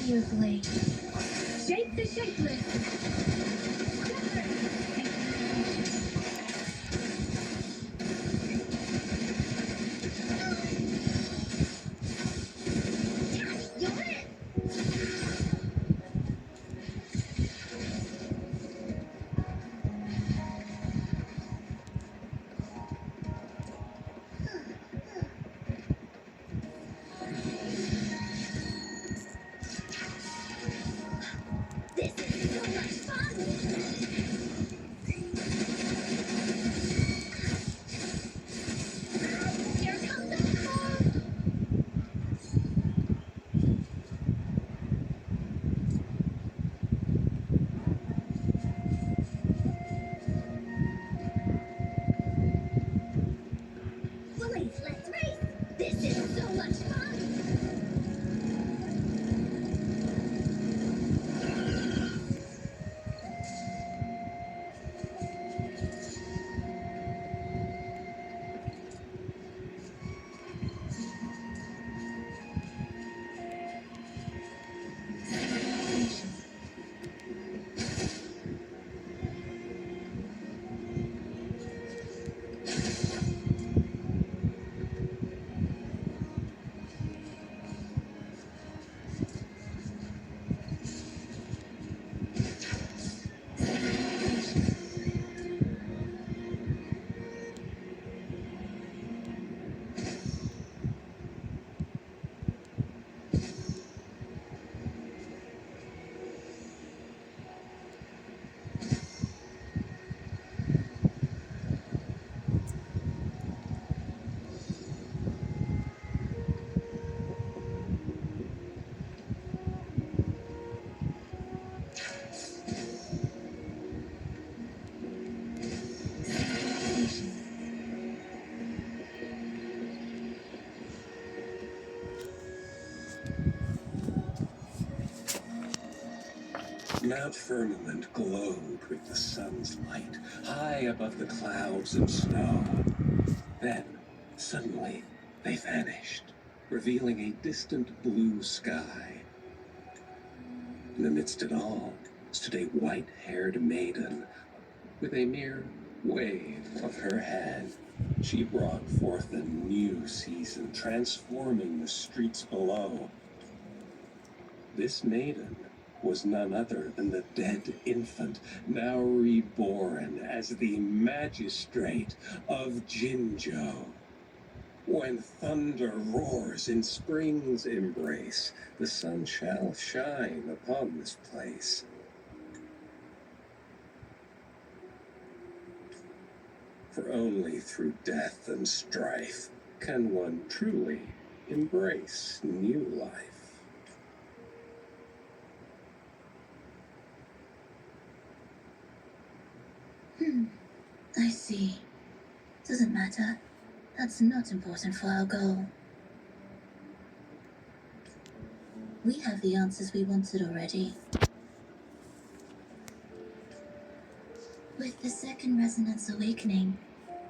Your blade. Shape the shapeless.
Mount Firmament glowed with the sun's light, high above the clouds and snow. Then, suddenly, they vanished, revealing a distant blue sky. And amidst it all stood a white-haired maiden. With a mere wave of her hand, she brought forth a new season, transforming the streets below. This maiden was none other than the dead infant, now reborn as the magistrate of Jinzhou. When thunder roars in spring's embrace, the sun shall shine upon this place. For only through death and strife can one truly embrace new life.
I see. Doesn't matter. That's not important for our goal. We have the answers we wanted already. With the second resonance awakening,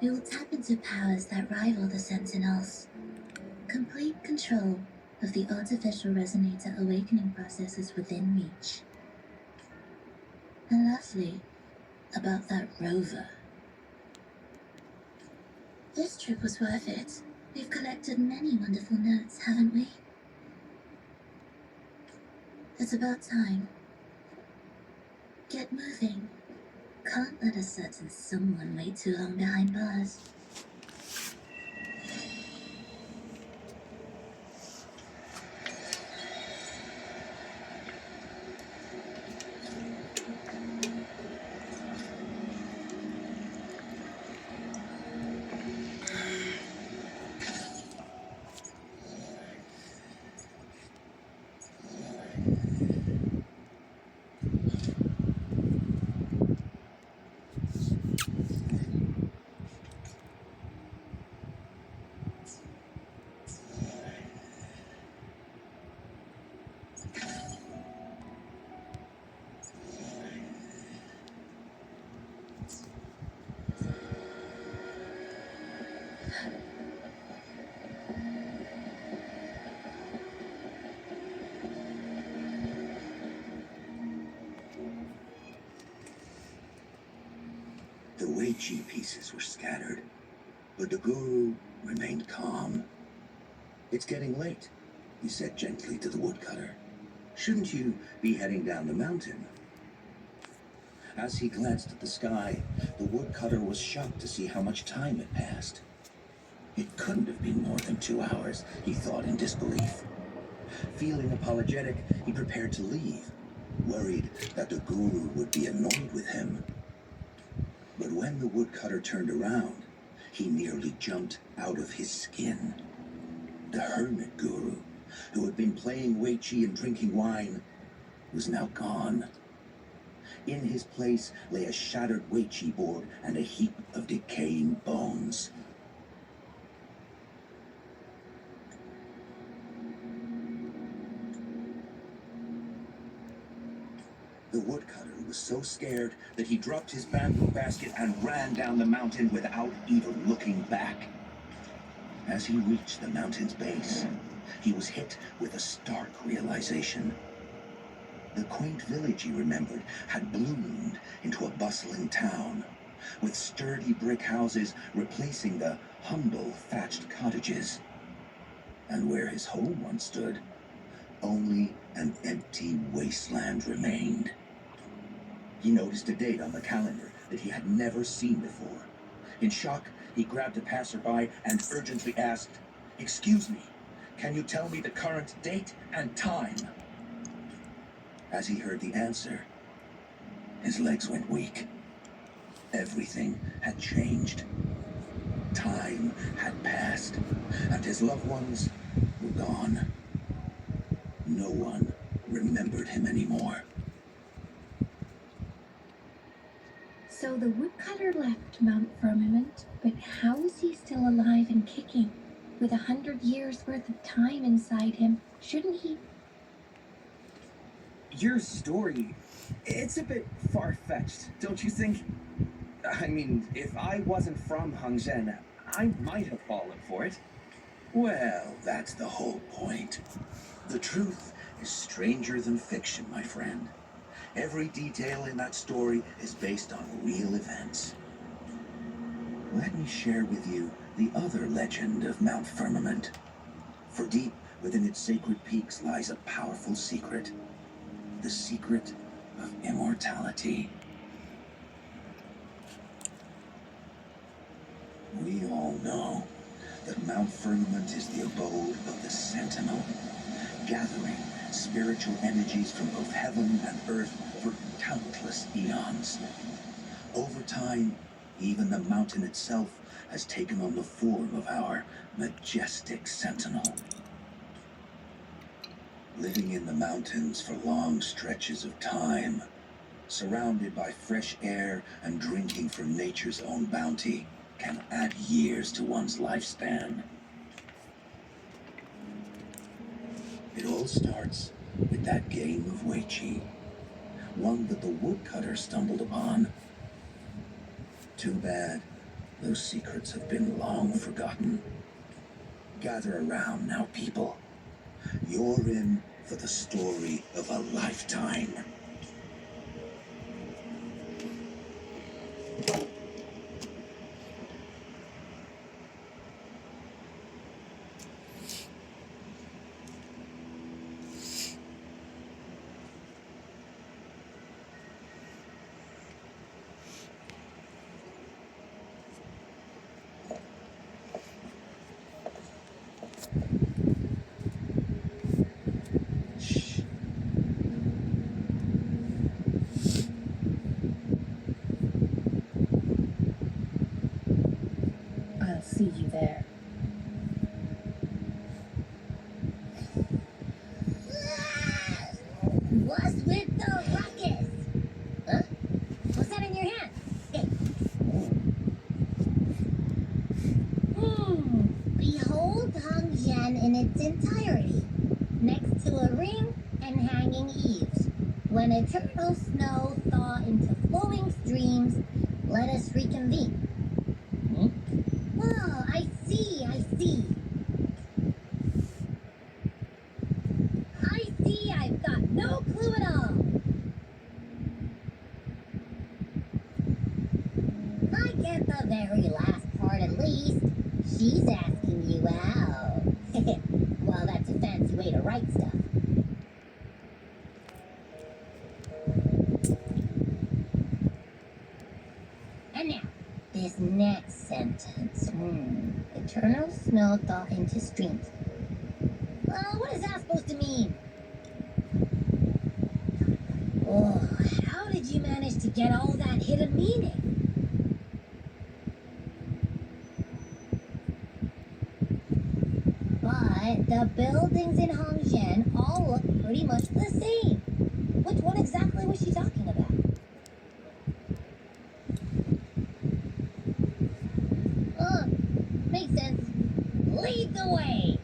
we will tap into powers that rival the Sentinels. Complete control of the artificial resonator awakening process is within reach. And lastly, about that rover. This trip was worth it. We've collected many wonderful notes, haven't we? It's about time. Get moving. Can't let a certain someone wait too long behind bars.
The Weiqi pieces were scattered, but the guru remained calm. "It's getting late," he said gently to the woodcutter. "Shouldn't you be heading down the mountain?" As he glanced at the sky, the woodcutter was shocked to see how much time had passed. It couldn't have been more than 2 hours, he thought in disbelief. Feeling apologetic, he prepared to leave, worried that the guru would be annoyed with him. But when the woodcutter turned around, he nearly jumped out of his skin. The hermit guru, who had been playing Weiqi and drinking wine, was now gone. In his place lay a shattered Weiqi board and a heap of decaying bones. The woodcutter was so scared that he dropped his bamboo basket and ran down the mountain without even looking back. As he reached the mountain's base, he was hit with a stark realization. The quaint village he remembered had bloomed into a bustling town, with sturdy brick houses replacing the humble thatched cottages. And where his home once stood, only an empty wasteland remained. He noticed a date on the calendar that he had never seen before. In shock, he grabbed a passerby and urgently asked, "Excuse me, can you tell me the current date and time?" As he heard the answer, his legs went weak. Everything had changed. Time had passed, and his loved ones were gone. No one remembered him anymore.
So the woodcutter left Mount Firmament, but how is he still alive and kicking? With 100 years worth of time inside him, shouldn't he?
your story, it's a bit far-fetched, don't you think? I mean, if I wasn't from Hongzhen, I might have fallen for it.
Well, that's the whole point. The truth is stranger than fiction, my friend. Every detail in that story is based on real events. Let me share with you the other legend of Mount Firmament. For deep within its sacred peaks lies a powerful secret. The secret of immortality. We all know that Mount Firmament is the abode of the Sentinel, gathering spiritual energies from both heaven and earth for countless eons. Over time, even the mountain itself has taken on the form of our majestic Sentinel. Living in the mountains for long stretches of time, surrounded by fresh air and drinking from nature's own bounty, can add years to one's lifespan. It all starts with that game of Weiqi, one that the woodcutter stumbled upon. Too bad, those secrets have been long forgotten. Gather around now, people. You're in for the story of a lifetime.
I'll see you there.
What's with the ruckus? Huh? What's that in your hand? Hey. Behold Hongzhen in its entirety, next to a ring and hanging eaves. When eternal snow thaw into flowing streams, let us reconvene. Oh, I see. I see I've got no clue at all. I get the very last part at least. She's asking you out. Well, that's a fancy way to write stuff. And now, this next sentence. Eternal snow thaw into streams. Well, what is that supposed to mean? Oh, how did you manage to get all that hidden meaning? But the buildings in Hongzhen all look pretty much the same. Which one exactly was she talking about? Makes sense. Lead the way!